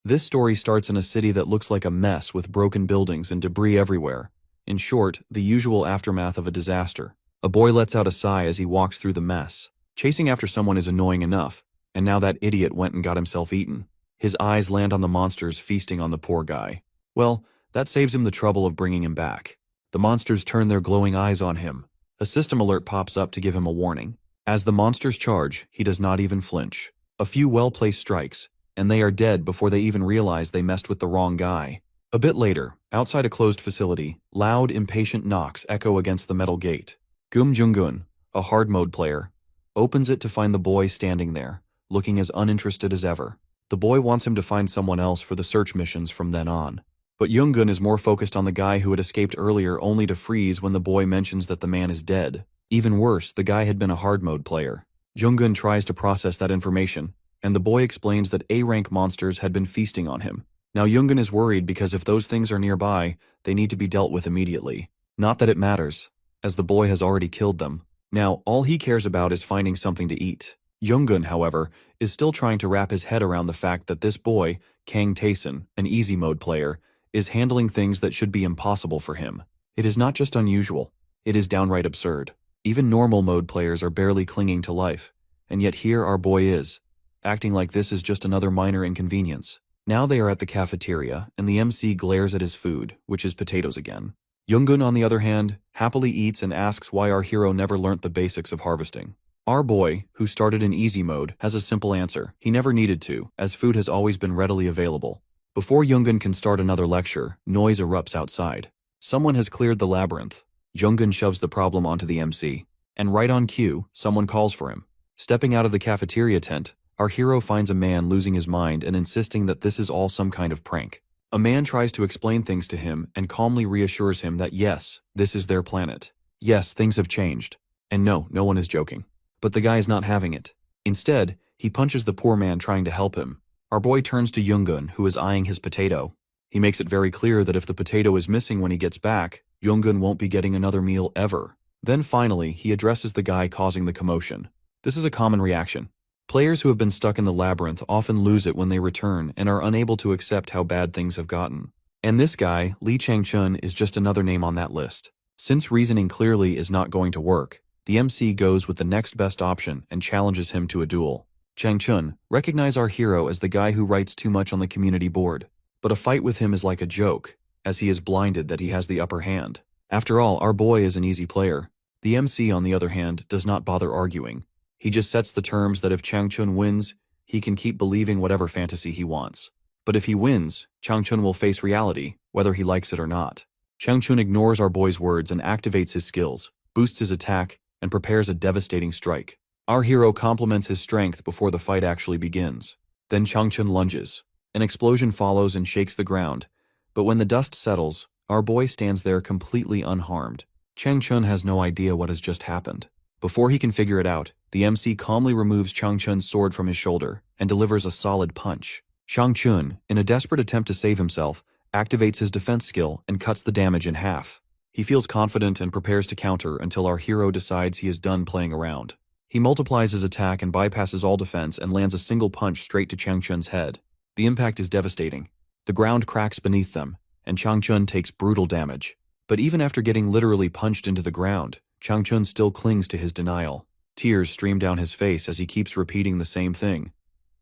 This story starts in a city that looks like a mess with broken buildings and debris everywhere. In short, the usual aftermath of a disaster. A boy lets out a sigh as he walks through the mess. Chasing after someone is annoying enough, and now that idiot went and got himself eaten. His eyes land on the monsters feasting on the poor guy. Well, that saves him the trouble of bringing him back. The monsters turn their glowing eyes on him. A system alert pops up to give him a warning. As the monsters charge, he does not even flinch. A few well-placed strikes, and they are dead before they even realize they messed with the wrong guy. A bit later, outside a closed facility, loud, impatient knocks echo against the metal gate. Gum Jungun, a hard mode player, opens it to find the boy standing there, looking as uninterested as ever. The boy wants him to find someone else for the search missions from then on. But Jungun is more focused on the guy who had escaped earlier, only to freeze when the boy mentions that the man is dead. Even worse, the guy had been a hard mode player. Jungun tries to process that information, and the boy explains that A-rank monsters had been feasting on him. Now Jungun is worried because if those things are nearby, they need to be dealt with immediately. Not that it matters, as the boy has already killed them. Now, all he cares about is finding something to eat. Jungun, however, is still trying to wrap his head around the fact that this boy, Kang Taesun, an easy mode player, is handling things that should be impossible for him. It is not just unusual, it is downright absurd. Even normal mode players are barely clinging to life, and yet here our boy is, acting like this is just another minor inconvenience. Now they are at the cafeteria, and the MC glares at his food, which is potatoes again. Jungun, on the other hand, happily eats and asks why our hero never learnt the basics of harvesting. Our boy, who started in easy mode, has a simple answer. He never needed to, as food has always been readily available. Before Jungun can start another lecture, noise erupts outside. Someone has cleared the labyrinth. Jungun shoves the problem onto the MC. And right on cue, someone calls for him. Stepping out of the cafeteria tent, our hero finds a man losing his mind and insisting that this is all some kind of prank. A man tries to explain things to him and calmly reassures him that yes, this is their planet. Yes, things have changed. And no one is joking. But the guy is not having it. Instead, he punches the poor man trying to help him. Our boy turns to Jungun, who is eyeing his potato. He makes it very clear that if the potato is missing when he gets back, Jungun won't be getting another meal ever. Then finally, he addresses the guy causing the commotion. This is a common reaction. Players who have been stuck in the labyrinth often lose it when they return and are unable to accept how bad things have gotten. And this guy, Lee Chang-chun, is just another name on that list. Since reasoning clearly is not going to work, the MC goes with the next best option and challenges him to a duel. Chang-chun, recognize our hero as the guy who writes too much on the community board. But a fight with him is like a joke, as he is blinded that he has the upper hand. After all, our boy is an easy player. The MC, on the other hand, does not bother arguing. He just sets the terms that if Chang-chun wins, he can keep believing whatever fantasy he wants. But if he wins, Chang-chun will face reality, whether he likes it or not. Chang-chun ignores our boy's words and activates his skills, boosts his attack, and prepares a devastating strike. Our hero complements his strength before the fight actually begins. Then Chang-chun lunges. An explosion follows and shakes the ground, but when the dust settles, our boy stands there completely unharmed. Chang-chun has no idea what has just happened. Before he can figure it out, the MC calmly removes Chang-chun's sword from his shoulder and delivers a solid punch. Chang-chun, in a desperate attempt to save himself, activates his defense skill and cuts the damage in half. He feels confident and prepares to counter until our hero decides he is done playing around. He multiplies his attack and bypasses all defense and lands a single punch straight to Chang-chun's head. The impact is devastating. The ground cracks beneath them, and Chang-chun takes brutal damage. But even after getting literally punched into the ground, Chang-chun still clings to his denial. Tears stream down his face as he keeps repeating the same thing,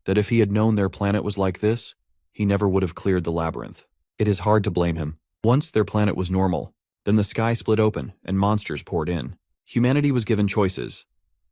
that if he had known their planet was like this, he never would have cleared the labyrinth. It is hard to blame him. Once their planet was normal, then the sky split open and monsters poured in. Humanity was given choices: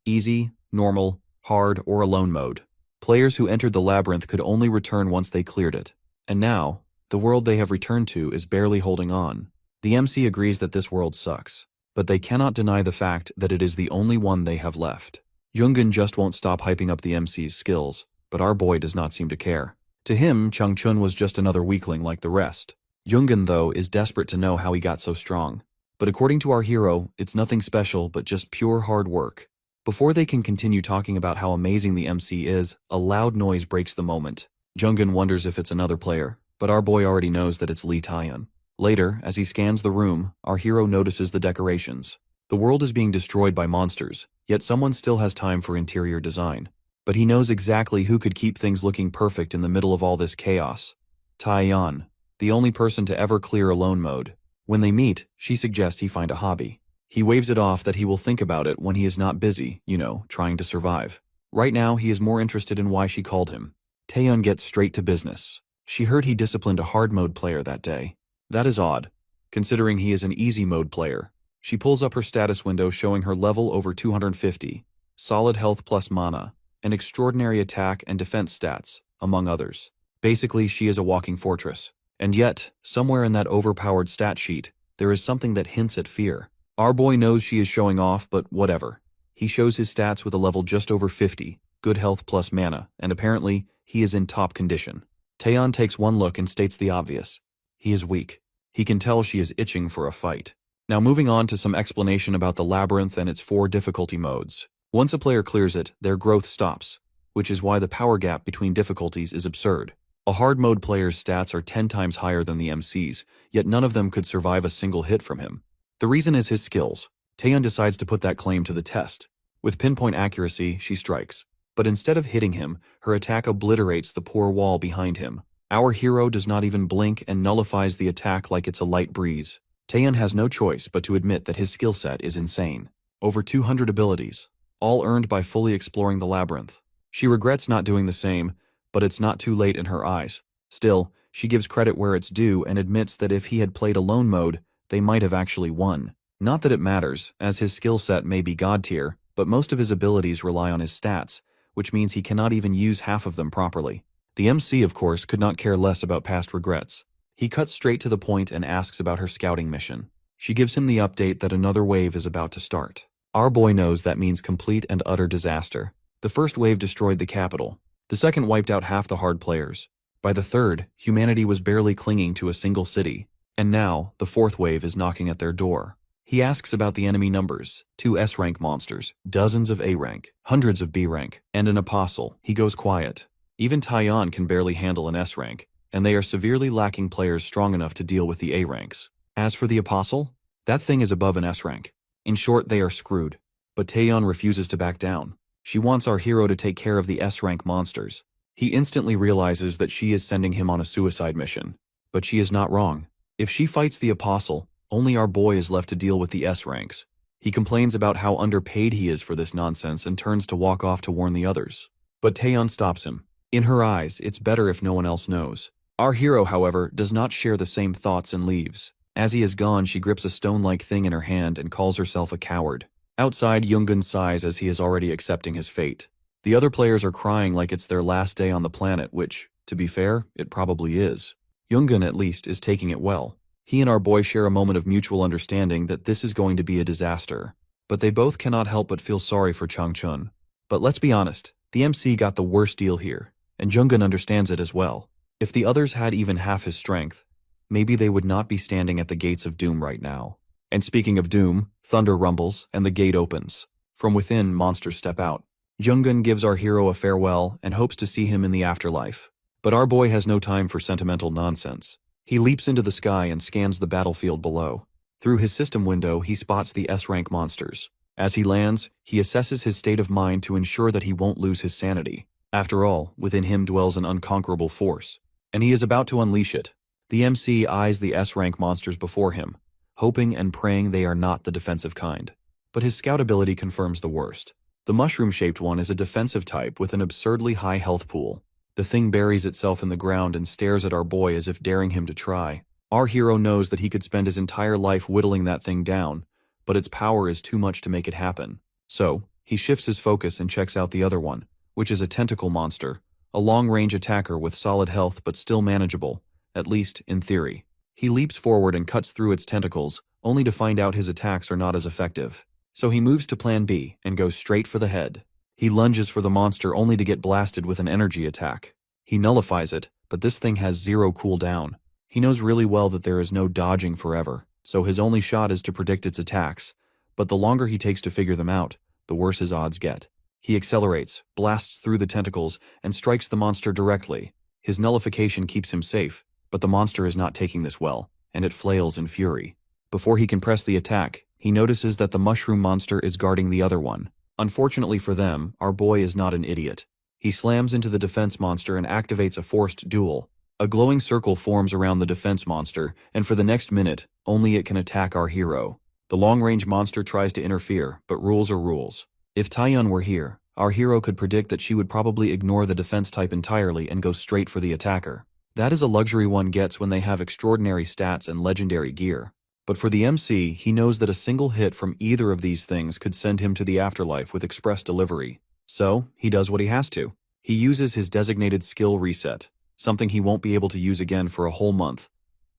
easy, normal, hard, or alone mode. Players who entered the labyrinth could only return once they cleared it. And now, the world they have returned to is barely holding on. The MC agrees that this world sucks, but they cannot deny the fact that it is the only one they have left. Jungun just won't stop hyping up the MC's skills, but our boy does not seem to care. To him, Chang-chun was just another weakling like the rest. Jungun, though, is desperate to know how he got so strong. But according to our hero, it's nothing special but just pure hard work. Before they can continue talking about how amazing the MC is, a loud noise breaks the moment. Jungun wonders if it's another player, but our boy already knows that it's Lee Taeyeon. Later, as he scans the room, our hero notices the decorations. The world is being destroyed by monsters, yet someone still has time for interior design. But he knows exactly who could keep things looking perfect in the middle of all this chaos. Taeyeon, the only person to ever clear alone mode. When they meet, she suggests he find a hobby. He waves it off that he will think about it when he is not busy, trying to survive. Right now, he is more interested in why she called him. Taeyeon gets straight to business. She heard he disciplined a hard mode player that day. That is odd, considering he is an easy mode player. She pulls up her status window showing her level over 250, solid health plus mana, and extraordinary attack and defense stats, among others. Basically, she is a walking fortress. And yet, somewhere in that overpowered stat sheet, there is something that hints at fear. Our boy knows she is showing off, but whatever. He shows his stats with a level just over 50, good health plus mana, and apparently, he is in top condition. Taeyeon takes one look and states the obvious. He is weak. He can tell she is itching for a fight. Now moving on to some explanation about the labyrinth and its 4 difficulty modes. Once a player clears it, their growth stops, which is why the power gap between difficulties is absurd. A hard mode player's stats are 10 times higher than the MC's, yet none of them could survive a single hit from him. The reason is his skills. Taeyeon decides to put that claim to the test. With pinpoint accuracy, she strikes. But instead of hitting him, her attack obliterates the poor wall behind him. Our hero does not even blink and nullifies the attack like it's a light breeze. Taeyeon has no choice but to admit that his skill set is insane. Over 200 abilities, all earned by fully exploring the labyrinth. She regrets not doing the same, but it's not too late in her eyes. Still, she gives credit where it's due and admits that if he had played alone mode, they might have actually won. Not that it matters, as his skill set may be god tier, but most of his abilities rely on his stats, which means he cannot even use half of them properly. The MC, of course, could not care less about past regrets. He cuts straight to the point and asks about her scouting mission. She gives him the update that another wave is about to start. Our boy knows that means complete and utter disaster. The first wave destroyed the capital. The second wiped out half the hard players. By the third, humanity was barely clinging to a single city. And now, the fourth wave is knocking at their door. He asks about the enemy numbers, 2 S-rank monsters, dozens of A-rank, hundreds of B-rank, and an apostle. He goes quiet. Even Taeyeon can barely handle an S-rank, and they are severely lacking players strong enough to deal with the A-ranks. As for the apostle, that thing is above an S-rank. In short, they are screwed. But Taeyeon refuses to back down. She wants our hero to take care of the S-rank monsters. He instantly realizes that she is sending him on a suicide mission. But she is not wrong. If she fights the apostle, only our boy is left to deal with the S-ranks. He complains about how underpaid he is for this nonsense and turns to walk off to warn the others. But Taeyeon stops him. In her eyes, it's better if no one else knows. Our hero, however, does not share the same thoughts and leaves. As he is gone, she grips a stone-like thing in her hand and calls herself a coward. Outside, Yoongun sighs as he is already accepting his fate. The other players are crying like it's their last day on the planet, which, to be fair, it probably is. Yoongun, at least, is taking it well. He and our boy share a moment of mutual understanding that this is going to be a disaster. But they both cannot help but feel sorry for Changchun. But let's be honest, the MC got the worst deal here, and Yoongun understands it as well. If the others had even half his strength, maybe they would not be standing at the gates of doom right now. And speaking of doom, thunder rumbles, and the gate opens. From within, monsters step out. Yoongun gives our hero a farewell and hopes to see him in the afterlife. But our boy has no time for sentimental nonsense. He leaps into the sky and scans the battlefield below. Through his system window, he spots the S-rank monsters. As he lands, he assesses his state of mind to ensure that he won't lose his sanity. After all, within him dwells an unconquerable force, and he is about to unleash it. The MC eyes the S-rank monsters before him, hoping and praying they are not the defensive kind. But his scout ability confirms the worst. The mushroom-shaped one is a defensive type with an absurdly high health pool. The thing buries itself in the ground and stares at our boy as if daring him to try. Our hero knows that he could spend his entire life whittling that thing down, but its power is too much to make it happen. So, he shifts his focus and checks out the other one, which is a tentacle monster, a long-range attacker with solid health but still manageable, at least in theory. He leaps forward and cuts through its tentacles, only to find out his attacks are not as effective. So he moves to plan B and goes straight for the head. He lunges for the monster only to get blasted with an energy attack. He nullifies it, but this thing has 0 cooldown. He knows really well that there is no dodging forever, so his only shot is to predict its attacks, but the longer he takes to figure them out, the worse his odds get. He accelerates, blasts through the tentacles, and strikes the monster directly. His nullification keeps him safe, but the monster is not taking this well, and it flails in fury. Before he can press the attack, he notices that the mushroom monster is guarding the other one. Unfortunately for them, our boy is not an idiot. He slams into the defense monster and activates a forced duel. A glowing circle forms around the defense monster, and for the next minute, only it can attack our hero. The long-range monster tries to interfere, but rules are rules. If Taeyun were here, our hero could predict that she would probably ignore the defense type entirely and go straight for the attacker. That is a luxury one gets when they have extraordinary stats and legendary gear. But for the MC, he knows that a single hit from either of these things could send him to the afterlife with express delivery. So, he does what he has to. He uses his designated skill reset, something he won't be able to use again for a whole month,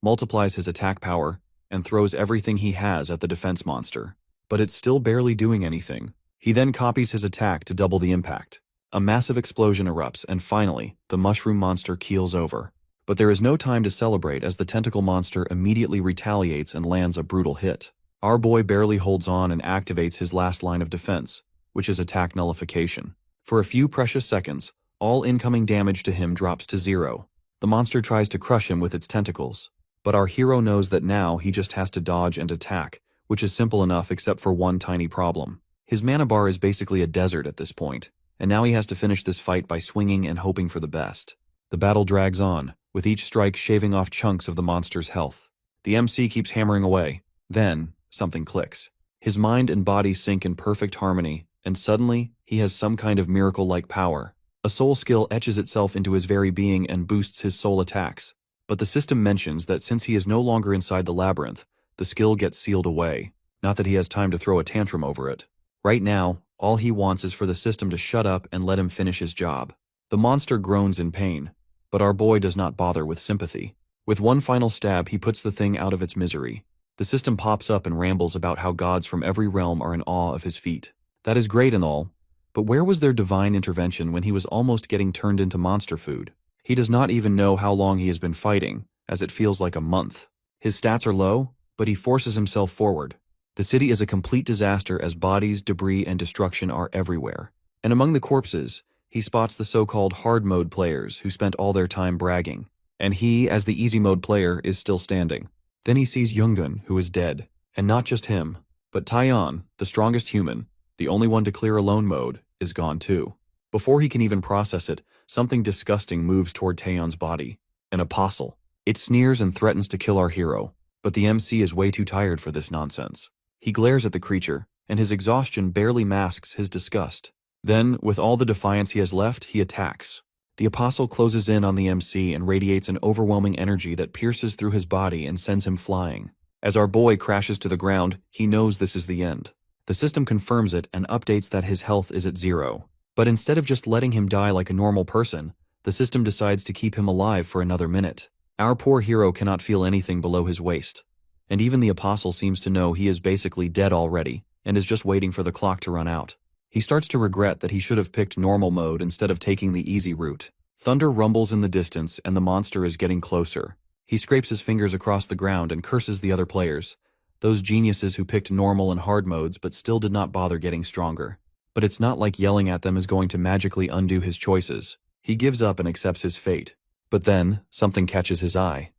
multiplies his attack power, and throws everything he has at the defense monster. But it's still barely doing anything. He then copies his attack to double the impact. A massive explosion erupts, and finally, the mushroom monster keels over. But there is no time to celebrate as the tentacle monster immediately retaliates and lands a brutal hit. Our boy barely holds on and activates his last line of defense, which is attack nullification. For a few precious seconds, all incoming damage to him drops to 0. The monster tries to crush him with its tentacles. But our hero knows that now he just has to dodge and attack, which is simple enough except for one tiny problem. His mana bar is basically a desert at this point, and now he has to finish this fight by swinging and hoping for the best. The battle drags on, with each strike shaving off chunks of the monster's health. The MC keeps hammering away. Then, something clicks. His mind and body sync in perfect harmony, and suddenly, he has some kind of miracle-like power. A soul skill etches itself into his very being and boosts his soul attacks. But the system mentions that since he is no longer inside the labyrinth, the skill gets sealed away. Not that he has time to throw a tantrum over it. Right now, all he wants is for the system to shut up and let him finish his job. The monster groans in pain, but our boy does not bother with sympathy. With one final stab, he puts the thing out of its misery. The system pops up and rambles about how gods from every realm are in awe of his feat. That is great and all, but where was their divine intervention when he was almost getting turned into monster food? He does not even know how long he has been fighting, as it feels like a month. His stats are low, but he forces himself forward. The city is a complete disaster as bodies, debris, and destruction are everywhere. And among the corpses, he spots the so-called hard mode players who spent all their time bragging. And he, as the easy mode player, is still standing. Then he sees Yoongun, who is dead. And not just him, but Taeyun, the strongest human, the only one to clear alone mode, is gone too. Before he can even process it, something disgusting moves toward Taeyun's body. An apostle. It sneers and threatens to kill our hero, but the MC is way too tired for this nonsense. He glares at the creature, and his exhaustion barely masks his disgust. Then, with all the defiance he has left, he attacks. The apostle closes in on the MC and radiates an overwhelming energy that pierces through his body and sends him flying. As our boy crashes to the ground, he knows this is the end. The system confirms it and updates that his health is at 0. But instead of just letting him die like a normal person, the system decides to keep him alive for another minute. Our poor hero cannot feel anything below his waist. And even the apostle seems to know he is basically dead already, and is just waiting for the clock to run out. He starts to regret that he should have picked normal mode instead of taking the easy route. Thunder rumbles in the distance, and the monster is getting closer. He scrapes his fingers across the ground and curses the other players, those geniuses who picked normal and hard modes but still did not bother getting stronger. But it's not like yelling at them is going to magically undo his choices. He gives up and accepts his fate. But then, something catches his eye.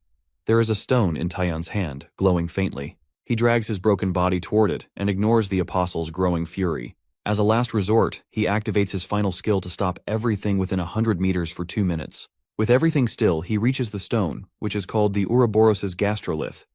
There is a stone in Taeyun's hand, glowing faintly. He drags his broken body toward it and ignores the apostle's growing fury. As a last resort, he activates his final skill to stop everything within 100 meters for 2 minutes. With everything still, he reaches the stone, which is called the Ouroboros' gastrolith,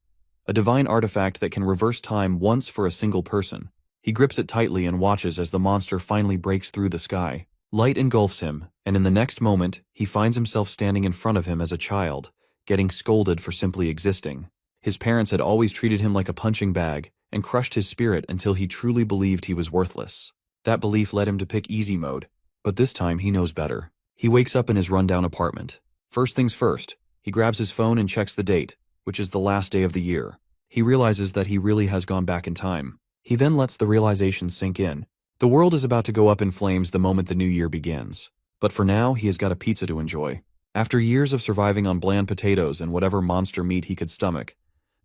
a divine artifact that can reverse time once for a single person. He grips it tightly and watches as the monster finally breaks through the sky. Light engulfs him, and in the next moment, he finds himself standing in front of him as a child, getting scolded for simply existing. His parents had always treated him like a punching bag and crushed his spirit until he truly believed he was worthless. That belief led him to pick easy mode, but this time he knows better. He wakes up in his rundown apartment. First things first, he grabs his phone and checks the date, which is the last day of the year. He realizes that he really has gone back in time. He then lets the realization sink in. The world is about to go up in flames the moment the new year begins. But for now, he has got a pizza to enjoy. After years of surviving on bland potatoes and whatever monster meat he could stomach,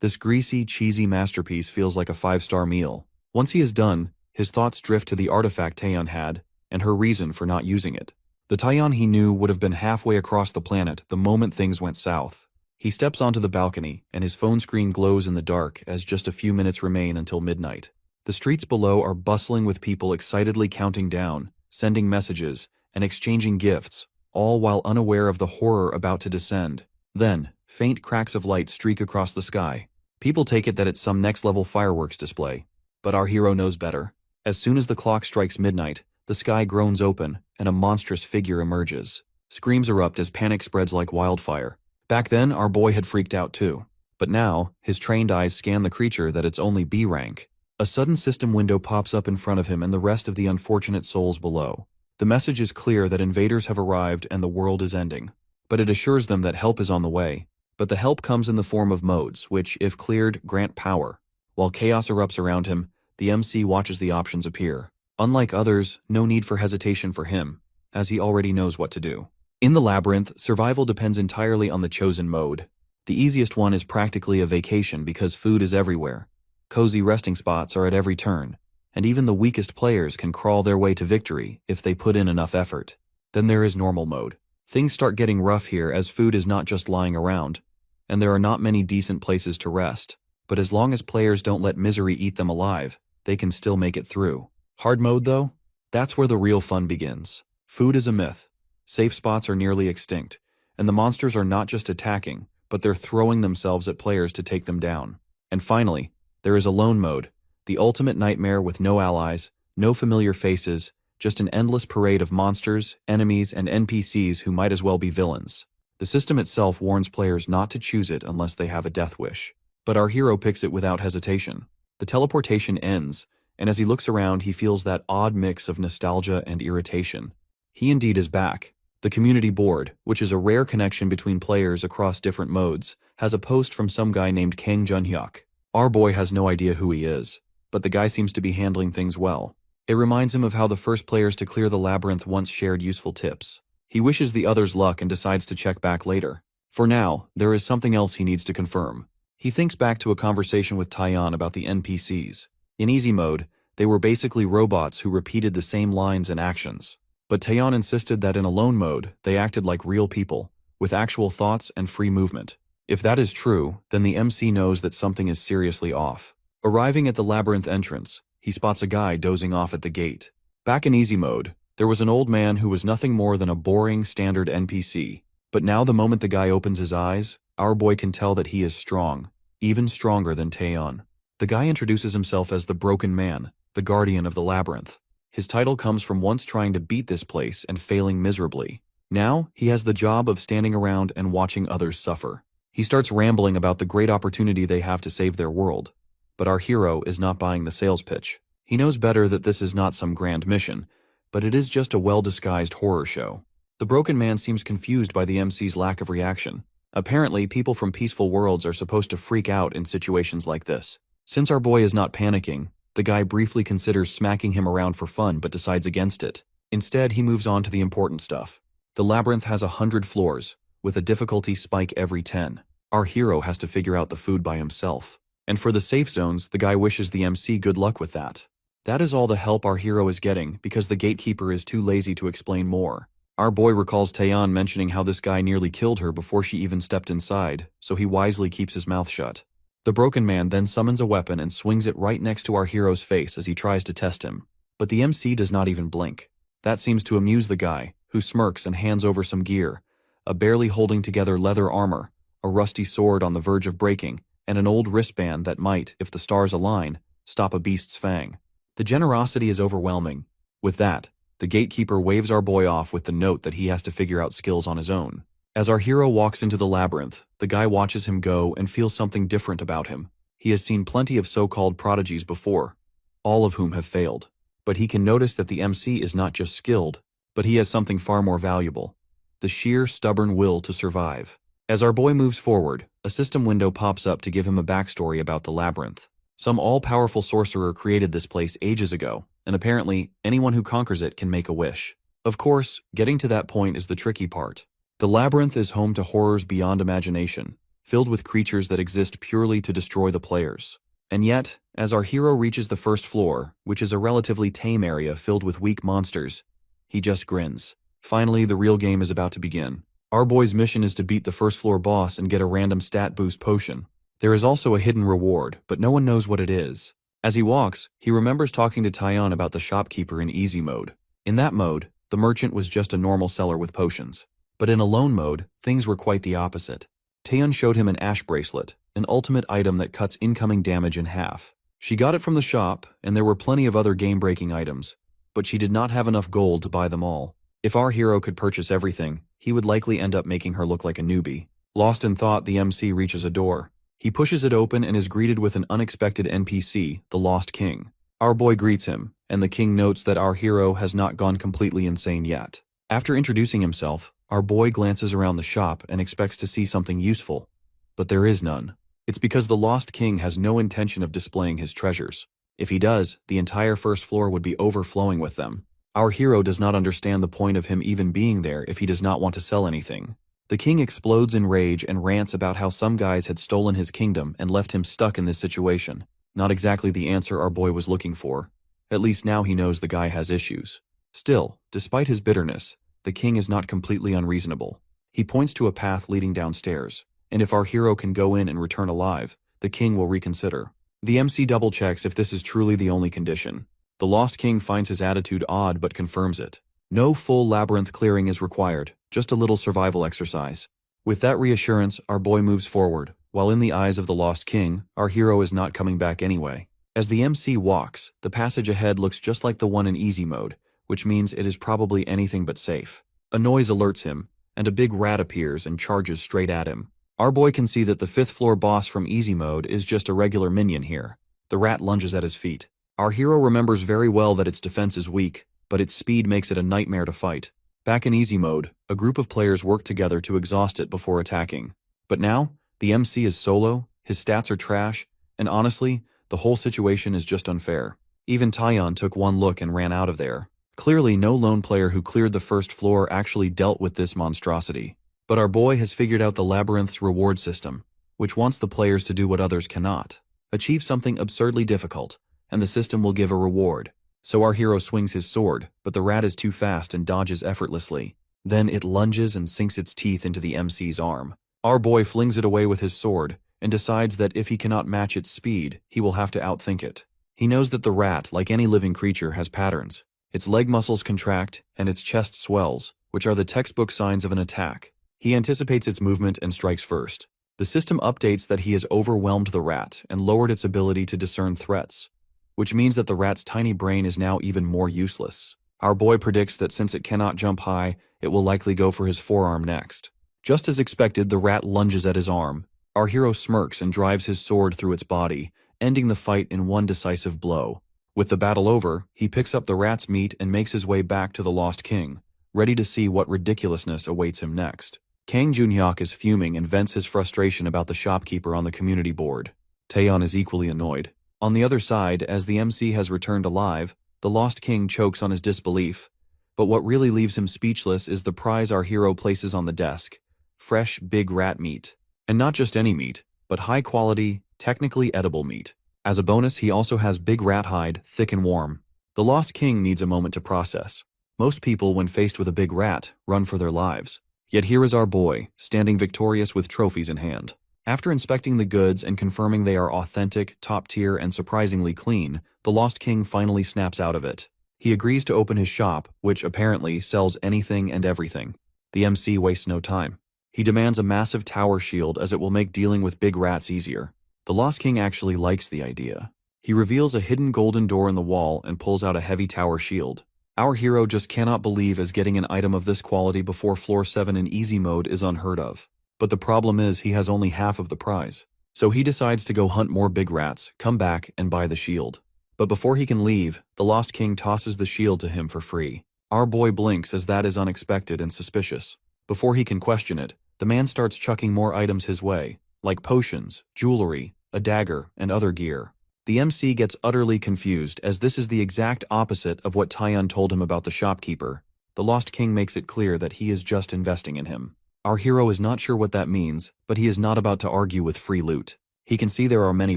this greasy, cheesy masterpiece feels like a 5-star meal. Once he is done, his thoughts drift to the artifact Taeyun had, and her reason for not using it. The Taeyun he knew would have been halfway across the planet the moment things went south. He steps onto the balcony, and his phone screen glows in the dark as just a few minutes remain until midnight. The streets below are bustling with people excitedly counting down, sending messages, and exchanging gifts, all while unaware of the horror about to descend. Then, faint cracks of light streak across the sky. People take it that it's some next-level fireworks display. But our hero knows better. As soon as the clock strikes midnight, the sky groans open, and a monstrous figure emerges. Screams erupt as panic spreads like wildfire. Back then, our boy had freaked out too. But now, his trained eyes scan the creature that it's only B rank. A sudden system window pops up in front of him and the rest of the unfortunate souls below. The message is clear that invaders have arrived and the world is ending. But it assures them that help is on the way. But the help comes in the form of modes, which, if cleared, grant power. While chaos erupts around him, the MC watches the options appear. Unlike others, no need for hesitation for him, as he already knows what to do. In the labyrinth, survival depends entirely on the chosen mode. The easiest one is practically a vacation because food is everywhere. Cozy resting spots are at every turn, and even the weakest players can crawl their way to victory if they put in enough effort. Then there is normal mode. Things start getting rough here as food is not just lying around, and there are not many decent places to rest. But as long as players don't let misery eat them alive, they can still make it through. Hard mode though? That's where the real fun begins. Food is a myth. Safe spots are nearly extinct, and the monsters are not just attacking, but they're throwing themselves at players to take them down. And finally, there is alone mode, the ultimate nightmare with no allies, no familiar faces, just an endless parade of monsters, enemies, and NPCs who might as well be villains. The system itself warns players not to choose it unless they have a death wish. But our hero picks it without hesitation. The teleportation ends, and as he looks around he feels that odd mix of nostalgia and irritation. He indeed is back. The community board, which is a rare connection between players across different modes, has a post from some guy named Kang Junhyuk. Our boy has no idea who he is, but the guy seems to be handling things well. It reminds him of how the first players to clear the labyrinth once shared useful tips. He wishes the others luck and decides to check back later. For now, there is something else he needs to confirm. He thinks back to a conversation with Taeyeon about the NPCs. In easy mode, they were basically robots who repeated the same lines and actions. But Taeyeon insisted that in alone mode, they acted like real people, with actual thoughts and free movement. If that is true, then the MC knows that something is seriously off. Arriving at the labyrinth entrance, he spots a guy dozing off at the gate. Back in easy mode, there was an old man who was nothing more than a boring, standard NPC. But now the moment the guy opens his eyes, our boy can tell that he is strong, even stronger than Taeyeon. The guy introduces himself as the Broken Man, the guardian of the labyrinth. His title comes from once trying to beat this place and failing miserably. Now, he has the job of standing around and watching others suffer. He starts rambling about the great opportunity they have to save their world. But our hero is not buying the sales pitch. He knows better that this is not some grand mission, but it is just a well-disguised horror show. The Broken Man seems confused by the MC's lack of reaction. Apparently, people from peaceful worlds are supposed to freak out in situations like this. Since our boy is not panicking, the guy briefly considers smacking him around for fun but decides against it. Instead, he moves on to the important stuff. The labyrinth has 100 floors, with a difficulty spike every 10. Our hero has to figure out the food by himself. And for the safe zones, the guy wishes the MC good luck with that. That is all the help our hero is getting because the gatekeeper is too lazy to explain more. Our boy recalls Taeyeon mentioning how this guy nearly killed her before she even stepped inside, so he wisely keeps his mouth shut. The Broken Man then summons a weapon and swings it right next to our hero's face as he tries to test him. But the MC does not even blink. That seems to amuse the guy, who smirks and hands over some gear, a barely holding together leather armor, a rusty sword on the verge of breaking, and an old wristband that might, if the stars align, stop a beast's fang. The generosity is overwhelming. With that, the gatekeeper waves our boy off with the note that he has to figure out skills on his own. As our hero walks into the labyrinth, the guy watches him go and feels something different about him. He has seen plenty of so-called prodigies before, all of whom have failed. But he can notice that the MC is not just skilled, but he has something far more valuable: the sheer stubborn will to survive. As our boy moves forward, a system window pops up to give him a backstory about the labyrinth. Some all-powerful sorcerer created this place ages ago, and apparently, anyone who conquers it can make a wish. Of course, getting to that point is the tricky part. The labyrinth is home to horrors beyond imagination, filled with creatures that exist purely to destroy the players. And yet, as our hero reaches the first floor, which is a relatively tame area filled with weak monsters, he just grins. Finally, the real game is about to begin. Our boy's mission is to beat the first floor boss and get a random stat boost potion. There is also a hidden reward, but no one knows what it is. As he walks, he remembers talking to Taeyeon about the shopkeeper in easy mode. In that mode, the merchant was just a normal seller with potions. But in alone mode, things were quite the opposite. Taeyeon showed him an ash bracelet, an ultimate item that cuts incoming damage in half. She got it from the shop, and there were plenty of other game-breaking items, but she did not have enough gold to buy them all. If our hero could purchase everything, he would likely end up making her look like a newbie. Lost in thought, the MC reaches a door. He pushes it open and is greeted with an unexpected NPC, the Lost King. Our boy greets him, and the king notes that our hero has not gone completely insane yet. After introducing himself, our boy glances around the shop and expects to see something useful, but there is none. It's because the Lost King has no intention of displaying his treasures. If he does, the entire first floor would be overflowing with them. Our hero does not understand the point of him even being there if he does not want to sell anything. The king explodes in rage and rants about how some guys had stolen his kingdom and left him stuck in this situation. Not exactly the answer our boy was looking for. At least now he knows the guy has issues. Still, despite his bitterness, the king is not completely unreasonable. He points to a path leading downstairs, and if our hero can go in and return alive, the king will reconsider. The MC double-checks if this is truly the only condition. The Lost King finds his attitude odd but confirms it. No full labyrinth clearing is required, just a little survival exercise. With that reassurance, our boy moves forward, while in the eyes of the Lost King, our hero is not coming back anyway. As the MC walks, the passage ahead looks just like the one in easy mode, which means it is probably anything but safe. A noise alerts him, and a big rat appears and charges straight at him. Our boy can see that the 5th floor boss from easy mode is just a regular minion here. The rat lunges at his feet. Our hero remembers very well that its defense is weak, but its speed makes it a nightmare to fight. Back in easy mode, a group of players work together to exhaust it before attacking. But now, the MC is solo, his stats are trash, and honestly, the whole situation is just unfair. Even Taeyeon took one look and ran out of there. Clearly, no lone player who cleared the first floor actually dealt with this monstrosity. But our boy has figured out the labyrinth's reward system, which wants the players to do what others cannot. Achieve something absurdly difficult, and the system will give a reward. So our hero swings his sword, but the rat is too fast and dodges effortlessly. Then it lunges and sinks its teeth into the MC's arm. Our boy flings it away with his sword, and decides that if he cannot match its speed, he will have to outthink it. He knows that the rat, like any living creature, has patterns. Its leg muscles contract, and its chest swells, which are the textbook signs of an attack. He anticipates its movement and strikes first. The system updates that he has overwhelmed the rat and lowered its ability to discern threats, which means that the rat's tiny brain is now even more useless. Our boy predicts that since it cannot jump high, it will likely go for his forearm next. Just as expected, the rat lunges at his arm. Our hero smirks and drives his sword through its body, ending the fight in one decisive blow. With the battle over, he picks up the rat's meat and makes his way back to the Lost King, ready to see what ridiculousness awaits him next. Kang Junhyuk is fuming and vents his frustration about the shopkeeper on the community board. Taeyeon is equally annoyed. On the other side, as the MC has returned alive, the Lost King chokes on his disbelief. But what really leaves him speechless is the prize our hero places on the desk: fresh, big rat meat. And not just any meat, but high-quality, technically edible meat. As a bonus, he also has big rat hide, thick and warm. The Lost King needs a moment to process. Most people, when faced with a big rat, run for their lives. Yet here is our boy, standing victorious with trophies in hand. After inspecting the goods and confirming they are authentic, top-tier, and surprisingly clean, the Lost King finally snaps out of it. He agrees to open his shop, which apparently sells anything and everything. The MC wastes no time. He demands a massive tower shield as it will make dealing with big rats easier. The Lost King actually likes the idea. He reveals a hidden golden door in the wall and pulls out a heavy tower shield. Our hero just cannot believe as getting an item of this quality before floor 7 in easy mode is unheard of. But the problem is he has only half of the prize. So he decides to go hunt more big rats, come back, and buy the shield. But before he can leave, the Lost King tosses the shield to him for free. Our boy blinks as that is unexpected and suspicious. Before he can question it, the man starts chucking more items his way, like potions, jewelry, a dagger, and other gear. The MC gets utterly confused as this is the exact opposite of what Taeyeon told him about the shopkeeper. The Lost King makes it clear that he is just investing in him. Our hero is not sure what that means, but he is not about to argue with free loot. He can see there are many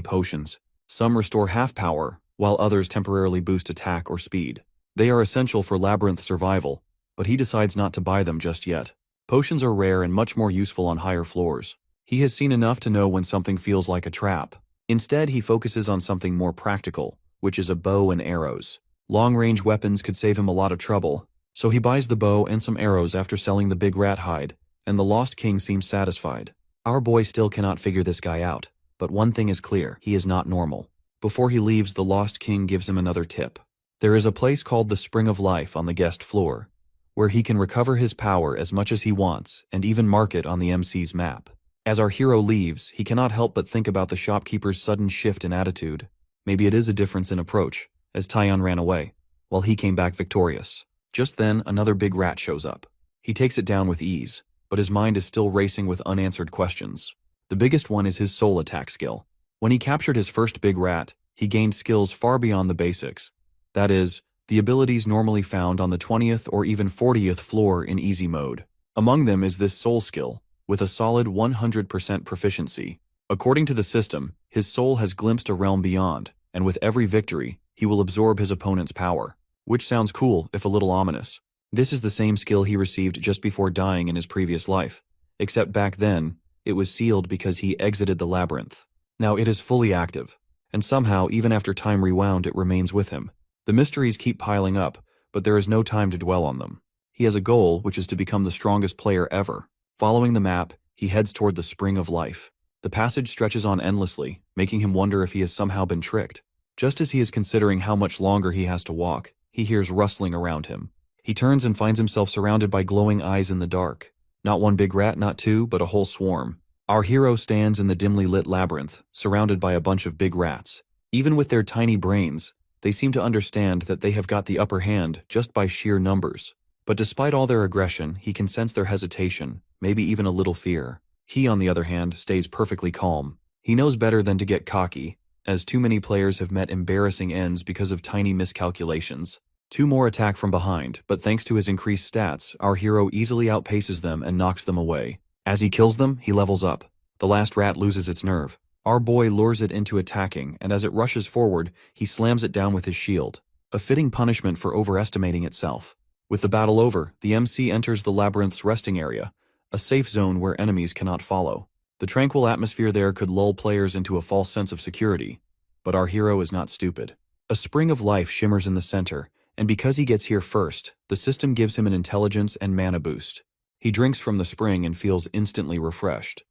potions. Some restore half power, while others temporarily boost attack or speed. They are essential for labyrinth survival, but he decides not to buy them just yet. Potions are rare and much more useful on higher floors. He has seen enough to know when something feels like a trap. Instead, he focuses on something more practical, which is a bow and arrows. Long-range weapons could save him a lot of trouble, so he buys the bow and some arrows after selling the big rat hide, and the Lost King seems satisfied. Our boy still cannot figure this guy out, but one thing is clear, he is not normal. Before he leaves, the Lost King gives him another tip. There is a place called the Spring of Life on the guest floor, where he can recover his power as much as he wants and even mark it on the MC's map. As our hero leaves, he cannot help but think about the shopkeeper's sudden shift in attitude. Maybe it is a difference in approach, as Taeyeon ran away, while he came back victorious. Just then, another big rat shows up. He takes it down with ease, but his mind is still racing with unanswered questions. The biggest one is his soul attack skill. When he captured his first big rat, he gained skills far beyond the basics. That is, the abilities normally found on the 20th or even 40th floor in easy mode. Among them is this soul skill, with a solid 100% proficiency. According to the system, his soul has glimpsed a realm beyond, and with every victory, he will absorb his opponent's power. Which sounds cool, if a little ominous. This is the same skill he received just before dying in his previous life, except back then, it was sealed because he exited the labyrinth. Now it is fully active, and somehow, even after time rewound, it remains with him. The mysteries keep piling up, but there is no time to dwell on them. He has a goal, which is to become the strongest player ever. Following the map, he heads toward the Spring of Life. The passage stretches on endlessly, making him wonder if he has somehow been tricked. Just as he is considering how much longer he has to walk, he hears rustling around him. He turns and finds himself surrounded by glowing eyes in the dark. Not one big rat, not two, but a whole swarm. Our hero stands in the dimly lit labyrinth, surrounded by a bunch of big rats. Even with their tiny brains, they seem to understand that they have got the upper hand just by sheer numbers. But despite all their aggression, he can sense their hesitation, maybe even a little fear. He, on the other hand, stays perfectly calm. He knows better than to get cocky, as too many players have met embarrassing ends because of tiny miscalculations. Two more attack from behind, but thanks to his increased stats, our hero easily outpaces them and knocks them away. As he kills them, he levels up. The last rat loses its nerve. Our boy lures it into attacking, and as it rushes forward, he slams it down with his shield. A fitting punishment for overestimating itself. With the battle over, the MC enters the labyrinth's resting area, a safe zone where enemies cannot follow. The tranquil atmosphere there could lull players into a false sense of security. But our hero is not stupid. A spring of life shimmers in the center, and because he gets here first, the system gives him an intelligence and mana boost. He drinks from the spring and feels instantly refreshed,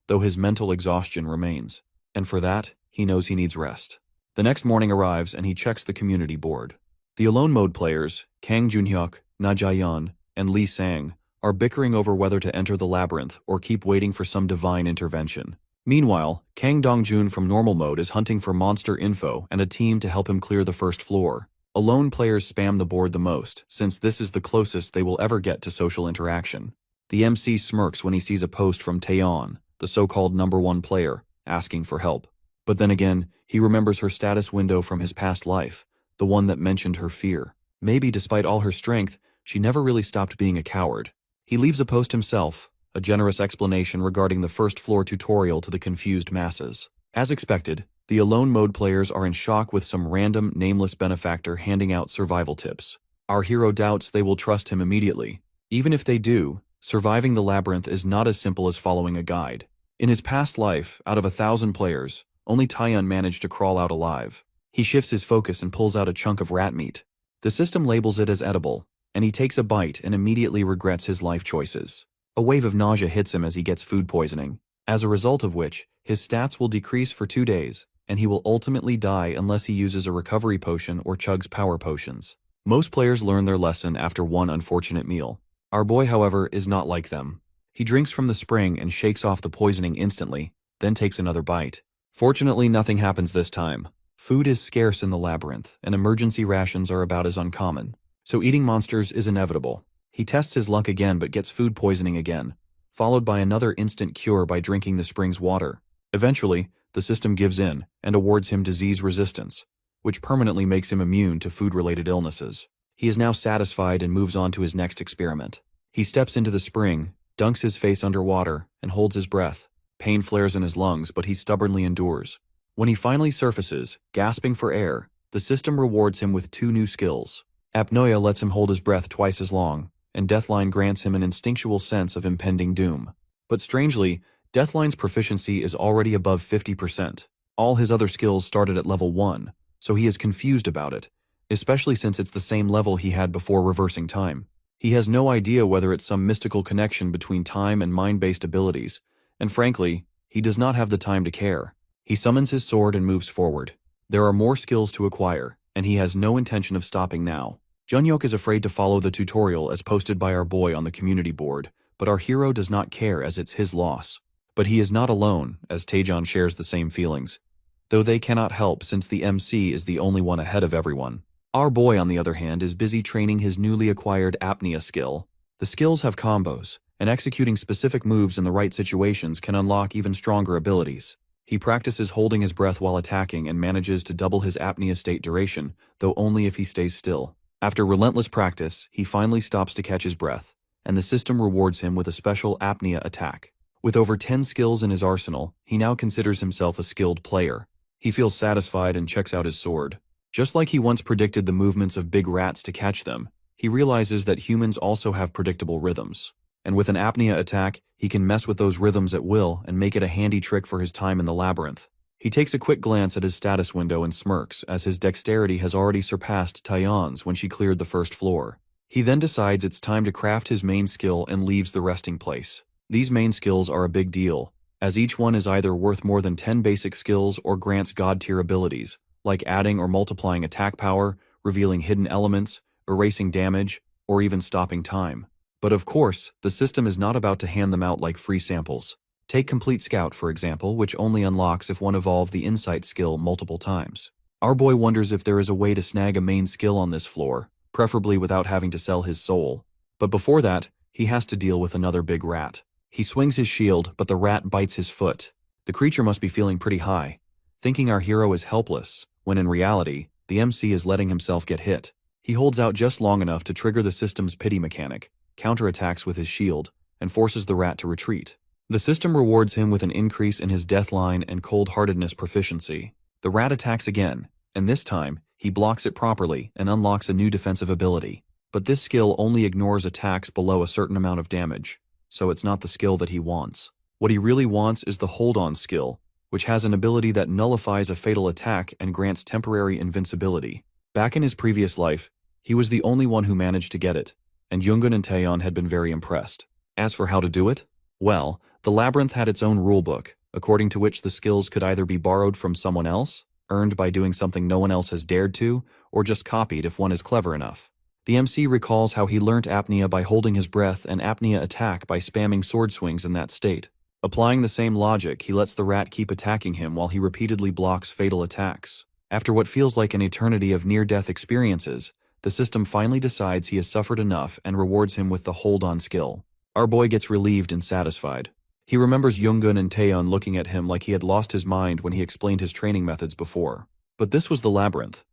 though his mental exhaustion remains. And for that, he knows he needs rest. The next morning arrives and he checks the community board. The alone mode players, Kang Junhyuk, Na Jaeyeon, and Lee Sang, are bickering over whether to enter the labyrinth or keep waiting for some divine intervention. Meanwhile, Kang Dongjun from normal mode is hunting for monster info and a team to help him clear the first floor. Alone players spam the board the most, since this is the closest they will ever get to social interaction. The MC smirks when he sees a post from Taeyeon, the so-called #1 player, asking for help. But then again, he remembers her status window from his past life, the one that mentioned her fear. Maybe despite all her strength, she never really stopped being a coward. He leaves a post himself, a generous explanation regarding the first floor tutorial to the confused masses. As expected, the alone mode players are in shock with some random, nameless benefactor handing out survival tips. Our hero doubts they will trust him immediately. Even if they do, surviving the labyrinth is not as simple as following a guide. In his past life, out of 1,000 players, only Taeyeon managed to crawl out alive. He shifts his focus and pulls out a chunk of rat meat. The system labels it as edible, and he takes a bite and immediately regrets his life choices. A wave of nausea hits him as he gets food poisoning, as a result of which, his stats will decrease for 2 days, and he will ultimately die unless he uses a recovery potion or chugs power potions. Most players learn their lesson after one unfortunate meal. Our boy, however, is not like them. He drinks from the spring and shakes off the poisoning instantly, then takes another bite. Fortunately, nothing happens this time. Food is scarce in the labyrinth, and emergency rations are about as uncommon. So eating monsters is inevitable. He tests his luck again but gets food poisoning again, followed by another instant cure by drinking the spring's water. Eventually, the system gives in and awards him disease resistance, which permanently makes him immune to food-related illnesses. He is now satisfied and moves on to his next experiment. He steps into the spring, dunks his face underwater, and holds his breath. Pain flares in his lungs, but he stubbornly endures. When he finally surfaces, gasping for air, the system rewards him with 2 new skills. Apnoea lets him hold his breath twice as long, and Deathline grants him an instinctual sense of impending doom. But strangely, Deathline's proficiency is already above 50%. All his other skills started at level 1, so he is confused about it, especially since it's the same level he had before reversing time. He has no idea whether it's some mystical connection between time and mind-based abilities, And frankly, he does not have the time to care. He summons his sword and moves forward. There are more skills to acquire, and he has no intention of stopping now. Junyok is afraid to follow the tutorial as posted by our boy on the community board, but our hero does not care as it's his loss. But he is not alone, as Taejon shares the same feelings, though they cannot help since the MC is the only one ahead of everyone. Our boy, on the other hand, is busy training his newly acquired apnea skill. The skills have combos, and executing specific moves in the right situations can unlock even stronger abilities. He practices holding his breath while attacking and manages to double his apnea state duration, though only if he stays still. After relentless practice, he finally stops to catch his breath, and the system rewards him with a special apnea attack. With over 10 skills in his arsenal, he now considers himself a skilled player. He feels satisfied and checks out his sword. Just like he once predicted the movements of big rats to catch them, he realizes that humans also have predictable rhythms. And with an apnea attack, he can mess with those rhythms at will and make it a handy trick for his time in the labyrinth. He takes a quick glance at his status window and smirks, as his dexterity has already surpassed Taeyeon's when she cleared the first floor. He then decides it's time to craft his main skill and leaves the resting place. These main skills are a big deal, as each one is either worth more than 10 basic skills or grants god-tier abilities, like adding or multiplying attack power, revealing hidden elements, erasing damage, or even stopping time. But of course, the system is not about to hand them out like free samples. Take Complete Scout, for example, which only unlocks if one evolved the Insight skill multiple times. Our boy wonders if there is a way to snag a main skill on this floor, preferably without having to sell his soul. But before that, he has to deal with another big rat. He swings his shield, but the rat bites his foot. The creature must be feeling pretty high, thinking our hero is helpless, when in reality, the MC is letting himself get hit. He holds out just long enough to trigger the system's pity mechanic, counterattacks with his shield, and forces the rat to retreat. The system rewards him with an increase in his deathline and cold-heartedness proficiency. The rat attacks again, and this time, he blocks it properly and unlocks a new defensive ability. But this skill only ignores attacks below a certain amount of damage, so it's not the skill that he wants. What he really wants is the hold-on skill, which has an ability that nullifies a fatal attack and grants temporary invincibility. Back in his previous life, he was the only one who managed to get it, and Yoongun and Taeyeon had been very impressed. As for how to do it, well, the labyrinth had its own rulebook, according to which the skills could either be borrowed from someone else, earned by doing something no one else has dared to, or just copied if one is clever enough. The MC recalls how he learnt apnea by holding his breath and apnea attack by spamming sword swings in that state. Applying the same logic, he lets the rat keep attacking him while he repeatedly blocks fatal attacks. After what feels like an eternity of near-death experiences, the system finally decides he has suffered enough and rewards him with the hold-on skill. Our boy gets relieved and satisfied. He remembers Yoongun and Taeyeon looking at him like he had lost his mind when he explained his training methods before. But this was the labyrinth.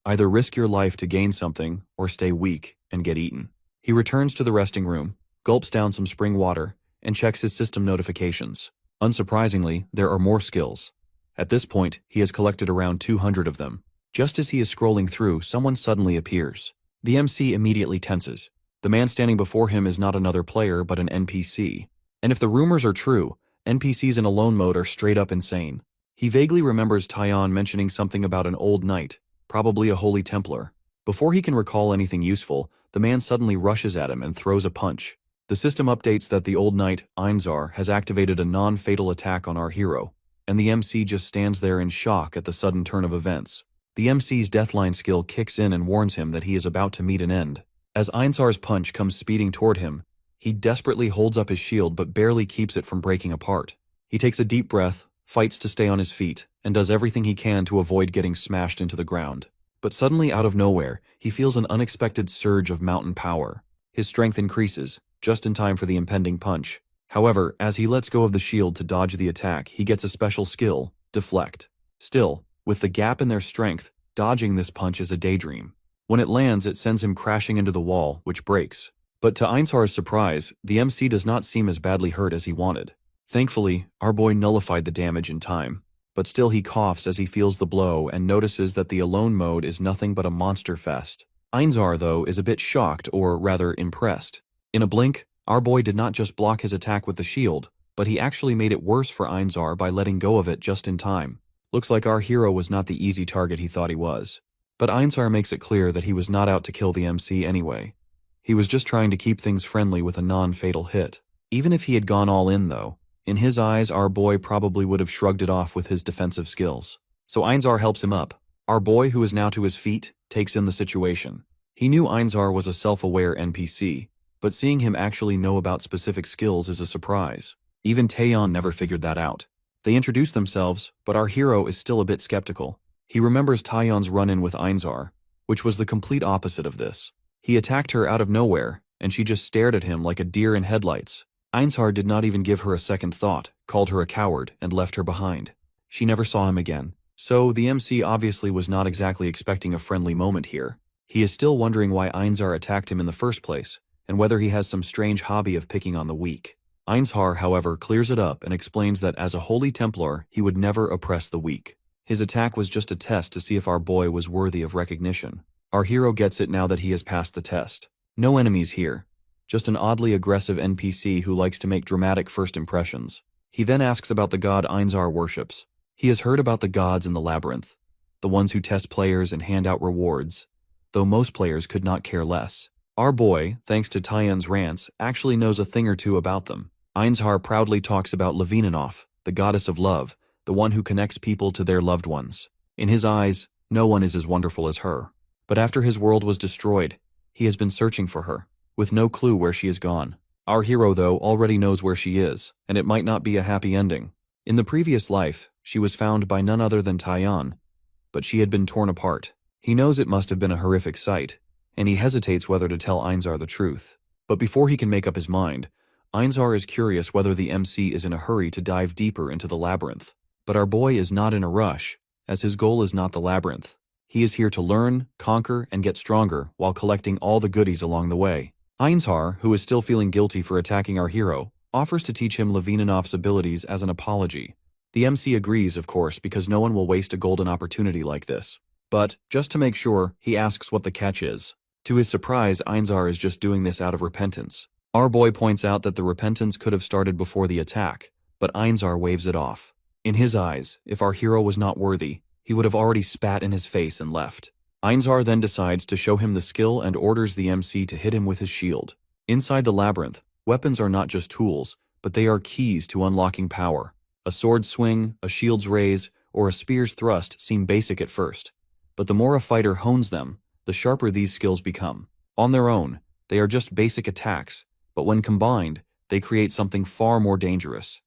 Either risk your life to gain something, or stay weak and get eaten. He returns to the resting room, gulps down some spring water, and checks his system notifications. Unsurprisingly, there are more skills. At this point, he has collected around 200 of them. Just as he is scrolling through, someone suddenly appears. The MC immediately tenses. The man standing before him is not another player but an NPC. And if the rumors are true, NPCs in alone mode are straight up insane. He vaguely remembers Taeyeon mentioning something about an old knight, probably a holy Templar. Before he can recall anything useful, the man suddenly rushes at him and throws a punch. The system updates that the old knight, Einzar, has activated a non-fatal attack on our hero, and the MC just stands there in shock at the sudden turn of events. The MC's deathline skill kicks in and warns him that he is about to meet an end. As Einzar's punch comes speeding toward him, he desperately holds up his shield but barely keeps it from breaking apart. He takes a deep breath, fights to stay on his feet, and does everything he can to avoid getting smashed into the ground. But suddenly, out of nowhere, he feels an unexpected surge of mountain power. His strength increases, just in time for the impending punch. However, as he lets go of the shield to dodge the attack, he gets a special skill, Deflect. Still, with the gap in their strength, dodging this punch is a daydream. When it lands, it sends him crashing into the wall, which breaks. But to Einzar's surprise, the MC does not seem as badly hurt as he wanted. Thankfully, our boy nullified the damage in time. But still he coughs as he feels the blow and notices that the alone mode is nothing but a monster fest. Einzar, though, is a bit shocked, or rather impressed. In a blink, our boy did not just block his attack with the shield, but he actually made it worse for Einzar by letting go of it just in time. Looks like our hero was not the easy target he thought he was. But Einzar makes it clear that he was not out to kill the MC anyway. He was just trying to keep things friendly with a non-fatal hit. Even if he had gone all in, though, In his eyes, our boy probably would have shrugged it off with his defensive skills. So Einzar helps him up. Our boy, who is now to his feet, takes in the situation. He knew Einzar was a self-aware NPC, but seeing him actually know about specific skills is a surprise. Even Taeyeon never figured that out. They introduce themselves, but our hero is still a bit skeptical. He remembers Taeyeon's run-in with Einzar, which was the complete opposite of this. He attacked her out of nowhere, and she just stared at him like a deer in headlights. Einzar did not even give her a second thought, called her a coward, and left her behind. She never saw him again. So the MC obviously was not exactly expecting a friendly moment here. He is still wondering why Einzar attacked him in the first place, and whether he has some strange hobby of picking on the weak. Einzar, however, clears it up and explains that as a Holy Templar, he would never oppress the weak. His attack was just a test to see if our boy was worthy of recognition. Our hero gets it now that he has passed the test. No enemies here. Just an oddly aggressive NPC who likes to make dramatic first impressions. He then asks about the god Einzar worships. He has heard about the gods in the labyrinth, the ones who test players and hand out rewards, though most players could not care less. Our boy, thanks to Taeyeon's rants, actually knows a thing or two about them. Einzar proudly talks about Levininoff, the goddess of love, the one who connects people to their loved ones. In his eyes, no one is as wonderful as her. But after his world was destroyed, he has been searching for her, with no clue where she is gone. Our hero, though, already knows where she is, and it might not be a happy ending. In the previous life, she was found by none other than Taeyeon, but she had been torn apart. He knows it must have been a horrific sight, and he hesitates whether to tell Einzar the truth. But before he can make up his mind, Einzar is curious whether the MC is in a hurry to dive deeper into the labyrinth. But our boy is not in a rush, as his goal is not the labyrinth. He is here to learn, conquer, and get stronger while collecting all the goodies along the way. Einzar, who is still feeling guilty for attacking our hero, offers to teach him Levininoff's abilities as an apology. The MC agrees, of course, because no one will waste a golden opportunity like this. But, just to make sure, he asks what the catch is. To his surprise, Einzar is just doing this out of repentance. Our boy points out that the repentance could have started before the attack, but Einzar waves it off. In his eyes, if our hero was not worthy, he would have already spat in his face and left. Einzar then decides to show him the skill and orders the MC to hit him with his shield. Inside the labyrinth, weapons are not just tools, but they are keys to unlocking power. A sword's swing, a shield's raise, or a spear's thrust seem basic at first, but the more a fighter hones them, the sharper these skills become. On their own, they are just basic attacks, but when combined, they create something far more dangerous.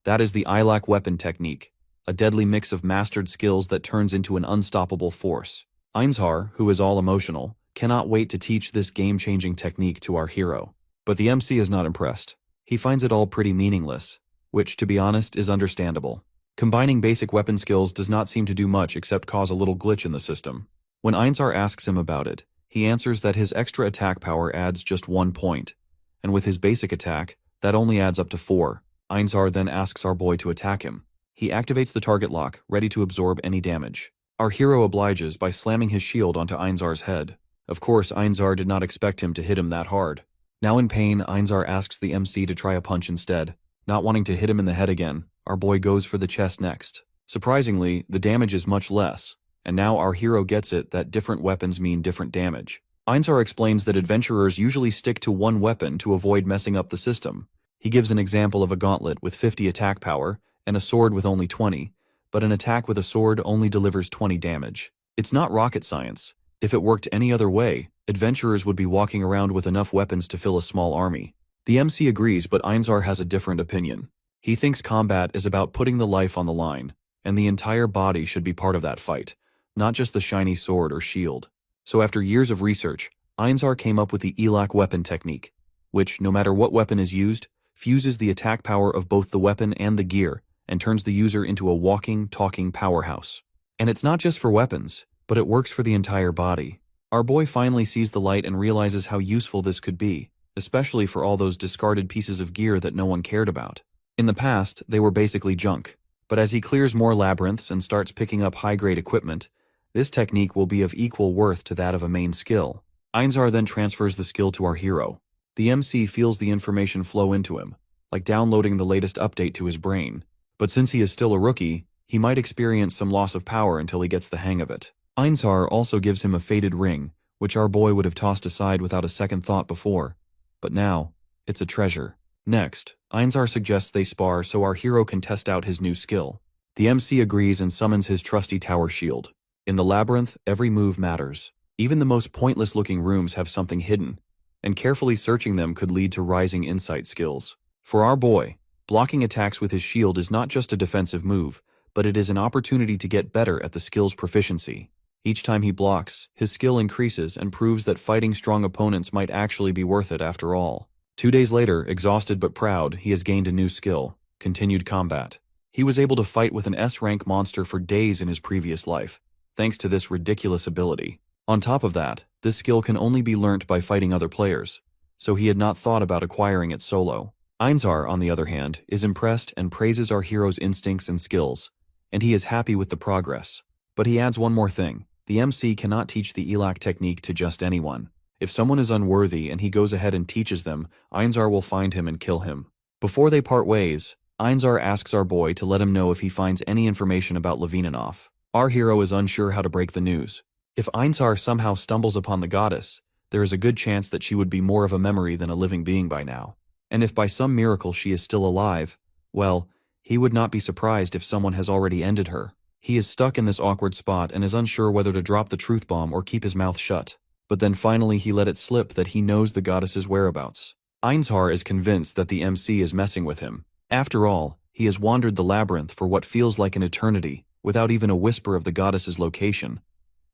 That is the Ilac weapon technique, a deadly mix of mastered skills that turns into an unstoppable force. Einzar, who is all emotional, cannot wait to teach this game-changing technique to our hero. But the MC is not impressed. He finds it all pretty meaningless, which, to be honest, is understandable. Combining basic weapon skills does not seem to do much except cause a little glitch in the system. When Einzar asks him about it, he answers that his extra attack power adds just 1 point, and with his basic attack, that only adds up to 4. Einzar then asks our boy to attack him. He activates the target lock, ready to absorb any damage. Our hero obliges by slamming his shield onto Einzar's head. Of course, Einzar did not expect him to hit him that hard. Now in pain, Einzar asks the MC to try a punch instead. Not wanting to hit him in the head again, our boy goes for the chest next. Surprisingly, the damage is much less, and now our hero gets it that different weapons mean different damage. Einzar explains that adventurers usually stick to one weapon to avoid messing up the system. He gives an example of a gauntlet with 50 attack power and a sword with only 20, but an attack with a sword only delivers 20 damage. It's not rocket science. If it worked any other way, adventurers would be walking around with enough weapons to fill a small army. The MC agrees, but Einzar has a different opinion. He thinks combat is about putting the life on the line, and the entire body should be part of that fight, not just the shiny sword or shield. So after years of research, Einzar came up with the Ilac weapon technique, which, no matter what weapon is used, fuses the attack power of both the weapon and the gear, and turns the user into a walking, talking powerhouse. And it's not just for weapons, but it works for the entire body. Our boy finally sees the light and realizes how useful this could be, especially for all those discarded pieces of gear that no one cared about. In the past, they were basically junk, but as he clears more labyrinths and starts picking up high-grade equipment, this technique will be of equal worth to that of a main skill. Einzar then transfers the skill to our hero. The MC feels the information flow into him, like downloading the latest update to his brain. But since he is still a rookie, he might experience some loss of power until he gets the hang of it. Einzar also gives him a faded ring, which our boy would have tossed aside without a second thought before. But now, it's a treasure. Next, Einzar suggests they spar so our hero can test out his new skill. The MC agrees and summons his trusty tower shield. In the labyrinth, every move matters. Even the most pointless-looking rooms have something hidden, and carefully searching them could lead to rising insight skills. For our boy, blocking attacks with his shield is not just a defensive move, but it is an opportunity to get better at the skill's proficiency. Each time he blocks, his skill increases and proves that fighting strong opponents might actually be worth it after all. 2 days later, exhausted but proud, he has gained a new skill: continued combat. He was able to fight with an S-rank monster for days in his previous life, thanks to this ridiculous ability. On top of that, this skill can only be learnt by fighting other players, so he had not thought about acquiring it solo. Einzar, on the other hand, is impressed and praises our hero's instincts and skills, and he is happy with the progress. But he adds one more thing: the MC cannot teach the Elak technique to just anyone. If someone is unworthy and he goes ahead and teaches them, Einzar will find him and kill him. Before they part ways, Einzar asks our boy to let him know if he finds any information about Levininov. Our hero is unsure how to break the news. If Einzar somehow stumbles upon the goddess, there is a good chance that she would be more of a memory than a living being by now. And if by some miracle she is still alive, well, he would not be surprised if someone has already ended her. He is stuck in this awkward spot and is unsure whether to drop the truth bomb or keep his mouth shut. But then finally he let it slip that he knows the goddess's whereabouts. Einzar is convinced that the MC is messing with him. After all, he has wandered the labyrinth for what feels like an eternity, without even a whisper of the goddess's location.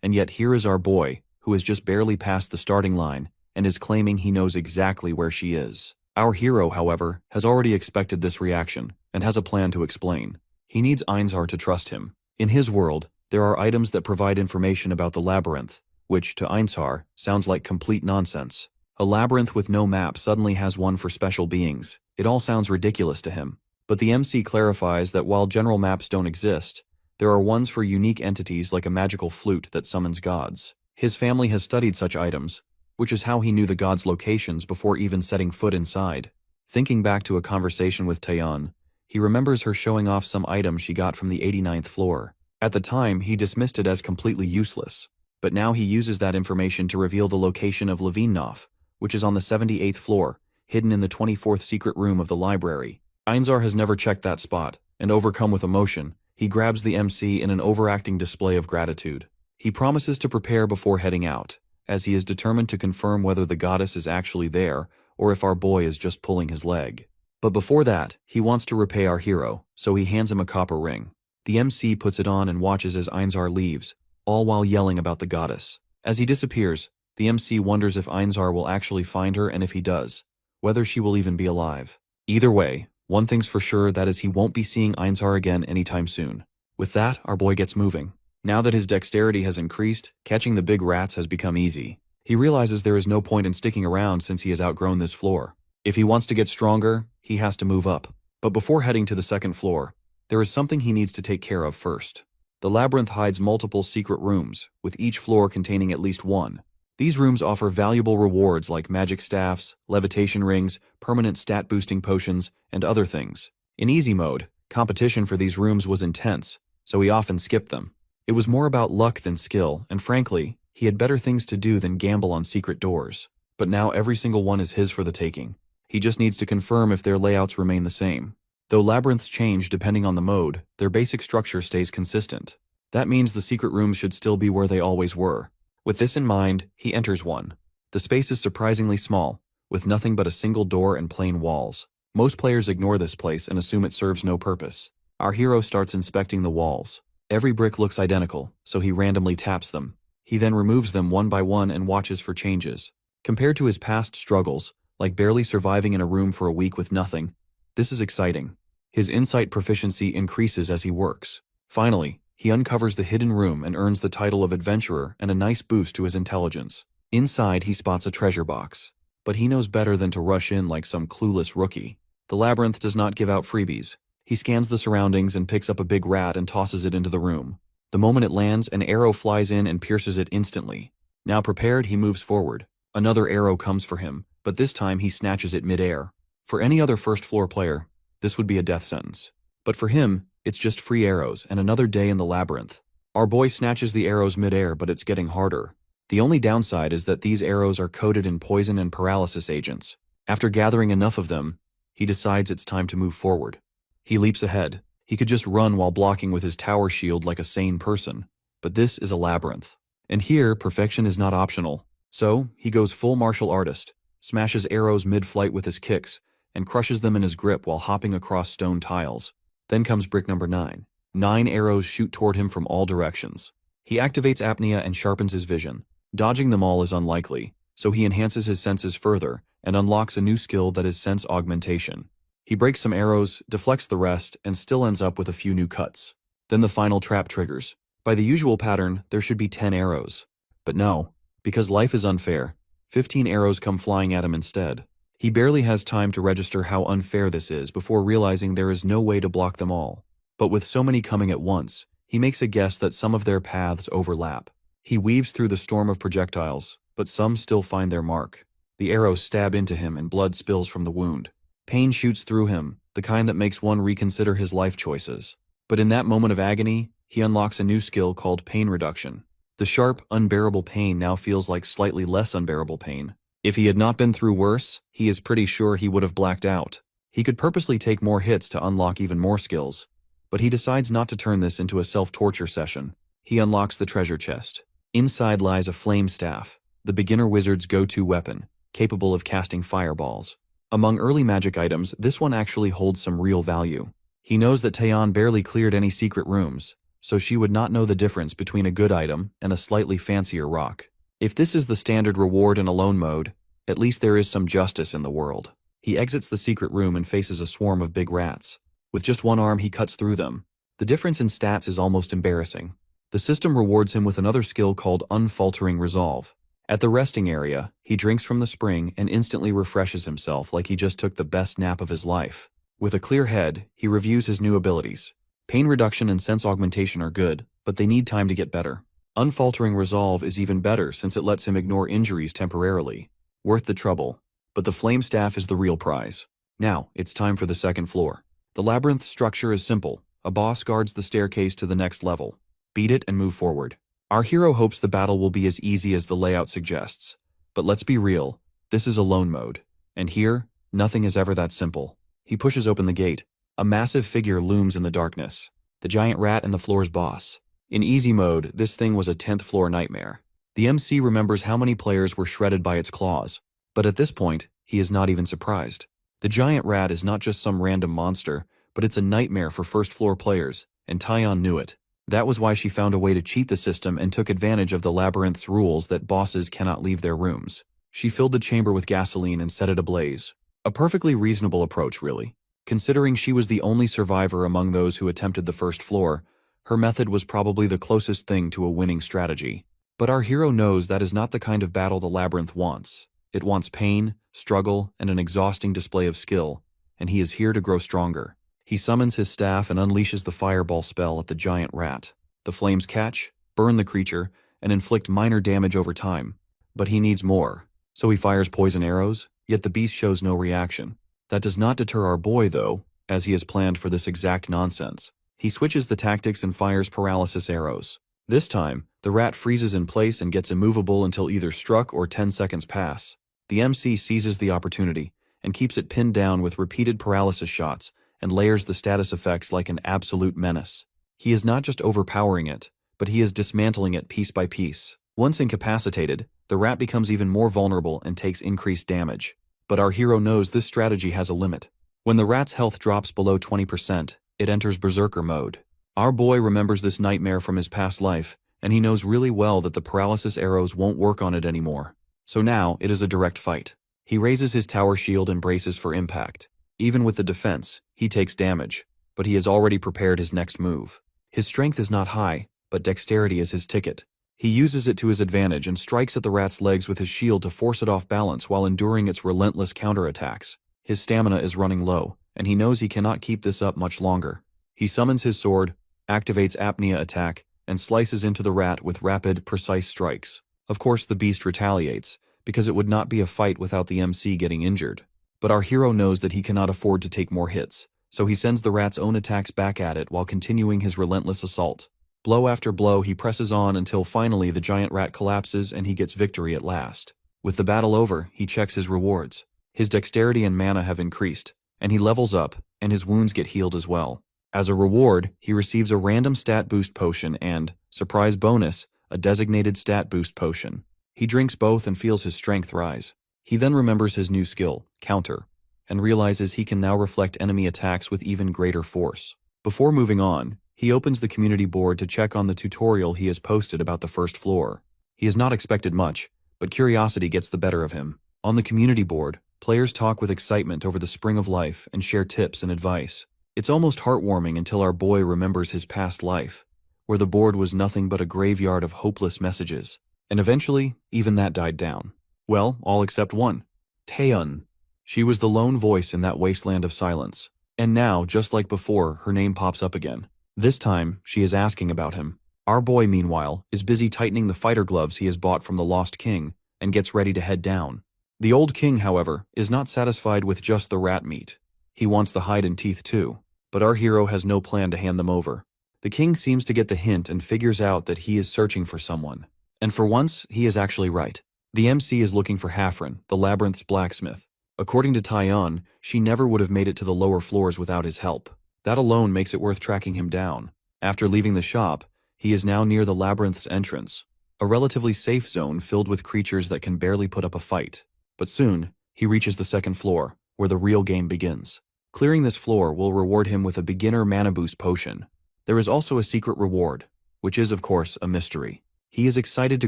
And yet here is our boy, who has just barely passed the starting line, and is claiming he knows exactly where she is. Our hero, however, has already expected this reaction, and has a plan to explain. He needs Einzar to trust him. In his world, there are items that provide information about the labyrinth, which, to Einzar, sounds like complete nonsense. A labyrinth with no map suddenly has one for special beings. It all sounds ridiculous to him. But the MC clarifies that while general maps don't exist, there are ones for unique entities like a magical flute that summons gods. His family has studied such items, which is how he knew the gods' locations before even setting foot inside. Thinking back to a conversation with Taeyeon, he remembers her showing off some items she got from the 89th floor. At the time, he dismissed it as completely useless. But now he uses that information to reveal the location of Levininov, which is on the 78th floor, hidden in the 24th secret room of the library. Einzar has never checked that spot, and overcome with emotion, he grabs the MC in an overacting display of gratitude. He promises to prepare before heading out, as he is determined to confirm whether the goddess is actually there, or if our boy is just pulling his leg. But before that, he wants to repay our hero, so he hands him a copper ring. The MC puts it on and watches as Einzar leaves, all while yelling about the goddess. As he disappears, the MC wonders if Einzar will actually find her, and if he does, whether she will even be alive. Either way, one thing's for sure, that is he won't be seeing Einzar again anytime soon. With that, our boy gets moving. Now that his dexterity has increased, catching the big rats has become easy. He realizes there is no point in sticking around since he has outgrown this floor. If he wants to get stronger, he has to move up. But before heading to the second floor, there is something he needs to take care of first. The labyrinth hides multiple secret rooms, with each floor containing at least one. These rooms offer valuable rewards like magic staffs, levitation rings, permanent stat-boosting potions, and other things. In easy mode, competition for these rooms was intense, so he often skipped them. It was more about luck than skill, and frankly, he had better things to do than gamble on secret doors. But now every single one is his for the taking. He just needs to confirm if their layouts remain the same. Though labyrinths change depending on the mode, their basic structure stays consistent. That means the secret rooms should still be where they always were. With this in mind, he enters one. The space is surprisingly small, with nothing but a single door and plain walls. Most players ignore this place and assume it serves no purpose. Our hero starts inspecting the walls. Every brick looks identical, so he randomly taps them. He then removes them one by one and watches for changes. Compared to his past struggles, like barely surviving in a room for a week with nothing, this is exciting. His insight proficiency increases as he works. Finally, he uncovers the hidden room and earns the title of adventurer and a nice boost to his intelligence. Inside, he spots a treasure box. But he knows better than to rush in like some clueless rookie. The labyrinth does not give out freebies. He scans the surroundings and picks up a big rat and tosses it into the room. The moment it lands, an arrow flies in and pierces it instantly. Now prepared, he moves forward. Another arrow comes for him, but this time he snatches it mid-air. For any other first-floor player, this would be a death sentence. But for him, it's just free arrows and another day in the labyrinth. Our boy snatches the arrows mid-air, but it's getting harder. The only downside is that these arrows are coated in poison and paralysis agents. After gathering enough of them, he decides it's time to move forward. He leaps ahead. He could just run while blocking with his tower shield like a sane person. But this is a labyrinth. And here, perfection is not optional. So, he goes full martial artist, smashes arrows mid-flight with his kicks, and crushes them in his grip while hopping across stone tiles. Then comes brick number 9. 9 arrows shoot toward him from all directions. He activates apnea and sharpens his vision. Dodging them all is unlikely, so he enhances his senses further and unlocks a new skill that is sense augmentation. He breaks some arrows, deflects the rest, and still ends up with a few new cuts. Then the final trap triggers. By the usual pattern, there should be 10 arrows. But no, because life is unfair, 15 arrows come flying at him instead. He barely has time to register how unfair this is before realizing there is no way to block them all. But with so many coming at once, he makes a guess that some of their paths overlap. He weaves through the storm of projectiles, but some still find their mark. The arrows stab into him and blood spills from the wound. Pain shoots through him, the kind that makes one reconsider his life choices. But in that moment of agony, he unlocks a new skill called pain reduction. The sharp, unbearable pain now feels like slightly less unbearable pain. If he had not been through worse, he is pretty sure he would have blacked out. He could purposely take more hits to unlock even more skills. But he decides not to turn this into a self-torture session. He unlocks the treasure chest. Inside lies a flame staff, the beginner wizard's go-to weapon, capable of casting fireballs. Among early magic items, this one actually holds some real value. He knows that Taeyeon barely cleared any secret rooms, so she would not know the difference between a good item and a slightly fancier rock. If this is the standard reward in alone mode, at least there is some justice in the world. He exits the secret room and faces a swarm of big rats. With just one arm, he cuts through them. The difference in stats is almost embarrassing. The system rewards him with another skill called Unfaltering Resolve. At the resting area, he drinks from the spring and instantly refreshes himself like he just took the best nap of his life. With a clear head, he reviews his new abilities. Pain reduction and sense augmentation are good, but they need time to get better. Unfaltering Resolve is even better since it lets him ignore injuries temporarily. Worth the trouble. But the flame staff is the real prize. Now, it's time for the second floor. The labyrinth structure is simple. A boss guards the staircase to the next level. Beat it and move forward. Our hero hopes the battle will be as easy as the layout suggests. But let's be real, this is alone mode. And here, nothing is ever that simple. He pushes open the gate. A massive figure looms in the darkness. The giant rat and the floor's boss. In easy mode, this thing was a 10th floor nightmare. The MC remembers how many players were shredded by its claws. But at this point, he is not even surprised. The giant rat is not just some random monster, but it's a nightmare for first floor players, and Taeyeon knew it. That was why she found a way to cheat the system and took advantage of the labyrinth's rules that bosses cannot leave their rooms. She filled the chamber with gasoline and set it ablaze. A perfectly reasonable approach, really. Considering she was the only survivor among those who attempted the first floor, her method was probably the closest thing to a winning strategy. But our hero knows that is not the kind of battle the labyrinth wants. It wants pain, struggle, and an exhausting display of skill, and he is here to grow stronger. He summons his staff and unleashes the fireball spell at the giant rat. The flames catch, burn the creature, and inflict minor damage over time. But he needs more, so he fires poison arrows, yet the beast shows no reaction. That does not deter our boy, though, as he has planned for this exact nonsense. He switches the tactics and fires paralysis arrows. This time, the rat freezes in place and gets immovable until either struck or 10 seconds pass. The MC seizes the opportunity and keeps it pinned down with repeated paralysis shots and layers the status effects like an absolute menace. He is not just overpowering it, but he is dismantling it piece by piece. Once incapacitated, the rat becomes even more vulnerable and takes increased damage. But our hero knows this strategy has a limit. When the rat's health drops below 20%, it enters berserker mode. Our boy remembers this nightmare from his past life, and he knows really well that the paralysis arrows won't work on it anymore. So now, it is a direct fight. He raises his tower shield and braces for impact. Even with the defense, he takes damage, but he has already prepared his next move. His strength is not high, but dexterity is his ticket. He uses it to his advantage and strikes at the rat's legs with his shield to force it off balance while enduring its relentless counterattacks. His stamina is running low, and he knows he cannot keep this up much longer. He summons his sword, activates apnea attack, and slices into the rat with rapid, precise strikes. Of course, the beast retaliates, because it would not be a fight without the MC getting injured. But our hero knows that he cannot afford to take more hits, so he sends the rat's own attacks back at it while continuing his relentless assault. Blow after blow, he presses on until finally the giant rat collapses and he gets victory at last. With the battle over, he checks his rewards. His dexterity and mana have increased, and he levels up, and his wounds get healed as well. As a reward, he receives a random stat boost potion and, surprise bonus, a designated stat boost potion. He drinks both and feels his strength rise. He then remembers his new skill, Counter, and realizes he can now reflect enemy attacks with even greater force. Before moving on, he opens the community board to check on the tutorial he has posted about the first floor. He has not expected much, but curiosity gets the better of him. On the community board, players talk with excitement over the spring of life and share tips and advice. It's almost heartwarming until our boy remembers his past life, where the board was nothing but a graveyard of hopeless messages. And eventually, even that died down. Well, all except one. Taeyeon. She was the lone voice in that wasteland of silence. And now, just like before, her name pops up again. This time, she is asking about him. Our boy, meanwhile, is busy tightening the fighter gloves he has bought from the Lost King and gets ready to head down. The old king, however, is not satisfied with just the rat meat. He wants the hide and teeth too, but our hero has no plan to hand them over. The king seems to get the hint and figures out that he is searching for someone. And for once, he is actually right. The MC is looking for Hafren, the labyrinth's blacksmith. According to Taeyeon, she never would have made it to the lower floors without his help. That alone makes it worth tracking him down. After leaving the shop, he is now near the labyrinth's entrance, a relatively safe zone filled with creatures that can barely put up a fight. But soon, he reaches the second floor, where the real game begins. Clearing this floor will reward him with a beginner mana boost potion. There is also a secret reward, which is, of course, a mystery. He is excited to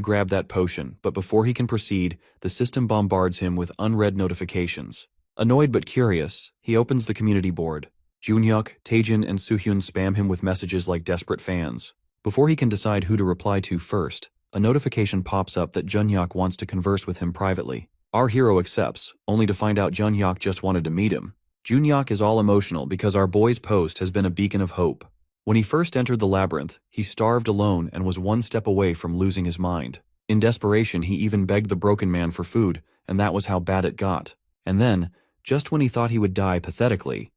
grab that potion, but before he can proceed, the system bombards him with unread notifications. Annoyed but curious, he opens the community board. Junhyuk, Taejin, and Suhyun spam him with messages like desperate fans. Before he can decide who to reply to first, a notification pops up that Junhyuk wants to converse with him privately. Our hero accepts, only to find out Junhyuk just wanted to meet him. Junhyuk is all emotional because our boy's post has been a beacon of hope. When he first entered the labyrinth, he starved alone and was one step away from losing his mind. In desperation, he even begged the broken man for food, and that was how bad it got. And then, just when he thought he would die pathetically,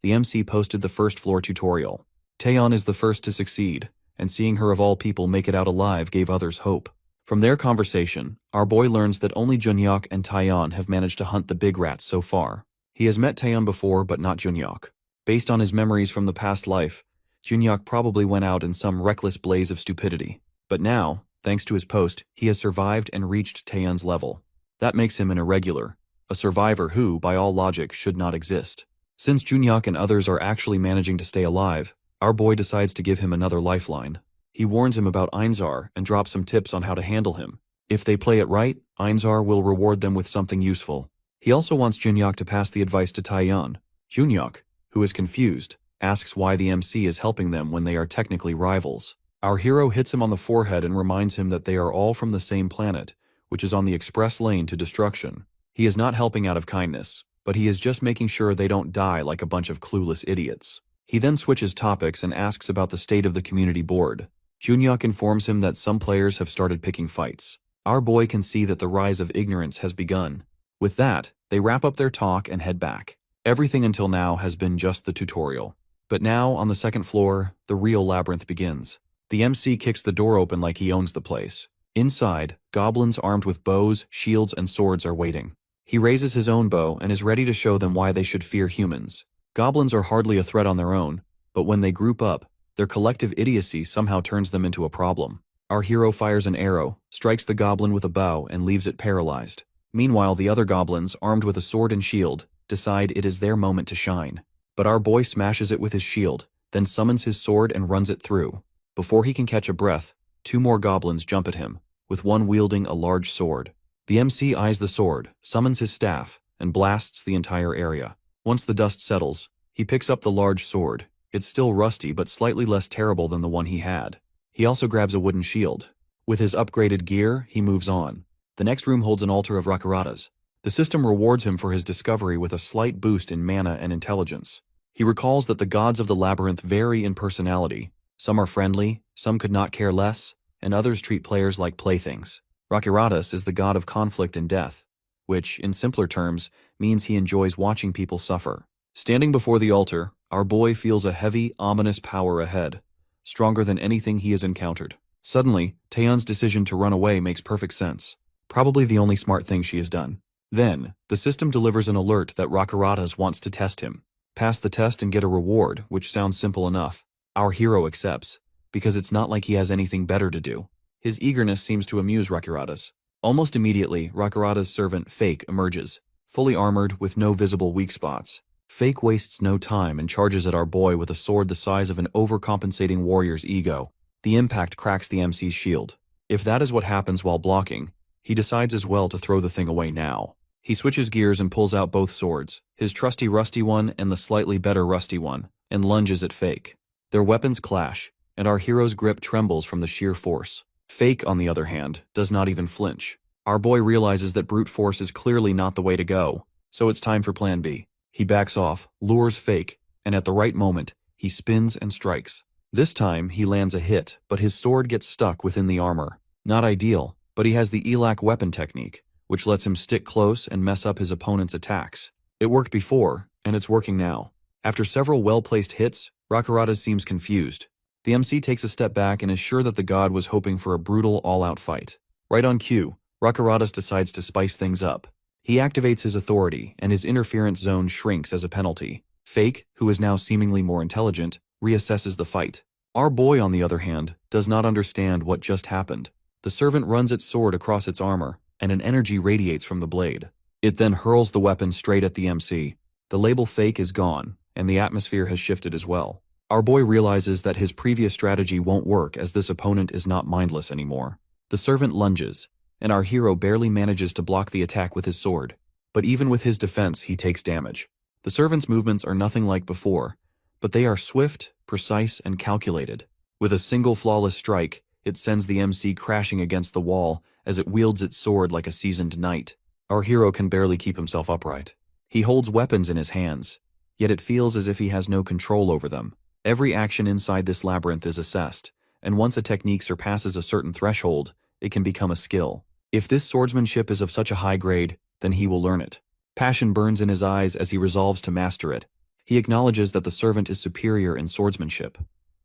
the MC posted the first floor tutorial. Taeyeon is the first to succeed, and seeing her of all people make it out alive gave others hope. From their conversation, our boy learns that only Junhyuk and Taeyeon have managed to hunt the big rats so far. He has met Taeyeon before, but not Junhyuk. Based on his memories from the past life, Junhyuk probably went out in some reckless blaze of stupidity. But now, thanks to his post, he has survived and reached Taeyeon's level. That makes him an irregular, a survivor who, by all logic, should not exist. Since Junhyuk and others are actually managing to stay alive, our boy decides to give him another lifeline. He warns him about Einzar and drops some tips on how to handle him. If they play it right, Einzar will reward them with something useful. He also wants Junhyuk to pass the advice to Taeyeon. Junhyuk, who is confused, asks why the MC is helping them when they are technically rivals. Our hero hits him on the forehead and reminds him that they are all from the same planet, which is on the express lane to destruction. He is not helping out of kindness, but he is just making sure they don't die like a bunch of clueless idiots. He then switches topics and asks about the state of the community board. Junhyuk informs him that some players have started picking fights. Our boy can see that the rise of ignorance has begun. With that, they wrap up their talk and head back. Everything until now has been just the tutorial. But now, on the second floor, the real labyrinth begins. The MC kicks the door open like he owns the place. Inside, goblins armed with bows, shields, and swords are waiting. He raises his own bow and is ready to show them why they should fear humans. Goblins are hardly a threat on their own, but when they group up, their collective idiocy somehow turns them into a problem. Our hero fires an arrow, strikes the goblin with a bow, and leaves it paralyzed. Meanwhile, the other goblins, armed with a sword and shield, decide it is their moment to shine. But our boy smashes it with his shield, then summons his sword and runs it through. Before he can catch a breath, two more goblins jump at him, with one wielding a large sword. The MC eyes the sword, summons his staff, and blasts the entire area. Once the dust settles, he picks up the large sword. It's still rusty but slightly less terrible than the one he had. He also grabs a wooden shield. With his upgraded gear, he moves on. The next room holds an altar of Rakuratas. The system rewards him for his discovery with a slight boost in mana and intelligence. He recalls that the gods of the labyrinth vary in personality. Some are friendly, some could not care less, and others treat players like playthings. Rakuratas is the god of conflict and death, which, in simpler terms, means he enjoys watching people suffer. Standing before the altar, our boy feels a heavy, ominous power ahead, stronger than anything he has encountered. Suddenly, Taeyeon's decision to run away makes perfect sense. Probably the only smart thing she has done. Then, the system delivers an alert that Rakuratas wants to test him. Pass the test and get a reward, which sounds simple enough. Our hero accepts, because it's not like he has anything better to do. His eagerness seems to amuse Rakuratas. Almost immediately, Rakurata's servant Fake emerges, fully armored with no visible weak spots. Fake wastes no time and charges at our boy with a sword the size of an overcompensating warrior's ego. The impact cracks the MC's shield. If that is what happens while blocking, he decides as well to throw the thing away now. He switches gears and pulls out both swords, his trusty rusty one and the slightly better rusty one, and lunges at Fake. Their weapons clash, and our hero's grip trembles from the sheer force. Fake, on the other hand, does not even flinch. Our boy realizes that brute force is clearly not the way to go, so it's time for plan B. He backs off, lures Fake, and at the right moment, he spins and strikes. This time, he lands a hit, but his sword gets stuck within the armor. Not ideal, but he has the Elac weapon technique, which lets him stick close and mess up his opponent's attacks. It worked before, and it's working now. After several well-placed hits, Rakurata seems confused. The MC takes a step back and is sure that the god was hoping for a brutal all-out fight. Right on cue, Rakuratas decides to spice things up. He activates his authority, and his interference zone shrinks as a penalty. Fake, who is now seemingly more intelligent, reassesses the fight. Our boy, on the other hand, does not understand what just happened. The servant runs its sword across its armor, and an energy radiates from the blade. It then hurls the weapon straight at the MC. The label Fake is gone, and the atmosphere has shifted as well. Our boy realizes that his previous strategy won't work as this opponent is not mindless anymore. The servant lunges, and our hero barely manages to block the attack with his sword. But even with his defense, he takes damage. The servant's movements are nothing like before, but they are swift, precise, and calculated. With a single flawless strike, it sends the MC crashing against the wall as it wields its sword like a seasoned knight. Our hero can barely keep himself upright. He holds weapons in his hands, yet it feels as if he has no control over them. Every action inside this labyrinth is assessed, and once a technique surpasses a certain threshold, it can become a skill. If this swordsmanship is of such a high grade, then he will learn it. Passion burns in his eyes as he resolves to master it. He acknowledges that the servant is superior in swordsmanship,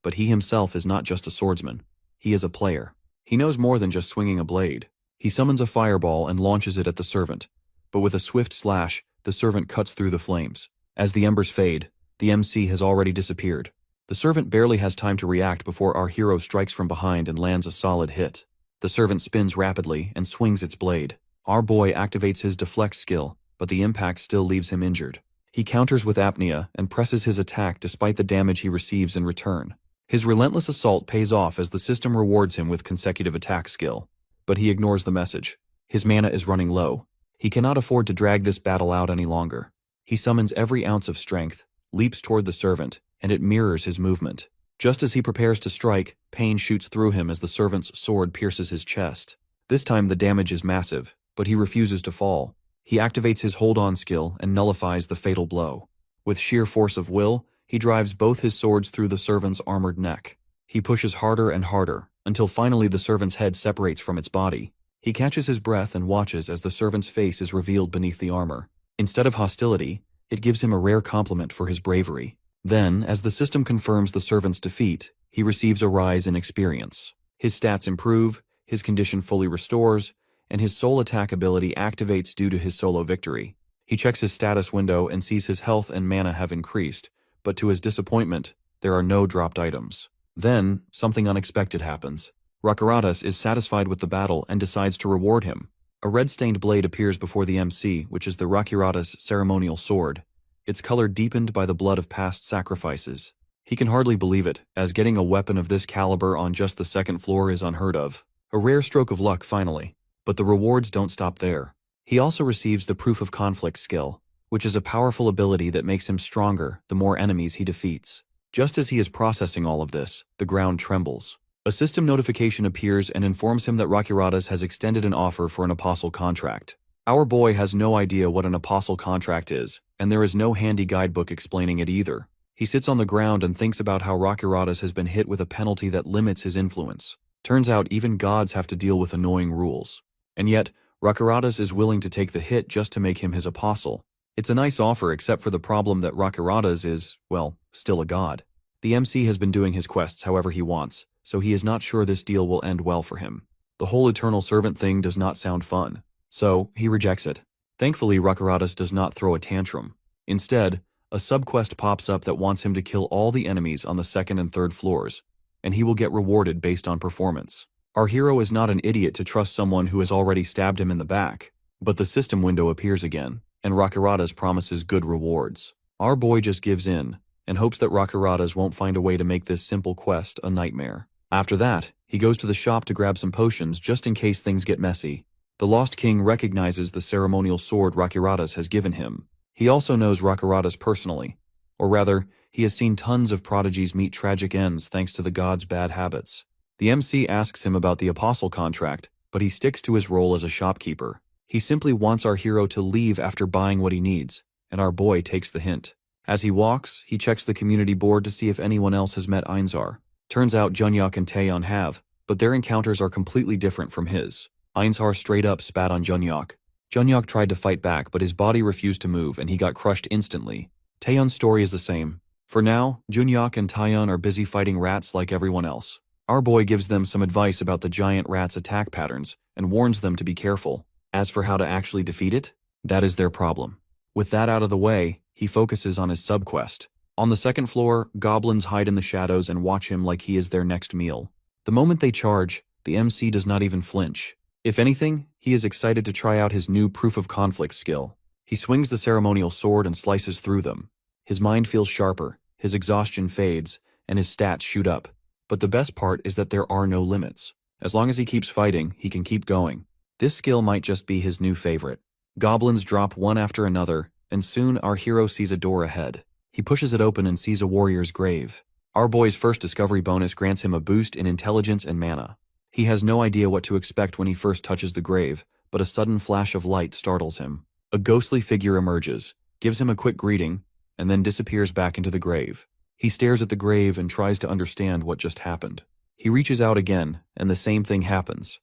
but he himself is not just a swordsman. He is a player. He knows more than just swinging a blade. He summons a fireball and launches it at the servant, but with a swift slash, the servant cuts through the flames. As the embers fade, the MC has already disappeared. The servant barely has time to react before our hero strikes from behind and lands a solid hit. The servant spins rapidly and swings its blade. Our boy activates his deflect skill, but the impact still leaves him injured. He counters with apnea and presses his attack despite the damage he receives in return. His relentless assault pays off as the system rewards him with consecutive attack skill. But he ignores the message. His mana is running low. He cannot afford to drag this battle out any longer. He summons every ounce of strength, leaps toward the servant, and it mirrors his movement. Just as he prepares to strike, pain shoots through him as the servant's sword pierces his chest. This time the damage is massive, but he refuses to fall. He activates his hold-on skill and nullifies the fatal blow. With sheer force of will, he drives both his swords through the servant's armored neck. He pushes harder and harder, until finally the servant's head separates from its body. He catches his breath and watches as the servant's face is revealed beneath the armor. Instead of hostility, it gives him a rare compliment for his bravery. Then, as the system confirms the servant's defeat, he receives a rise in experience. His stats improve, his condition fully restores, and his soul attack ability activates due to his solo victory. He checks his status window and sees his health and mana have increased, but to his disappointment, there are no dropped items. Then, something unexpected happens. Rakuratas is satisfied with the battle and decides to reward him. A red-stained blade appears before the MC, which is the Rakuratas' ceremonial sword. Its color deepened by the blood of past sacrifices. He can hardly believe it, as getting a weapon of this caliber on just the second floor is unheard of. A rare stroke of luck, finally. But the rewards don't stop there. He also receives the Proof of Conflict skill, which is a powerful ability that makes him stronger the more enemies he defeats. Just as he is processing all of this, the ground trembles. A system notification appears and informs him that Rakuratas has extended an offer for an apostle contract. Our boy has no idea what an apostle contract is, and there is no handy guidebook explaining it either. He sits on the ground and thinks about how Rakuratas has been hit with a penalty that limits his influence. Turns out even gods have to deal with annoying rules. And yet, Rakuratas is willing to take the hit just to make him his apostle. It's a nice offer except for the problem that Rakuratas is, well, still a god. The MC has been doing his quests however he wants, so he is not sure this deal will end well for him. The whole eternal servant thing does not sound fun, so he rejects it. Thankfully, Rakuratas does not throw a tantrum. Instead, a subquest pops up that wants him to kill all the enemies on the second and third floors, and he will get rewarded based on performance. Our hero is not an idiot to trust someone who has already stabbed him in the back, but the system window appears again, and Rakuratas promises good rewards. Our boy just gives in, and hopes that Rakuratas won't find a way to make this simple quest a nightmare. After that, he goes to the shop to grab some potions just in case things get messy. The Lost King recognizes the ceremonial sword Rakuratas has given him. He also knows Rakuratas personally, or rather, he has seen tons of prodigies meet tragic ends thanks to the god's bad habits. The MC asks him about the apostle contract, but he sticks to his role as a shopkeeper. He simply wants our hero to leave after buying what he needs, and our boy takes the hint. As he walks, he checks the community board to see if anyone else has met Einzar. Turns out Junyak and Taeyeon have, but their encounters are completely different from his. Einzar straight up spat on Junyak. Junyak tried to fight back, but his body refused to move and he got crushed instantly. Taeyeon's story is the same. For now, Junyak and Taeyeon are busy fighting rats like everyone else. Our boy gives them some advice about the giant rat's attack patterns and warns them to be careful. As for how to actually defeat it, that is their problem. With that out of the way, he focuses on his subquest. On the second floor, goblins hide in the shadows and watch him like he is their next meal. The moment they charge, the MC does not even flinch. If anything, he is excited to try out his new proof of conflict skill. He swings the ceremonial sword and slices through them. His mind feels sharper, his exhaustion fades, and his stats shoot up. But the best part is that there are no limits. As long as he keeps fighting, he can keep going. This skill might just be his new favorite. Goblins drop one after another, and soon our hero sees a door ahead. He pushes it open and sees a warrior's grave. Our boy's first discovery bonus grants him a boost in intelligence and mana. He has no idea what to expect when he first touches the grave, but a sudden flash of light startles him. A ghostly figure emerges, gives him a quick greeting, and then disappears back into the grave. He stares at the grave and tries to understand what just happened. He reaches out again, and the same thing happens.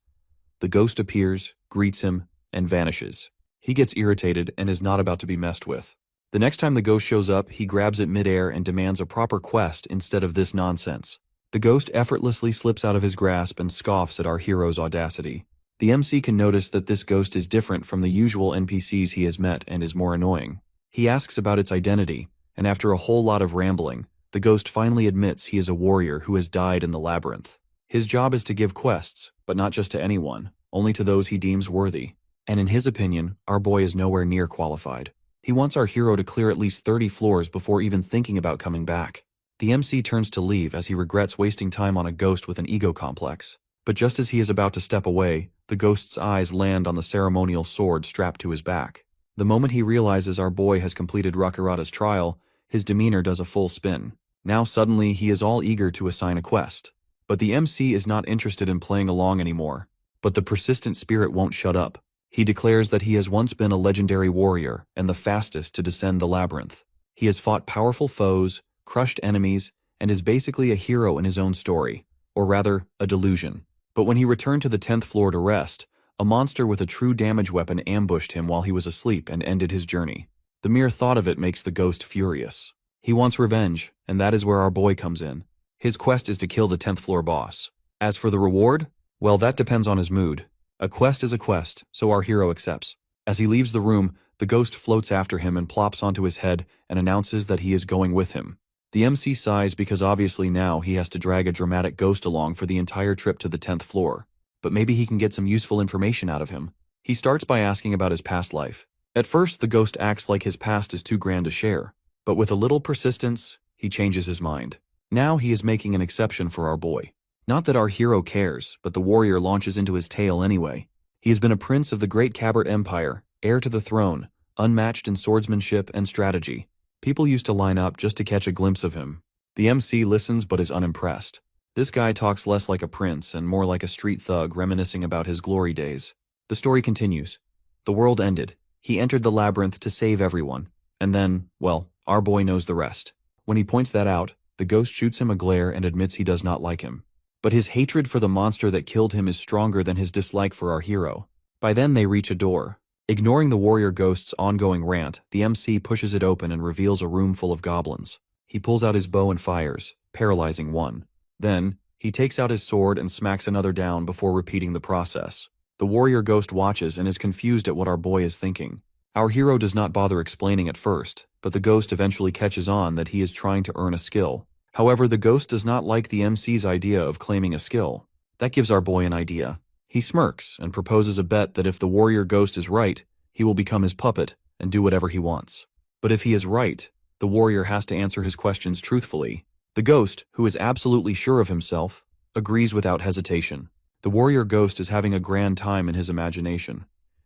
The ghost appears, greets him, and vanishes. He gets irritated and is not about to be messed with. The next time the ghost shows up, he grabs it midair and demands a proper quest instead of this nonsense. The ghost effortlessly slips out of his grasp and scoffs at our hero's audacity. The MC can notice that this ghost is different from the usual NPCs he has met and is more annoying. He asks about its identity, and after a whole lot of rambling, the ghost finally admits he is a warrior who has died in the labyrinth. His job is to give quests, but not just to anyone, only to those he deems worthy. And in his opinion, our boy is nowhere near qualified. He wants our hero to clear at least 30 floors before even thinking about coming back. The MC turns to leave as he regrets wasting time on a ghost with an ego complex. But just as he is about to step away, the ghost's eyes land on the ceremonial sword strapped to his back. The moment he realizes our boy has completed Rakurata's trial, his demeanor does a full spin. Now suddenly he is all eager to assign a quest. But the MC is not interested in playing along anymore. But the persistent spirit won't shut up. He declares that he has once been a legendary warrior and the fastest to descend the labyrinth. He has fought powerful foes, crushed enemies, and is basically a hero in his own story, or rather, a delusion. But when he returned to the 10th floor to rest, a monster with a true damage weapon ambushed him while he was asleep and ended his journey. The mere thought of it makes the ghost furious. He wants revenge, and that is where our boy comes in. His quest is to kill the 10th floor boss. As for the reward, well, that depends on his mood. A quest is a quest, so our hero accepts. As he leaves the room, the ghost floats after him and plops onto his head and announces that he is going with him. The MC sighs because obviously now he has to drag a dramatic ghost along for the entire trip to the 10th floor. But maybe he can get some useful information out of him. He starts by asking about his past life. At first, the ghost acts like his past is too grand to share. But with a little persistence, he changes his mind. Now he is making an exception for our boy. Not that our hero cares, but the warrior launches into his tale anyway. He has been a prince of the great Kabbert Empire, heir to the throne, unmatched in swordsmanship and strategy. People used to line up just to catch a glimpse of him. The MC listens but is unimpressed. This guy talks less like a prince and more like a street thug reminiscing about his glory days. The story continues. The world ended. He entered the labyrinth to save everyone. And then, well, our boy knows the rest. When he points that out, the ghost shoots him a glare and admits he does not like him. But his hatred for the monster that killed him is stronger than his dislike for our hero. By then they reach a door. Ignoring the warrior ghost's ongoing rant, the MC pushes it open and reveals a room full of goblins. He pulls out his bow and fires, paralyzing one. Then, he takes out his sword and smacks another down before repeating the process. The warrior ghost watches and is confused at what our boy is thinking. Our hero does not bother explaining at first, but the ghost eventually catches on that he is trying to earn a skill. However, the ghost does not like the MC's idea of claiming a skill. That gives our boy an idea. He smirks and proposes a bet that if the warrior ghost is right, he will become his puppet and do whatever he wants. But if he is right, the warrior has to answer his questions truthfully. The ghost, who is absolutely sure of himself, agrees without hesitation. The warrior ghost is having a grand time in his imagination,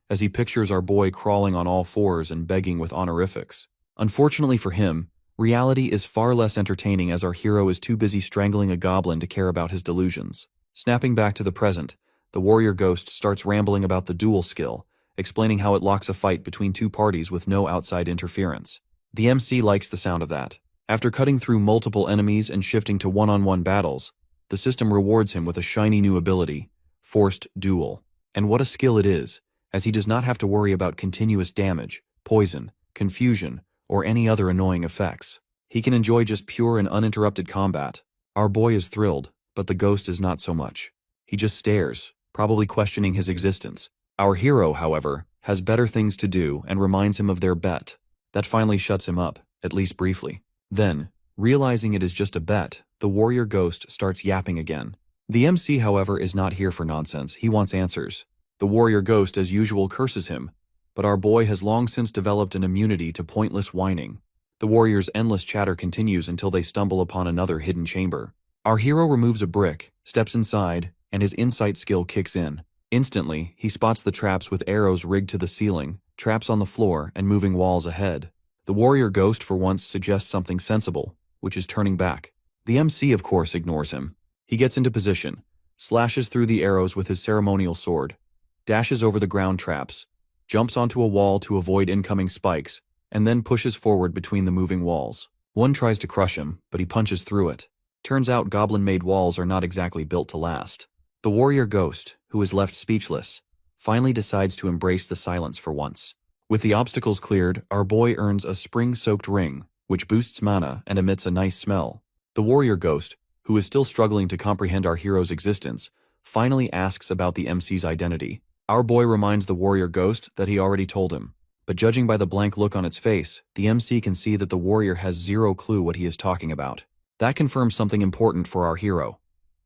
as he pictures our boy crawling on all fours and begging with honorifics. Unfortunately for him, reality is far less entertaining as our hero is too busy strangling a goblin to care about his delusions. Snapping back to the present, the warrior ghost starts rambling about the duel skill, explaining how it locks a fight between two parties with no outside interference. The MC likes the sound of that. After cutting through multiple enemies and shifting to one-on-one battles, the system rewards him with a shiny new ability, Forced Duel. And what a skill it is, as he does not have to worry about continuous damage, poison, confusion, or any other annoying effects. He can enjoy just pure and uninterrupted combat. Our boy is thrilled, but the ghost is not so much. He just stares, probably questioning his existence. Our hero, however, has better things to do and reminds him of their bet. That finally shuts him up, at least briefly. Then, realizing it is just a bet, the warrior ghost starts yapping again. The MC, however, is not here for nonsense. He wants answers. The warrior ghost, as usual, curses him, but our boy has long since developed an immunity to pointless whining. The warrior's endless chatter continues until they stumble upon another hidden chamber. Our hero removes a brick, steps inside, and his insight skill kicks in. Instantly, he spots the traps with arrows rigged to the ceiling, traps on the floor, and moving walls ahead. The warrior ghost for once suggests something sensible, which is turning back. The MC, of course, ignores him. He gets into position, slashes through the arrows with his ceremonial sword, dashes over the ground traps, jumps onto a wall to avoid incoming spikes, and then pushes forward between the moving walls. One tries to crush him, but he punches through it. Turns out goblin-made walls are not exactly built to last. The warrior ghost, who is left speechless, finally decides to embrace the silence for once. With the obstacles cleared, our boy earns a spring-soaked ring, which boosts mana and emits a nice smell. The warrior ghost, who is still struggling to comprehend our hero's existence, finally asks about the MC's identity. Our boy reminds the warrior ghost that he already told him, but judging by the blank look on its face, the MC can see that the warrior has zero clue what he is talking about. That confirms something important for our hero.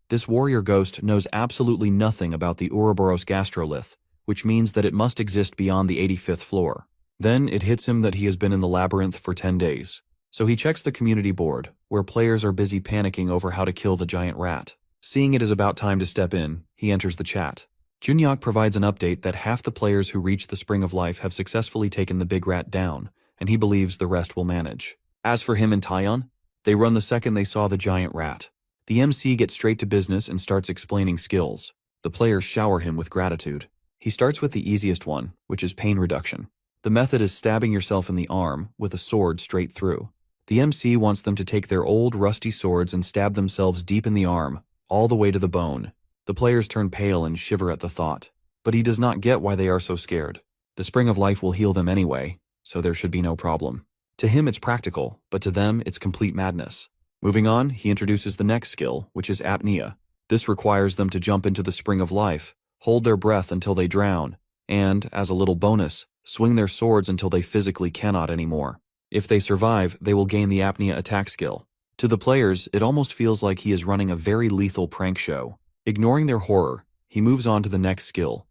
This warrior ghost knows absolutely nothing about the Ouroboros gastrolith, which means that it must exist beyond the 85th floor. Then it hits him that he has been in the labyrinth for 10 days. So he checks the community board, where players are busy panicking over how to kill the giant rat. Seeing it is about time to step in, he enters the chat. Junhyuk provides an update that half the players who reach the Spring of Life have successfully taken the big rat down, and he believes the rest will manage. As for him and Taeyeon, they run the second they saw the giant rat. The MC gets straight to business and starts explaining skills. The players shower him with gratitude. He starts with the easiest one, which is pain reduction. The method is stabbing yourself in the arm with a sword straight through. The MC wants them to take their old rusty swords and stab themselves deep in the arm, all the way to the bone. The players turn pale and shiver at the thought. But he does not get why they are so scared. The Spring of Life will heal them anyway, so there should be no problem. To him it's practical, but to them it's complete madness. Moving on, he introduces the next skill, which is apnea. This requires them to jump into the Spring of Life, hold their breath until they drown, and, as a little bonus, swing their swords until they physically cannot anymore. If they survive, they will gain the apnea attack skill. To the players, it almost feels like he is running a very lethal prank show. Ignoring their horror, he moves on to the next skill.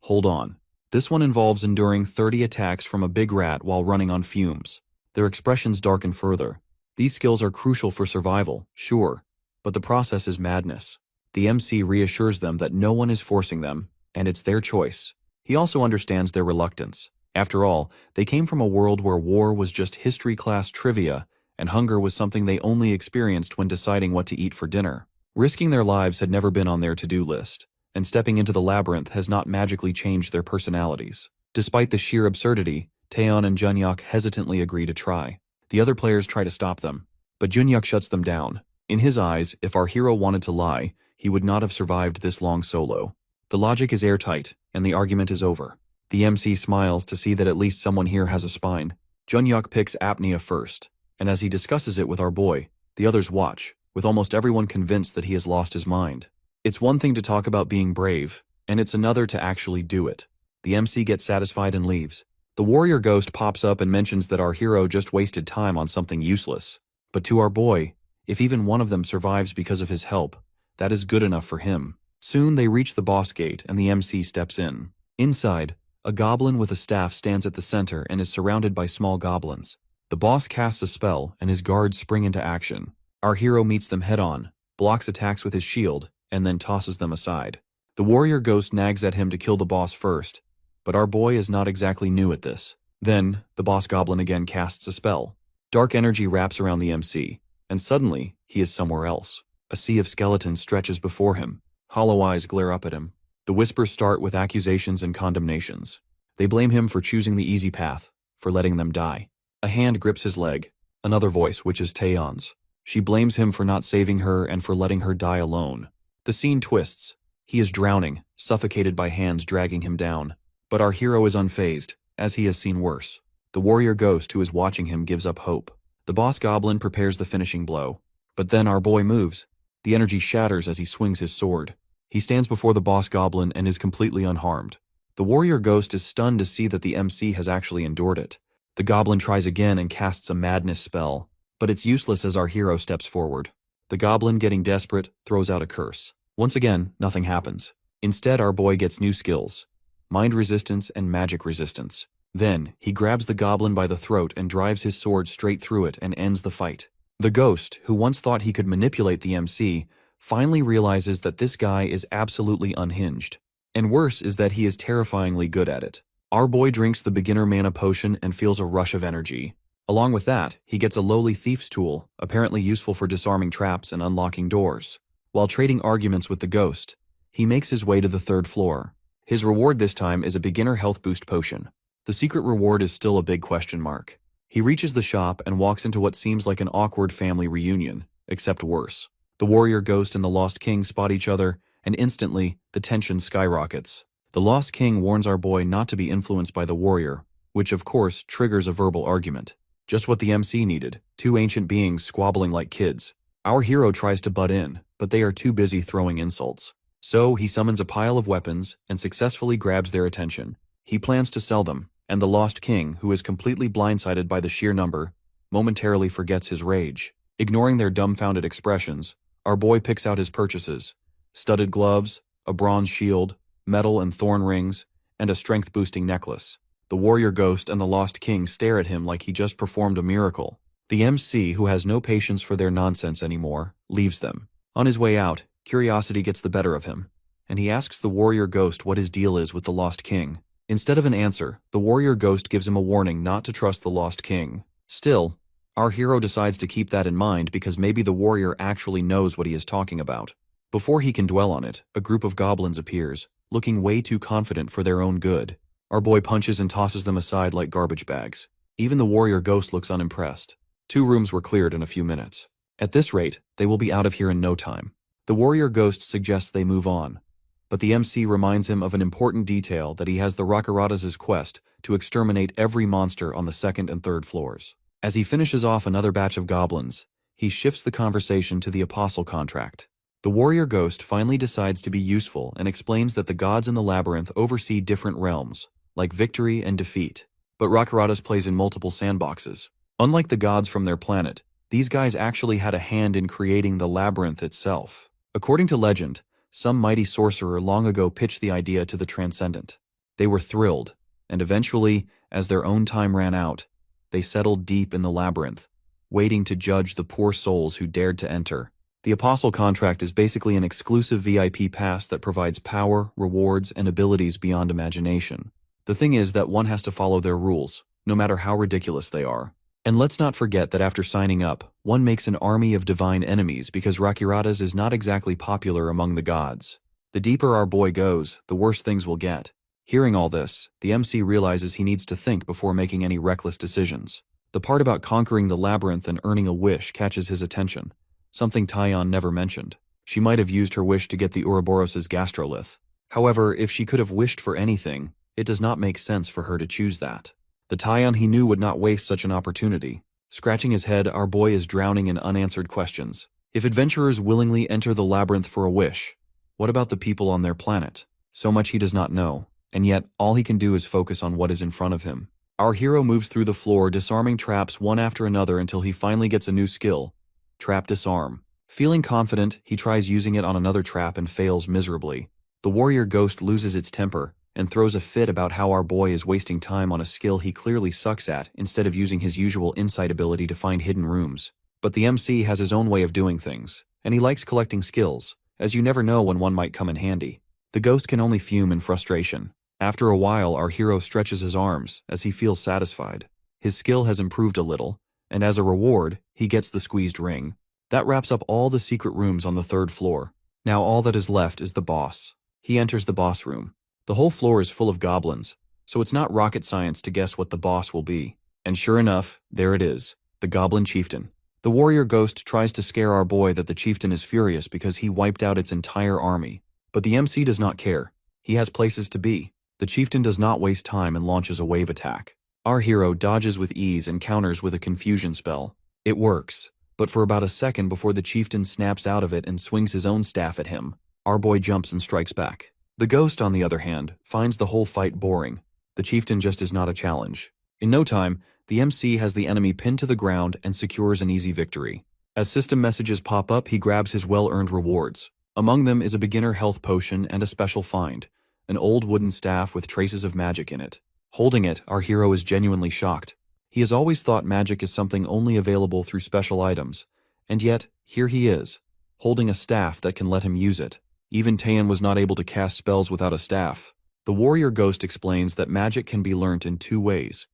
Hold on. This one involves enduring 30 attacks from a big rat while running on fumes. Their expressions darken further. These skills are crucial for survival, sure, but the process is madness. The MC reassures them that no one is forcing them, and it's their choice. He also understands their reluctance. After all, they came from a world where war was just history class trivia, and hunger was something they only experienced when deciding what to eat for dinner. Risking their lives had never been on their to-do list, and stepping into the labyrinth has not magically changed their personalities. Despite the sheer absurdity, Taeyeon and Junhyuk hesitantly agree to try. The other players try to stop them, but Junhyuk shuts them down. In his eyes, if our hero wanted to lie, he would not have survived this long solo. The logic is airtight, and the argument is over. The MC smiles to see that at least someone here has a spine. Junhyuk picks apnea first, and as he discusses it with our boy, the others watch, with almost everyone convinced that he has lost his mind. It's one thing to talk about being brave, and it's another to actually do it. The MC gets satisfied and leaves, The warrior ghost pops up and mentions that our hero just wasted time on something useless. But to our boy, if even one of them survives because of his help, that is good enough for him. Soon they reach the boss gate and the MC steps in. Inside, a goblin with a staff stands at the center and is surrounded by small goblins. The boss casts a spell and his guards spring into action. Our hero meets them head-on, blocks attacks with his shield, and then tosses them aside. The warrior ghost nags at him to kill the boss first, but our boy is not exactly new at this. Then, the boss goblin again casts a spell. Dark energy wraps around the MC, and suddenly, he is somewhere else. A sea of skeletons stretches before him. Hollow eyes glare up at him. The whispers start with accusations and condemnations. They blame him for choosing the easy path, for letting them die. A hand grips his leg. Another voice, which is Taeyeon's. She blames him for not saving her and for letting her die alone. The scene twists. He is drowning, suffocated by hands dragging him down. But our hero is unfazed, as he has seen worse. The warrior ghost who is watching him gives up hope. The boss goblin prepares the finishing blow. But then our boy moves. The energy shatters as he swings his sword. He stands before the boss goblin and is completely unharmed. The warrior ghost is stunned to see that the MC has actually endured it. The goblin tries again and casts a madness spell, but it's useless as our hero steps forward. The goblin, getting desperate, throws out a curse. Once again, nothing happens. Instead, our boy gets new skills: mind resistance and magic resistance. Then, he grabs the goblin by the throat and drives his sword straight through it and ends the fight. The ghost, who once thought he could manipulate the MC, finally realizes that this guy is absolutely unhinged. And worse is that he is terrifyingly good at it. Our boy drinks the beginner mana potion and feels a rush of energy. Along with that, he gets a lowly thief's tool, apparently useful for disarming traps and unlocking doors. While trading arguments with the ghost, he makes his way to the 3rd floor. His reward this time is a beginner health boost potion. The secret reward is still a big question mark. He reaches the shop and walks into what seems like an awkward family reunion, except worse. The warrior ghost and the Lost King spot each other, and instantly, the tension skyrockets. The Lost King warns our boy not to be influenced by the warrior, which of course triggers a verbal argument. Just what the MC needed, 2 ancient beings squabbling like kids. Our hero tries to butt in, but they are too busy throwing insults. So he summons a pile of weapons and successfully grabs their attention. He plans to sell them, and the Lost King, who is completely blindsided by the sheer number, momentarily forgets his rage. Ignoring their dumbfounded expressions, our boy picks out his purchases: studded gloves, a bronze shield, metal and thorn rings, and a strength-boosting necklace. The warrior ghost and the Lost King stare at him like he just performed a miracle. The MC, who has no patience for their nonsense anymore, leaves them. On his way out, curiosity gets the better of him, and he asks the warrior ghost what his deal is with the Lost King. Instead of an answer, the warrior ghost gives him a warning not to trust the Lost King. Still, our hero decides to keep that in mind because maybe the warrior actually knows what he is talking about. Before he can dwell on it, a group of goblins appears, looking way too confident for their own good. Our boy punches and tosses them aside like garbage bags. Even the warrior ghost looks unimpressed. 2 rooms were cleared in a few minutes. At this rate, they will be out of here in no time. The warrior ghost suggests they move on, but the MC reminds him of an important detail, that he has the Rakuratas' quest to exterminate every monster on the 2nd and 3rd floors. As he finishes off another batch of goblins, he shifts the conversation to the apostle contract. The warrior ghost finally decides to be useful and explains that the gods in the labyrinth oversee different realms, like victory and defeat. But Rakuratas plays in multiple sandboxes. Unlike the gods from their planet, these guys actually had a hand in creating the labyrinth itself. According to legend, some mighty sorcerer long ago pitched the idea to the Transcendent. They were thrilled, and eventually, as their own time ran out, they settled deep in the labyrinth, waiting to judge the poor souls who dared to enter. The apostle contract is basically an exclusive VIP pass that provides power, rewards, and abilities beyond imagination. The thing is that one has to follow their rules, no matter how ridiculous they are. And let's not forget that after signing up, one makes an army of divine enemies because Rakuratas is not exactly popular among the gods. The deeper our boy goes, the worse things will get. Hearing all this, the MC realizes he needs to think before making any reckless decisions. The part about conquering the labyrinth and earning a wish catches his attention, something Taeyeon never mentioned. She might have used her wish to get the Ouroboros' gastrolith. However, if she could have wished for anything, it does not make sense for her to choose that. The Taeyeon he knew would not waste such an opportunity. Scratching his head, our boy is drowning in unanswered questions. If adventurers willingly enter the labyrinth for a wish, what about the people on their planet? So much he does not know, and yet all he can do is focus on what is in front of him. Our hero moves through the floor, disarming traps one after another until he finally gets a new skill, Trap Disarm. Feeling confident, he tries using it on another trap and fails miserably. The warrior ghost loses its temper and throws a fit about how our boy is wasting time on a skill he clearly sucks at instead of using his usual insight ability to find hidden rooms. But the MC has his own way of doing things, and he likes collecting skills, as you never know when one might come in handy. The ghost can only fume in frustration. After a while, our hero stretches his arms as he feels satisfied. His skill has improved a little, and as a reward, he gets the squeezed ring. That wraps up all the secret rooms on the 3rd floor. Now all that is left is the boss. He enters the boss room. The whole floor is full of goblins, so it's not rocket science to guess what the boss will be. And sure enough, there it is, the Goblin Chieftain. The warrior ghost tries to scare our boy that the chieftain is furious because he wiped out its entire army. But the MC does not care. He has places to be. The chieftain does not waste time and launches a wave attack. Our hero dodges with ease and counters with a confusion spell. It works, but for about a second before the chieftain snaps out of it and swings his own staff at him. Our boy jumps and strikes back. The ghost, on the other hand, finds the whole fight boring. The chieftain just is not a challenge. In no time, the MC has the enemy pinned to the ground and secures an easy victory. As system messages pop up, he grabs his well-earned rewards. Among them is a beginner health potion and a special find, an old wooden staff with traces of magic in it. Holding it, our hero is genuinely shocked. He has always thought magic is something only available through special items, and yet, here he is, holding a staff that can let him use it. Even Taeyeon was not able to cast spells without a staff. The warrior ghost explains that magic can be learnt in 2 ways,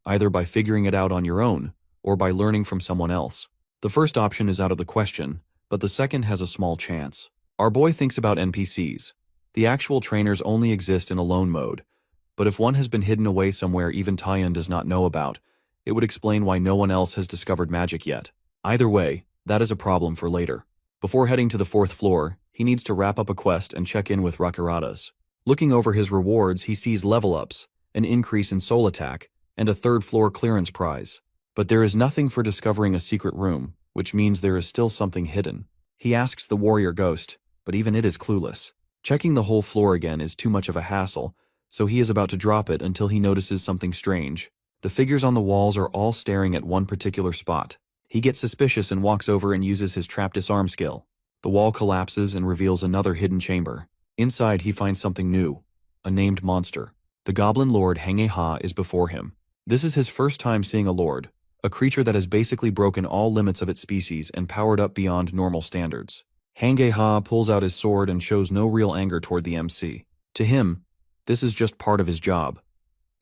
either by figuring it out on your own, or by learning from someone else. The first option is out of the question, but the second has a small chance. Our boy thinks about NPCs. The actual trainers only exist in alone mode, but if one has been hidden away somewhere even Taeyeon does not know about, it would explain why no one else has discovered magic yet. Either way, that is a problem for later. Before heading to the 4th floor, he needs to wrap up a quest and check in with Rakuratas. Looking over his rewards, he sees level ups, an increase in soul attack, and a 3rd floor clearance prize. But there is nothing for discovering a secret room, which means there is still something hidden. He asks the warrior ghost, but even it is clueless. Checking the whole floor again is too much of a hassle, so he is about to drop it until he notices something strange. The figures on the walls are all staring at one particular spot. He gets suspicious and walks over and uses his Trap Disarm skill. The wall collapses and reveals another hidden chamber. Inside, he finds something new, a named monster. The Goblin Lord Hangeha is before him. This is his first time seeing a lord, a creature that has basically broken all limits of its species and powered up beyond normal standards. Hangeha pulls out his sword and shows no real anger toward the MC. To him, this is just part of his job,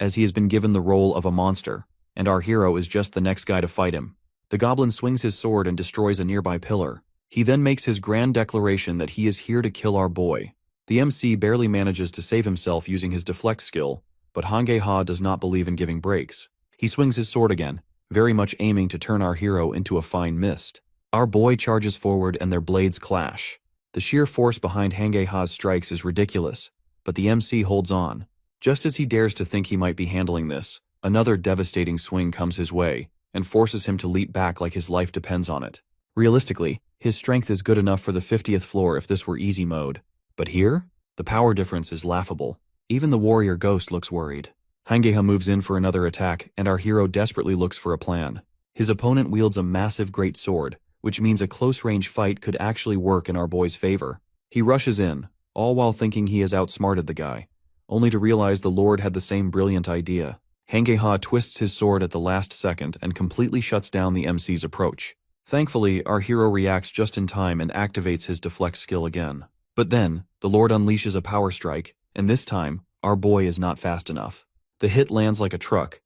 as he has been given the role of a monster, and our hero is just the next guy to fight him. The goblin swings his sword and destroys a nearby pillar. He then makes his grand declaration that he is here to kill our boy. The MC barely manages to save himself using his deflect skill, but Hangeha does not believe in giving breaks. He swings his sword again, very much aiming to turn our hero into a fine mist. Our boy charges forward and their blades clash. The sheer force behind Hangeha's strikes is ridiculous, but the MC holds on. Just as he dares to think he might be handling this, another devastating swing comes his way and forces him to leap back like his life depends on it. Realistically, his strength is good enough for the 50th floor if this were easy mode. But here, the power difference is laughable. Even the warrior ghost looks worried. Hangeha moves in for another attack, and our hero desperately looks for a plan. His opponent wields a massive great sword, which means a close-range fight could actually work in our boy's favor. He rushes in, all while thinking he has outsmarted the guy, only to realize the Lord had the same brilliant idea. Hangeha twists his sword at the last second and completely shuts down the MC's approach. Thankfully, our hero reacts just in time and activates his deflect skill again. But then, the Lord unleashes a power strike, and this time, our boy is not fast enough. The hit lands like a truck,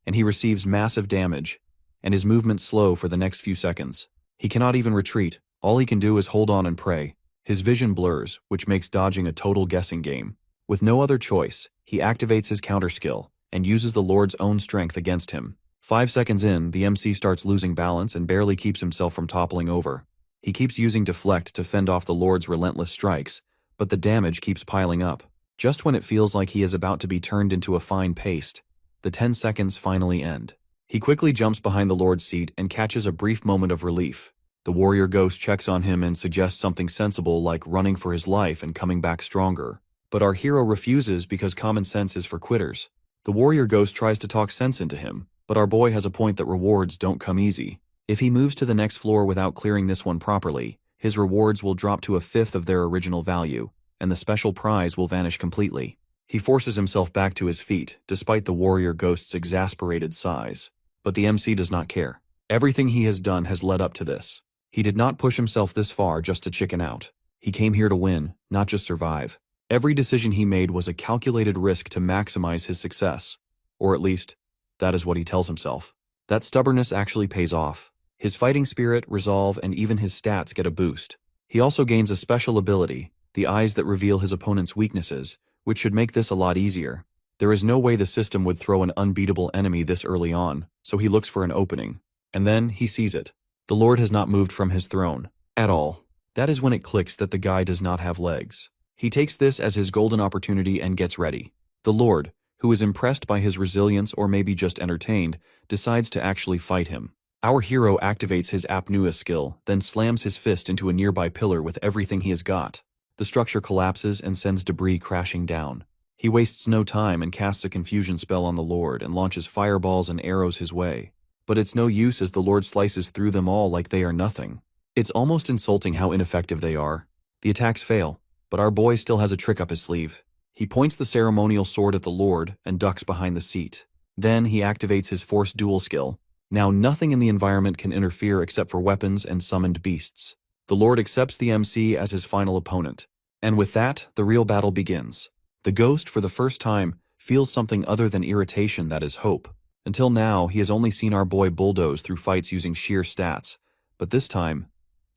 and he receives massive damage, and his movement slow for the next few seconds. He cannot even retreat. All he can do is hold on and pray. His vision blurs, which makes dodging a total guessing game. With no other choice, he activates his counter skill and uses the Lord's own strength against him. 5 seconds in, the MC starts losing balance and barely keeps himself from toppling over. He keeps using deflect to fend off the Lord's relentless strikes, but the damage keeps piling up. Just when it feels like he is about to be turned into a fine paste, the 10 seconds finally end. He quickly jumps behind the Lord's seat and catches a brief moment of relief. The warrior ghost checks on him and suggests something sensible like running for his life and coming back stronger. But our hero refuses because common sense is for quitters. The warrior ghost tries to talk sense into him, but our boy has a point that rewards don't come easy. If he moves to the next floor without clearing this one properly, his rewards will drop to a fifth of their original value, and the special prize will vanish completely. He forces himself back to his feet, despite the warrior ghost's exasperated sighs. But the MC does not care. Everything he has done has led up to this. He did not push himself this far just to chicken out. He came here to win, not just survive. Every decision he made was a calculated risk to maximize his success. Or at least, that is what he tells himself. That stubbornness actually pays off. His fighting spirit, resolve, and even his stats get a boost. He also gains a special ability, the eyes that reveal his opponent's weaknesses, which should make this a lot easier. There is no way the system would throw an unbeatable enemy this early on, so he looks for an opening. And then he sees it. The Lord has not moved from his throne. At all. That is when it clicks that the guy does not have legs. He takes this as his golden opportunity and gets ready. The Lord, who is impressed by his resilience or maybe just entertained, decides to actually fight him. Our hero activates his apnea skill, then slams his fist into a nearby pillar with everything he has got. The structure collapses and sends debris crashing down. He wastes no time and casts a confusion spell on the Lord and launches fireballs and arrows his way. But it's no use as the Lord slices through them all like they are nothing. It's almost insulting how ineffective they are. The attacks fail, but our boy still has a trick up his sleeve. He points the ceremonial sword at the Lord and ducks behind the seat. Then he activates his force duel skill. Now nothing in the environment can interfere except for weapons and summoned beasts. The Lord accepts the MC as his final opponent. And with that, the real battle begins. The ghost, for the first time, feels something other than irritation, that is hope. Until now, he has only seen our boy bulldoze through fights using sheer stats. But this time,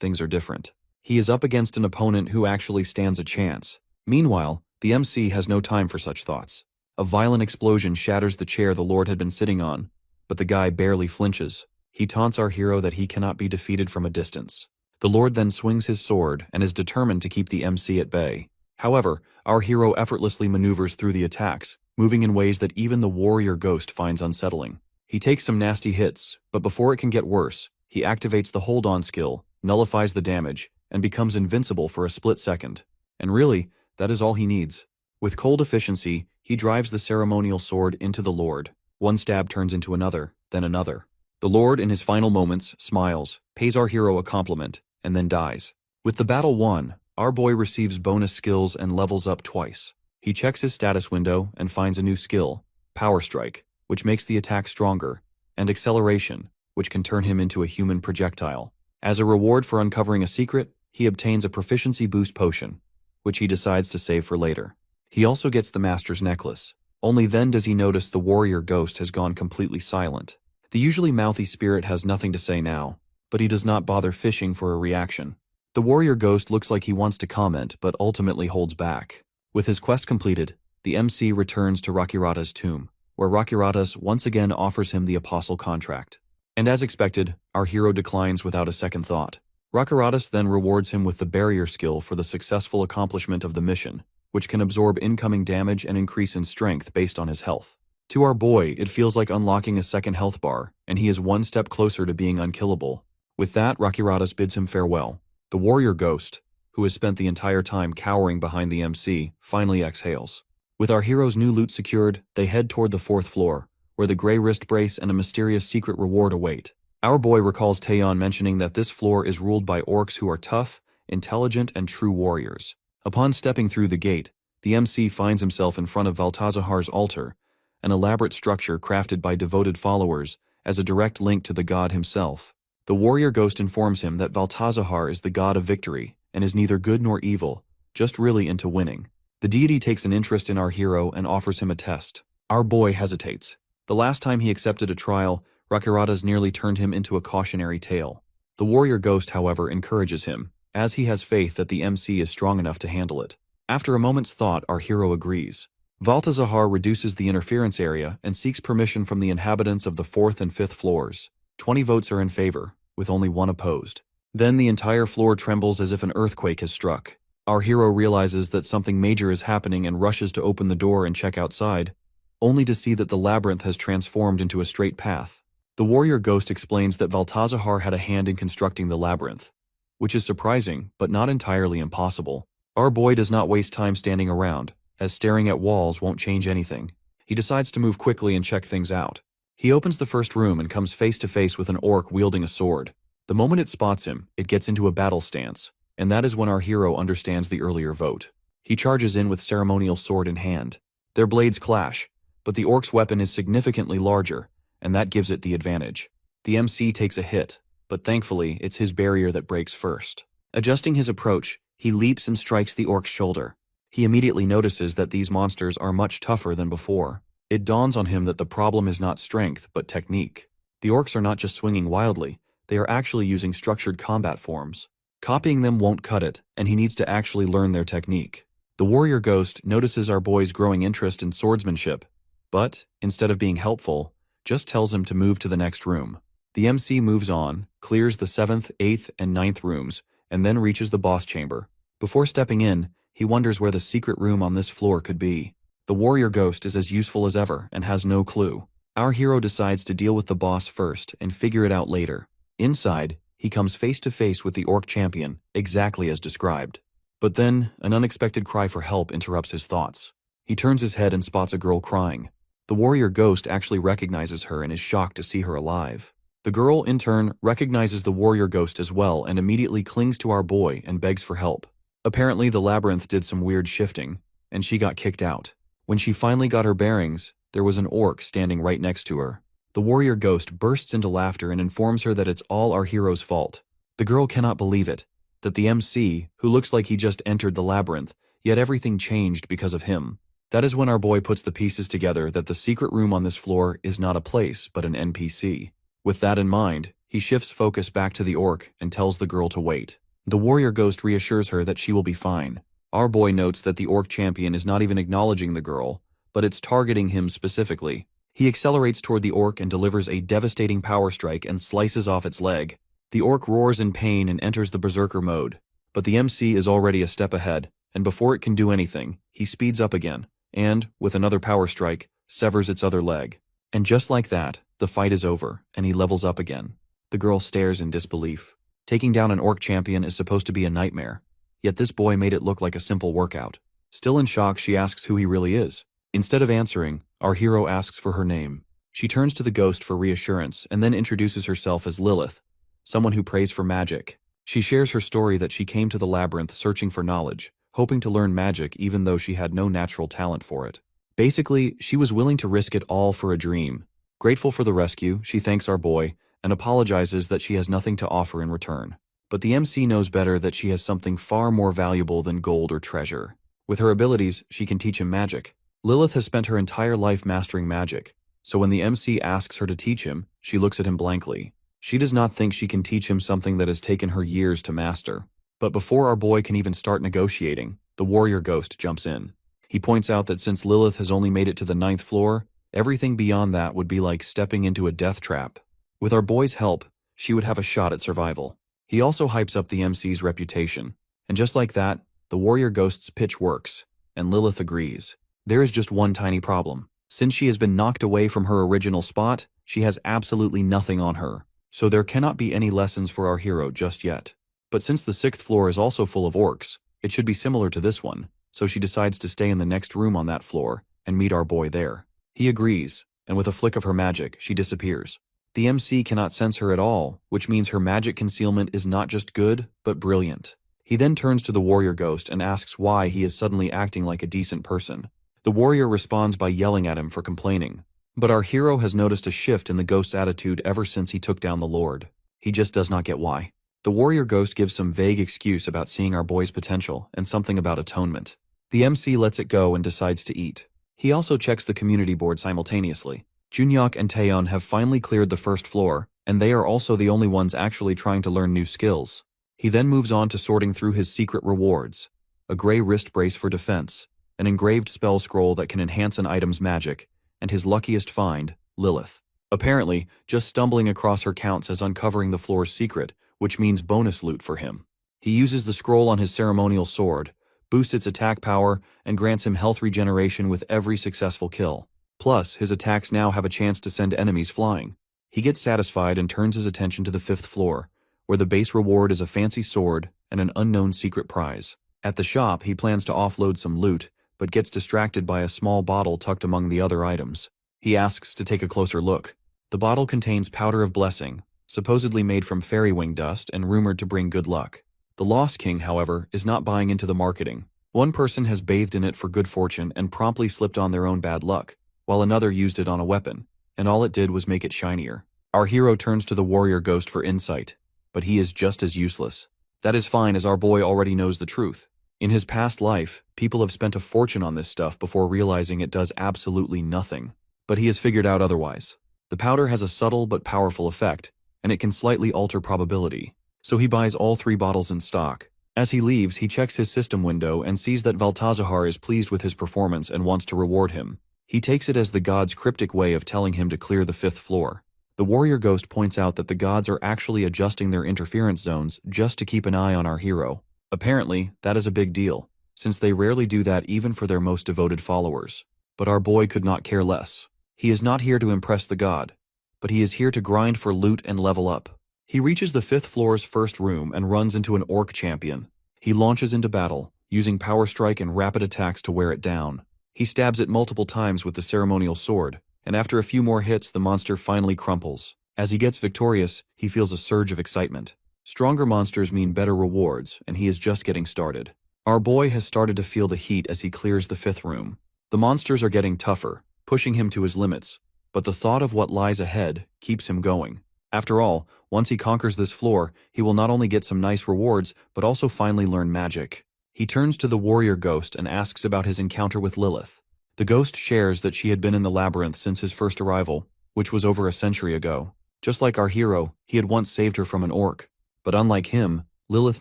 things are different. He is up against an opponent who actually stands a chance. Meanwhile, the MC has no time for such thoughts. A violent explosion shatters the chair the Lord had been sitting on, but the guy barely flinches. He taunts our hero that he cannot be defeated from a distance. The Lord then swings his sword and is determined to keep the MC at bay. However, our hero effortlessly maneuvers through the attacks, moving in ways that even the warrior ghost finds unsettling. He takes some nasty hits, but before it can get worse, he activates the hold-on skill, nullifies the damage, and becomes invincible for a split second. And really, that is all he needs. With cold efficiency, he drives the ceremonial sword into the Lord. One stab turns into another, then another. The Lord, in his final moments, smiles, pays our hero a compliment, and then dies. With the battle won, our boy receives bonus skills and levels up twice. He checks his status window and finds a new skill, Power Strike, which makes the attack stronger, and Acceleration, which can turn him into a human projectile. As a reward for uncovering a secret, he obtains a proficiency boost potion, which he decides to save for later. He also gets the Master's Necklace. Only then does he notice the warrior ghost has gone completely silent. The usually mouthy spirit has nothing to say now, but he does not bother fishing for a reaction. The warrior ghost looks like he wants to comment, but ultimately holds back. With his quest completed, the MC returns to Rakirata's tomb, where Rakiratas once again offers him the apostle contract. And as expected, our hero declines without a second thought. Rakiratas then rewards him with the barrier skill for the successful accomplishment of the mission, which can absorb incoming damage and increase in strength based on his health. To our boy, it feels like unlocking a second health bar, and he is one step closer to being unkillable. With that, Rakiratas bids him farewell. The warrior ghost, who has spent the entire time cowering behind the MC, finally exhales. With our hero's new loot secured, they head toward the 4th floor, where the gray wrist brace and a mysterious secret reward await. Our boy recalls Taeyeon mentioning that this floor is ruled by orcs who are tough, intelligent, and true warriors. Upon stepping through the gate, the MC finds himself in front of Valtazahar's altar, an elaborate structure crafted by devoted followers as a direct link to the god himself. The warrior ghost informs him that Valtazahar is the god of victory and is neither good nor evil, just really into winning. The deity takes an interest in our hero and offers him a test. Our boy hesitates. The last time he accepted a trial, Rakiratas nearly turned him into a cautionary tale. The warrior ghost, however, encourages him, as he has faith that the MC is strong enough to handle it. After a moment's thought, our hero agrees. Valtazahar reduces the interference area and seeks permission from the inhabitants of the 4th and 5th floors. 20 votes are in favor, with only 1 opposed. Then the entire floor trembles as if an earthquake has struck. Our hero realizes that something major is happening and rushes to open the door and check outside, only to see that the labyrinth has transformed into a straight path. The warrior ghost explains that Valtazahar had a hand in constructing the labyrinth, which is surprising, but not entirely impossible. Our boy does not waste time standing around, as staring at walls won't change anything. He decides to move quickly and check things out. He opens the first room and comes face to face with an orc wielding a sword. The moment it spots him, it gets into a battle stance, and that is when our hero understands the earlier vote. He charges in with ceremonial sword in hand. Their blades clash, but the orc's weapon is significantly larger, and that gives it the advantage. The MC takes a hit, but thankfully it's his barrier that breaks first. Adjusting his approach, he leaps and strikes the orc's shoulder. He immediately notices that these monsters are much tougher than before. It dawns on him that the problem is not strength, but technique. The orcs are not just swinging wildly, they are actually using structured combat forms. Copying them won't cut it, and he needs to actually learn their technique. The warrior ghost notices our boy's growing interest in swordsmanship, but, instead of being helpful, just tells him to move to the next room. The MC moves on, clears the 7th, 8th, and 9th rooms, and then reaches the boss chamber. Before stepping in, he wonders where the secret room on this floor could be. The warrior ghost is as useful as ever and has no clue. Our hero decides to deal with the boss first and figure it out later. Inside, he comes face to face with the orc champion, exactly as described. But then, an unexpected cry for help interrupts his thoughts. He turns his head and spots a girl crying. The warrior ghost actually recognizes her and is shocked to see her alive. The girl, in turn, recognizes the warrior ghost as well and immediately clings to our boy and begs for help. Apparently, the labyrinth did some weird shifting, and she got kicked out. When she finally got her bearings, there was an orc standing right next to her. The warrior ghost bursts into laughter and informs her that it's all our hero's fault. The girl cannot believe it, that the MC, who looks like he just entered the labyrinth, yet everything changed because of him. That is when our boy puts the pieces together that the secret room on this floor is not a place, but an NPC. With that in mind, he shifts focus back to the orc and tells the girl to wait. The warrior ghost reassures her that she will be fine. Our boy notes that the orc champion is not even acknowledging the girl, but it's targeting him specifically. He accelerates toward the orc and delivers a devastating power strike and slices off its leg. The orc roars in pain and enters the berserker mode, but the MC is already a step ahead, and before it can do anything, he speeds up again, and, with another power strike, severs its other leg. And just like that, the fight is over, and he levels up again. The girl stares in disbelief. Taking down an orc champion is supposed to be a nightmare, yet this boy made it look like a simple workout. Still in shock, she asks who he really is. Instead of answering, our hero asks for her name. She turns to the ghost for reassurance and then introduces herself as Lilith, someone who prays for magic. She shares her story that she came to the labyrinth searching for knowledge, hoping to learn magic even though she had no natural talent for it. Basically, she was willing to risk it all for a dream. Grateful for the rescue, she thanks our boy and apologizes that she has nothing to offer in return. But the MC knows better that she has something far more valuable than gold or treasure. With her abilities, she can teach him magic. Lilith has spent her entire life mastering magic, so when the MC asks her to teach him, she looks at him blankly. She does not think she can teach him something that has taken her years to master. But before our boy can even start negotiating, the warrior ghost jumps in. He points out that since Lilith has only made it to the 9th floor, everything beyond that would be like stepping into a death trap. With our boy's help, she would have a shot at survival. He also hypes up the MC's reputation. And just like that, the warrior ghost's pitch works, and Lilith agrees. There is just one tiny problem. Since she has been knocked away from her original spot, she has absolutely nothing on her. So there cannot be any lessons for our hero just yet. But since the 6th floor is also full of orcs, it should be similar to this one, so she decides to stay in the next room on that floor and meet our boy there. He agrees, and with a flick of her magic, she disappears. The MC cannot sense her at all, which means her magic concealment is not just good, but brilliant. He then turns to the warrior ghost and asks why he is suddenly acting like a decent person. The warrior responds by yelling at him for complaining. But our hero has noticed a shift in the ghost's attitude ever since he took down the Lord. He just does not get why. The warrior ghost gives some vague excuse about seeing our boy's potential and something about atonement. The MC lets it go and decides to eat. He also checks the community board simultaneously. Junhyuk and Taeyeon have finally cleared the 1st floor, and they are also the only ones actually trying to learn new skills. He then moves on to sorting through his secret rewards. A gray wrist brace for defense, an engraved spell scroll that can enhance an item's magic, and his luckiest find, Lilith. Apparently, just stumbling across her counts as uncovering the floor's secret, which means bonus loot for him. He uses the scroll on his ceremonial sword, boosts its attack power, and grants him health regeneration with every successful kill. Plus, his attacks now have a chance to send enemies flying. He gets satisfied and turns his attention to the 5th floor, where the base reward is a fancy sword and an unknown secret prize. At the shop, he plans to offload some loot, but gets distracted by a small bottle tucked among the other items. He asks to take a closer look. The bottle contains powder of blessing, supposedly made from fairy wing dust and rumored to bring good luck. The Lost King, however, is not buying into the marketing. One person has bathed in it for good fortune and promptly slipped on their own bad luck, while another used it on a weapon, and all it did was make it shinier. Our hero turns to the warrior ghost for insight, but he is just as useless. That is fine, as our boy already knows the truth. In his past life, people have spent a fortune on this stuff before realizing it does absolutely nothing. But he has figured out otherwise. The powder has a subtle but powerful effect, and it can slightly alter probability. So he buys all 3 bottles in stock. As he leaves, he checks his system window and sees that Valtazahar is pleased with his performance and wants to reward him. He takes it as the god's cryptic way of telling him to clear the 5th floor. The warrior ghost points out that the gods are actually adjusting their interference zones just to keep an eye on our hero. Apparently, that is a big deal, since they rarely do that even for their most devoted followers. But our boy could not care less. He is not here to impress the god, but he is here to grind for loot and level up. He reaches the 5th floor's first room and runs into an orc champion. He launches into battle, using power strike and rapid attacks to wear it down. He stabs it multiple times with the ceremonial sword, and after a few more hits the monster finally crumples. As he gets victorious, he feels a surge of excitement. Stronger monsters mean better rewards, and he is just getting started. Our boy has started to feel the heat as he clears the 5th room. The monsters are getting tougher, pushing him to his limits, but the thought of what lies ahead keeps him going. After all, once he conquers this floor, he will not only get some nice rewards, but also finally learn magic. He turns to the warrior ghost and asks about his encounter with Lilith. The ghost shares that she had been in the labyrinth since his first arrival, which was over a century ago. Just like our hero, he had once saved her from an orc. But unlike him, Lilith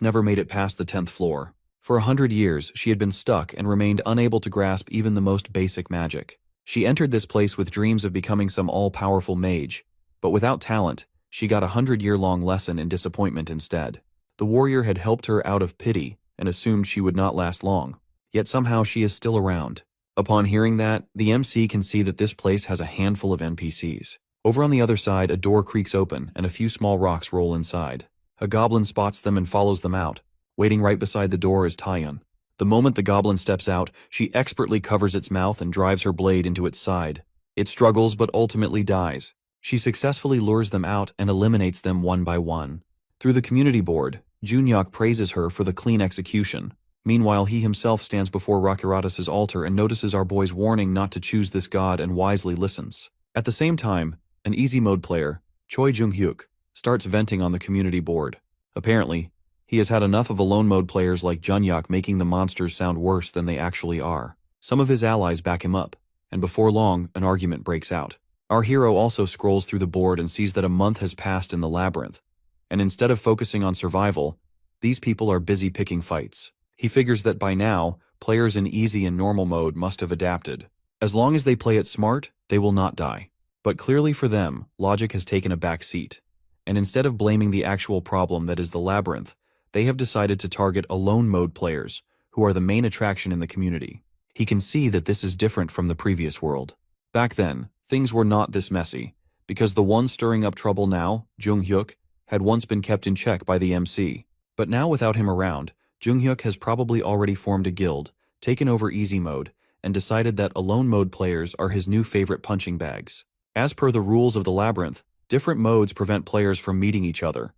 never made it past the 10th floor. For 100 years, she had been stuck and remained unable to grasp even the most basic magic. She entered this place with dreams of becoming some all-powerful mage, but without talent, she got a 100-year-long lesson in disappointment instead. The warrior had helped her out of pity and assumed she would not last long, yet somehow she is still around. Upon hearing that, the MC can see that this place has a handful of NPCs. Over on the other side, a door creaks open and a few small rocks roll inside. A goblin spots them and follows them out. Waiting right beside the door is Taiyun. The moment the goblin steps out, she expertly covers its mouth and drives her blade into its side. It struggles but ultimately dies. She successfully lures them out and eliminates them one by one. Through the community board, Junyok praises her for the clean execution. Meanwhile, he himself stands before Rakiratus' altar and notices our boy's warning not to choose this god and wisely listens. At the same time, an easy mode player, Choi Jung-hyuk, starts venting on the community board. Apparently, he has had enough of alone mode players like Junyok making the monsters sound worse than they actually are. Some of his allies back him up, and before long, an argument breaks out. Our hero also scrolls through the board and sees that a month has passed in the labyrinth, and instead of focusing on survival, these people are busy picking fights. He figures that by now, players in easy and normal mode must have adapted. As long as they play it smart, they will not die. But clearly for them, logic has taken a back seat, and instead of blaming the actual problem that is the labyrinth, they have decided to target alone mode players, who are the main attraction in the community. He can see that this is different from the previous world. Back then, things were not this messy, because the one stirring up trouble now, Jung-hyuk, had once been kept in check by the MC. But now without him around, Jung-hyuk has probably already formed a guild, taken over easy mode, and decided that alone mode players are his new favorite punching bags. As per the rules of the labyrinth, different modes prevent players from meeting each other.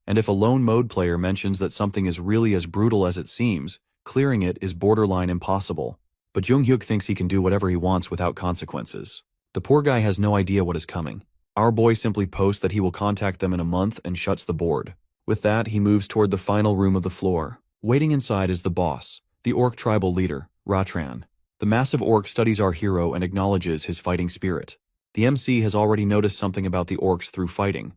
And if a lone mode player mentions that something is really as brutal as it seems, clearing it is borderline impossible. But Jung-hyuk thinks he can do whatever he wants without consequences. The poor guy has no idea what is coming. Our boy simply posts that he will contact them in a month and shuts the board. With that, he moves toward the final room of the floor. Waiting inside is the boss, the orc tribal leader, Ratran. The massive orc studies our hero and acknowledges his fighting spirit. The MC has already noticed something about the orcs through fighting.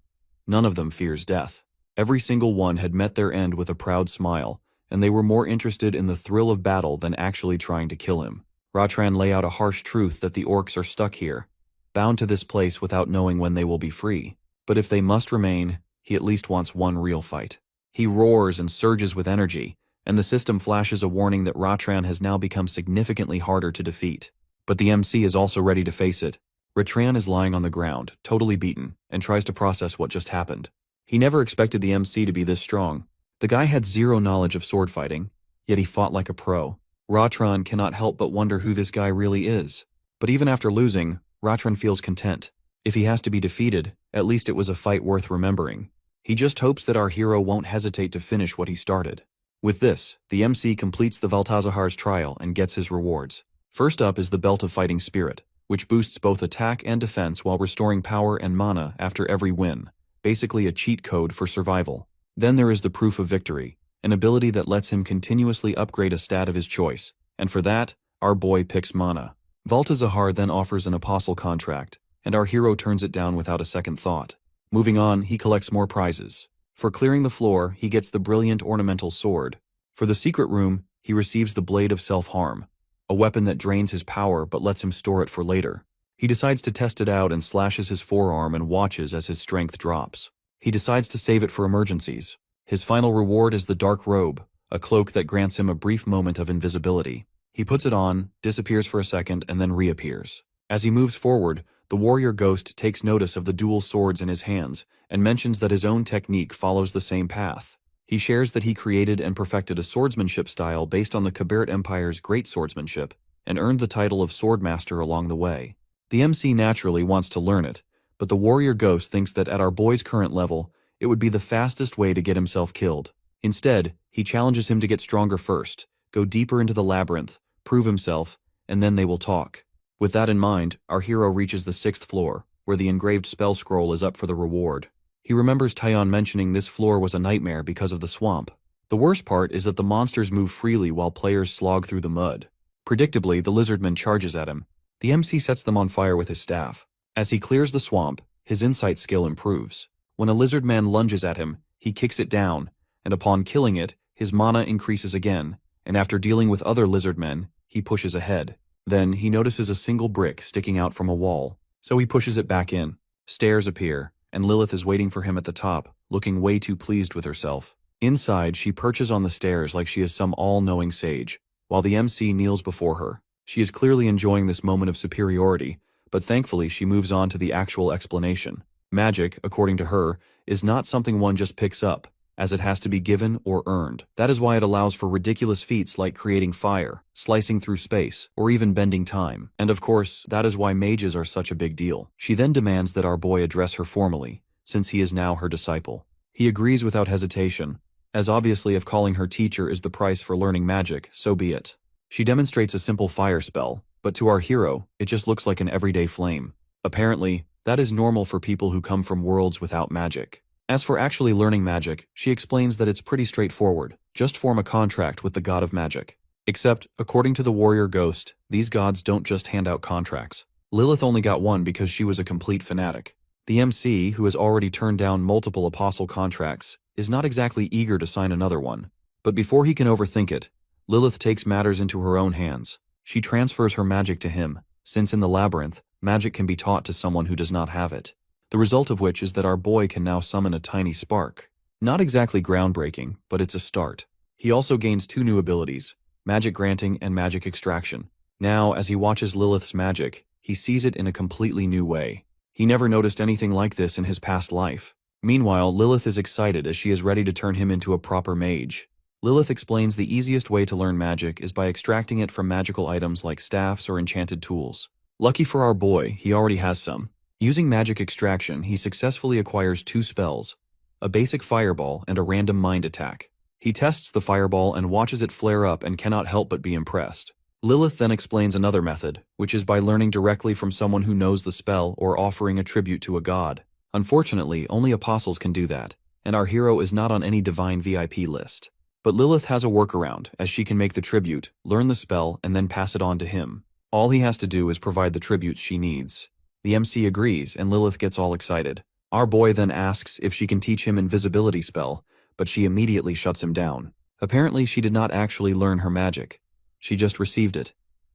None of them fears death. Every single one had met their end with a proud smile, and they were more interested in the thrill of battle than actually trying to kill him. Ratran lay out a harsh truth that the orcs are stuck here, bound to this place without knowing when they will be free. But if they must remain, he at least wants one real fight. He roars and surges with energy, and the system flashes a warning that Ratran has now become significantly harder to defeat. But the MC is also ready to face it. Ratran is lying on the ground, totally beaten, and tries to process what just happened. He never expected the MC to be this strong. The guy had zero knowledge of sword fighting, yet he fought like a pro. Ratran cannot help but wonder who this guy really is. But even after losing, Ratran feels content. If he has to be defeated, at least it was a fight worth remembering. He just hopes that our hero won't hesitate to finish what he started. With this, the MC completes the Valtazahar's trial and gets his rewards. First up is the Belt of Fighting Spirit, which boosts both attack and defense while restoring power and mana after every win, basically a cheat code for survival. Then there is the Proof of Victory, an ability that lets him continuously upgrade a stat of his choice, and for that, our boy picks mana. Valtazahar then offers an apostle contract, and our hero turns it down without a second thought. Moving on, he collects more prizes. For clearing the floor, he gets the brilliant ornamental sword. For the secret room, he receives the Blade of Self-Harm, a weapon that drains his power but lets him store it for later. He decides to test it out and slashes his forearm and watches as his strength drops. He decides to save it for emergencies. His final reward is the Dark Robe, a cloak that grants him a brief moment of invisibility. He puts it on, disappears for a second, and then reappears. As he moves forward, the warrior ghost takes notice of the dual swords in his hands and mentions that his own technique follows the same path. He shares that he created and perfected a swordsmanship style based on the Kabert Empire's great swordsmanship and earned the title of Swordmaster along the way. The MC naturally wants to learn it, but the warrior ghost thinks that at our boy's current level, it would be the fastest way to get himself killed. Instead, he challenges him to get stronger first, go deeper into the labyrinth, prove himself, and then they will talk. With that in mind, our hero reaches the 6th floor, where the engraved spell scroll is up for the reward. He remembers Tyon mentioning this floor was a nightmare because of the swamp. The worst part is that the monsters move freely while players slog through the mud. Predictably, the lizardman charges at him. The MC sets them on fire with his staff. As he clears the swamp, his insight skill improves. When a lizardman lunges at him, he kicks it down, and upon killing it, his mana increases again, and after dealing with other lizardmen, he pushes ahead. Then, he notices a single brick sticking out from a wall, so he pushes it back in. Stairs appear, and Lilith is waiting for him at the top, looking way too pleased with herself. Inside, she perches on the stairs like she is some all-knowing sage, while the MC kneels before her. She is clearly enjoying this moment of superiority, but thankfully she moves on to the actual explanation. Magic, according to her, is not something one just picks up, as it has to be given or earned. That is why it allows for ridiculous feats like creating fire, slicing through space, or even bending time. And of course, that is why mages are such a big deal. She then demands that our boy address her formally, since he is now her disciple. He agrees without hesitation, as obviously if calling her teacher is the price for learning magic, so be it. She demonstrates a simple fire spell, but to our hero, it just looks like an everyday flame. Apparently, that is normal for people who come from worlds without magic. As for actually learning magic, she explains that it's pretty straightforward. Just form a contract with the god of magic. Except, according to the warrior ghost, these gods don't just hand out contracts. Lilith only got one because she was a complete fanatic. The MC, who has already turned down multiple apostle contracts, is not exactly eager to sign another one. But before he can overthink it, Lilith takes matters into her own hands. She transfers her magic to him, since in the labyrinth, magic can be taught to someone who does not have it. The result of which is that our boy can now summon a tiny spark. Not exactly groundbreaking, but it's a start. He also gains 2 new abilities, magic granting and magic extraction. Now, as he watches Lilith's magic, he sees it in a completely new way. He never noticed anything like this in his past life. Meanwhile, Lilith is excited as she is ready to turn him into a proper mage. Lilith explains the easiest way to learn magic is by extracting it from magical items like staffs or enchanted tools. Lucky for our boy, he already has some. Using magic extraction, he successfully acquires 2 spells, a basic fireball and a random mind attack. He tests the fireball and watches it flare up and cannot help but be impressed. Lilith then explains another method, which is by learning directly from someone who knows the spell or offering a tribute to a god. Unfortunately, only apostles can do that, and our hero is not on any divine VIP list. But Lilith has a workaround, as she can make the tribute, learn the spell, and then pass it on to him. All he has to do is provide the tributes she needs. The MC agrees, and Lilith gets all excited. Our boy then asks if she can teach him invisibility spell, but she immediately shuts him down. Apparently, she did not actually learn her magic. She just received it,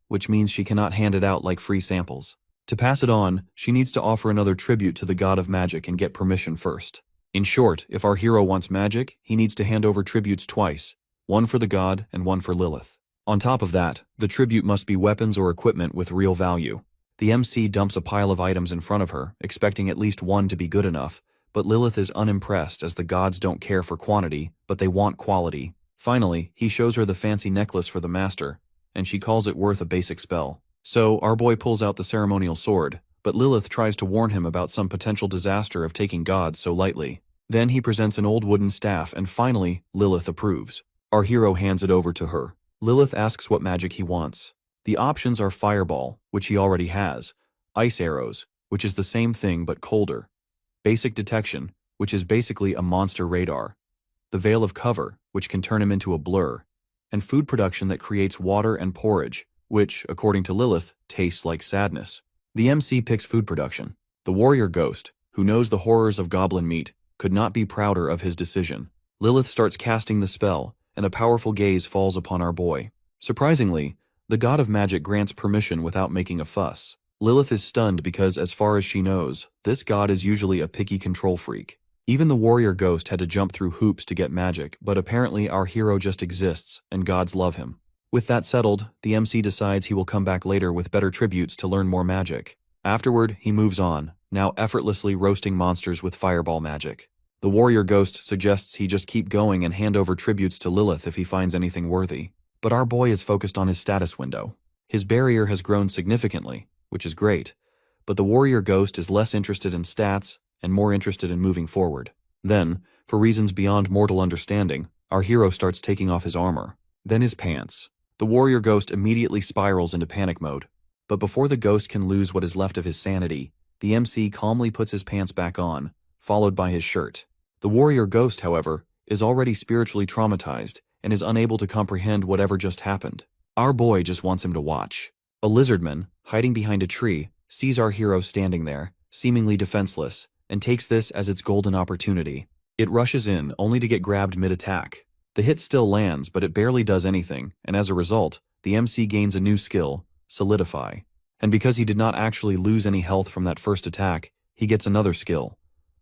which means she cannot hand it out like free samples. To pass it on, she needs to offer another tribute to the god of magic and get permission first. In short, if our hero wants magic, he needs to hand over tributes twice, one for the god and one for Lilith. On top of that, the tribute must be weapons or equipment with real value. The MC dumps a pile of items in front of her, expecting at least one to be good enough, but Lilith is unimpressed as the gods don't care for quantity, but they want quality. Finally, he shows her the fancy necklace for the master, and she calls it worth a basic spell. So, our boy pulls out the ceremonial sword, but Lilith tries to warn him about some potential disaster of taking gods so lightly. Then he presents an old wooden staff, and finally, Lilith approves. Our hero hands it over to her. Lilith asks what magic he wants. The options are Fireball, which he already has, Ice Arrows, which is the same thing but colder, Basic Detection, which is basically a monster radar, the Veil of Cover, which can turn him into a blur, and Food Production that creates water and porridge, which, according to Lilith, tastes like sadness. The MC picks Food Production. The warrior ghost, who knows the horrors of goblin meat, could not be prouder of his decision. Lilith starts casting the spell, and a powerful gaze falls upon our boy. Surprisingly, the god of magic grants permission without making a fuss. Lilith is stunned because, as far as she knows, this god is usually a picky control freak. Even the warrior ghost had to jump through hoops to get magic, but apparently our hero just exists, and gods love him. With that settled, the MC decides he will come back later with better tributes to learn more magic. Afterward, he moves on, now effortlessly roasting monsters with fireball magic. The warrior ghost suggests he just keep going and hand over tributes to Lilith if he finds anything worthy. But our boy is focused on his status window. His barrier has grown significantly, which is great, but the warrior ghost is less interested in stats and more interested in moving forward. Then, for reasons beyond mortal understanding, our hero starts taking off his armor, then his pants. The warrior ghost immediately spirals into panic mode. But before the ghost can lose what is left of his sanity, the MC calmly puts his pants back on, followed by his shirt. The warrior ghost, however, is already spiritually traumatized and is unable to comprehend whatever just happened. Our boy just wants him to watch. A lizardman, hiding behind a tree, sees our hero standing there, seemingly defenseless, and takes this as its golden opportunity. It rushes in, only to get grabbed mid-attack. The hit still lands, but it barely does anything, and as a result, the MC gains a new skill, Solidify. And because he did not actually lose any health from that first attack, he gets another skill.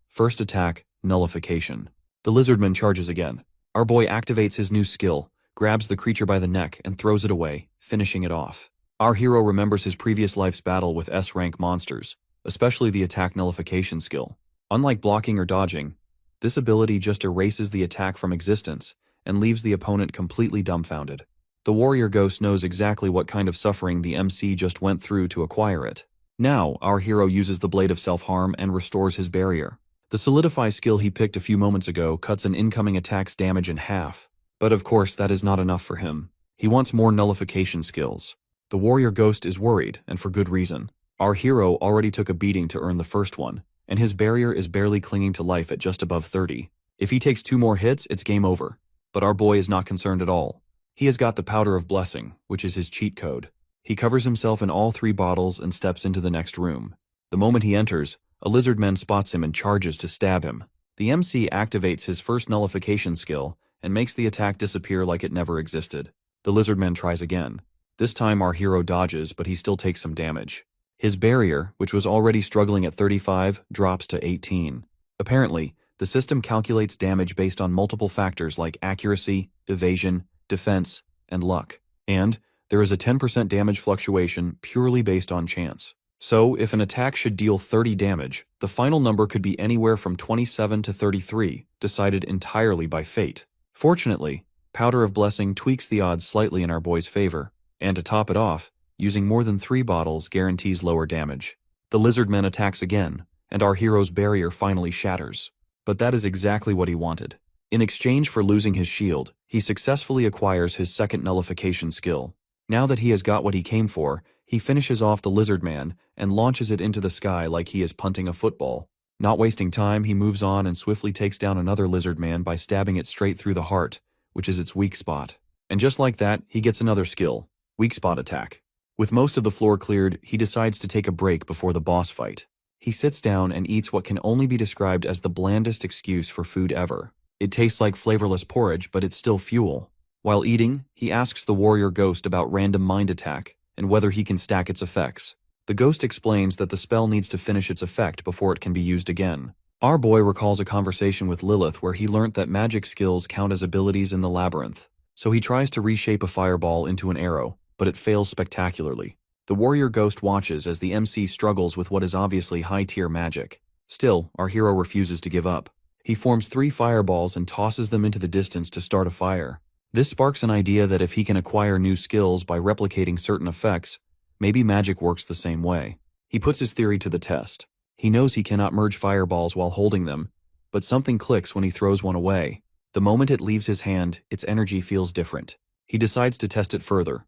First attack, Nullification. The lizardman charges again. Our boy activates his new skill, grabs the creature by the neck, and throws it away, finishing it off. Our hero remembers his previous life's battle with S-rank monsters, especially the attack nullification skill. Unlike blocking or dodging, this ability just erases the attack from existence and leaves the opponent completely dumbfounded. The warrior ghost knows exactly what kind of suffering the MC just went through to acquire it. Now, our hero uses the Blade of Self-Harm and restores his barrier. The Solidify skill he picked a few moments ago cuts an incoming attack's damage in half. But of course, that is not enough for him. He wants more nullification skills. The warrior ghost is worried, and for good reason. Our hero already took a beating to earn the first one, and his barrier is barely clinging to life at just above 30. If he takes 2 more hits, it's game over. But our boy is not concerned at all. He has got the Powder of Blessing, which is his cheat code. He covers himself in all 3 bottles and steps into the next room. The moment he enters, a lizardman spots him and charges to stab him. The MC activates his first nullification skill and makes the attack disappear like it never existed. The lizardman tries again. This time our hero dodges, but he still takes some damage. His barrier, which was already struggling at 35, drops to 18. Apparently, the system calculates damage based on multiple factors like accuracy, evasion, defense, and luck. And there is a 10% damage fluctuation purely based on chance. So, if an attack should deal 30 damage, the final number could be anywhere from 27 to 33, decided entirely by fate. Fortunately, Powder of Blessing tweaks the odds slightly in our boy's favor, and to top it off, using more than 3 bottles guarantees lower damage. The lizardman attacks again, and our hero's barrier finally shatters. But that is exactly what he wanted. In exchange for losing his shield, he successfully acquires his second nullification skill. Now that he has got what he came for, he finishes off the lizardman and launches it into the sky like he is punting a football. Not wasting time, he moves on and swiftly takes down another lizardman by stabbing it straight through the heart, which is its weak spot. And just like that, he gets another skill, Weak Spot Attack. With most of the floor cleared, he decides to take a break before the boss fight. He sits down and eats what can only be described as the blandest excuse for food ever. It tastes like flavorless porridge, but it's still fuel. While eating, he asks the warrior ghost about random mind attack and whether he can stack its effects. The ghost explains that the spell needs to finish its effect before it can be used again. Our boy recalls a conversation with Lilith where he learnt that magic skills count as abilities in the labyrinth. So he tries to reshape a fireball into an arrow, but it fails spectacularly. The warrior ghost watches as the MC struggles with what is obviously high-tier magic. Still, our hero refuses to give up. He forms 3 fireballs and tosses them into the distance to start a fire. This sparks an idea that if he can acquire new skills by replicating certain effects, maybe magic works the same way. He puts his theory to the test. He knows he cannot merge fireballs while holding them, but something clicks when he throws one away. The moment it leaves his hand, its energy feels different. He decides to test it further,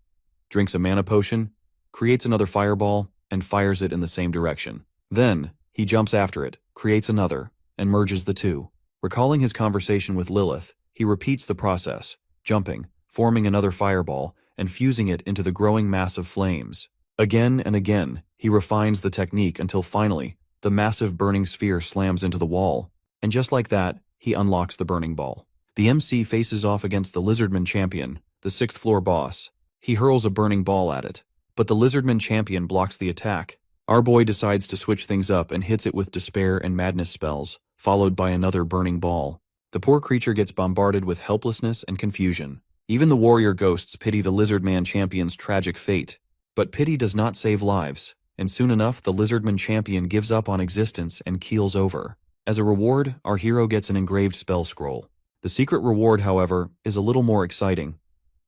drinks a mana potion, creates another fireball, and fires it in the same direction. Then, he jumps after it, creates another, and merges the two. Recalling his conversation with Lilith, he repeats the process, jumping, forming another fireball, and fusing it into the growing mass of flames. Again and again, he refines the technique until finally, the massive burning sphere slams into the wall, and just like that, he unlocks the burning ball. The MC faces off against the Lizardman champion, the 6th floor boss. He hurls a burning ball at it, but the Lizardman champion blocks the attack. Our boy decides to switch things up and hits it with despair and madness spells, followed by another burning ball. The poor creature gets bombarded with helplessness and confusion. Even the warrior ghosts pity the Lizardman champion's tragic fate. But pity does not save lives, and soon enough the Lizardman champion gives up on existence and keels over. As a reward, our hero gets an engraved spell scroll. The secret reward, however, is a little more exciting.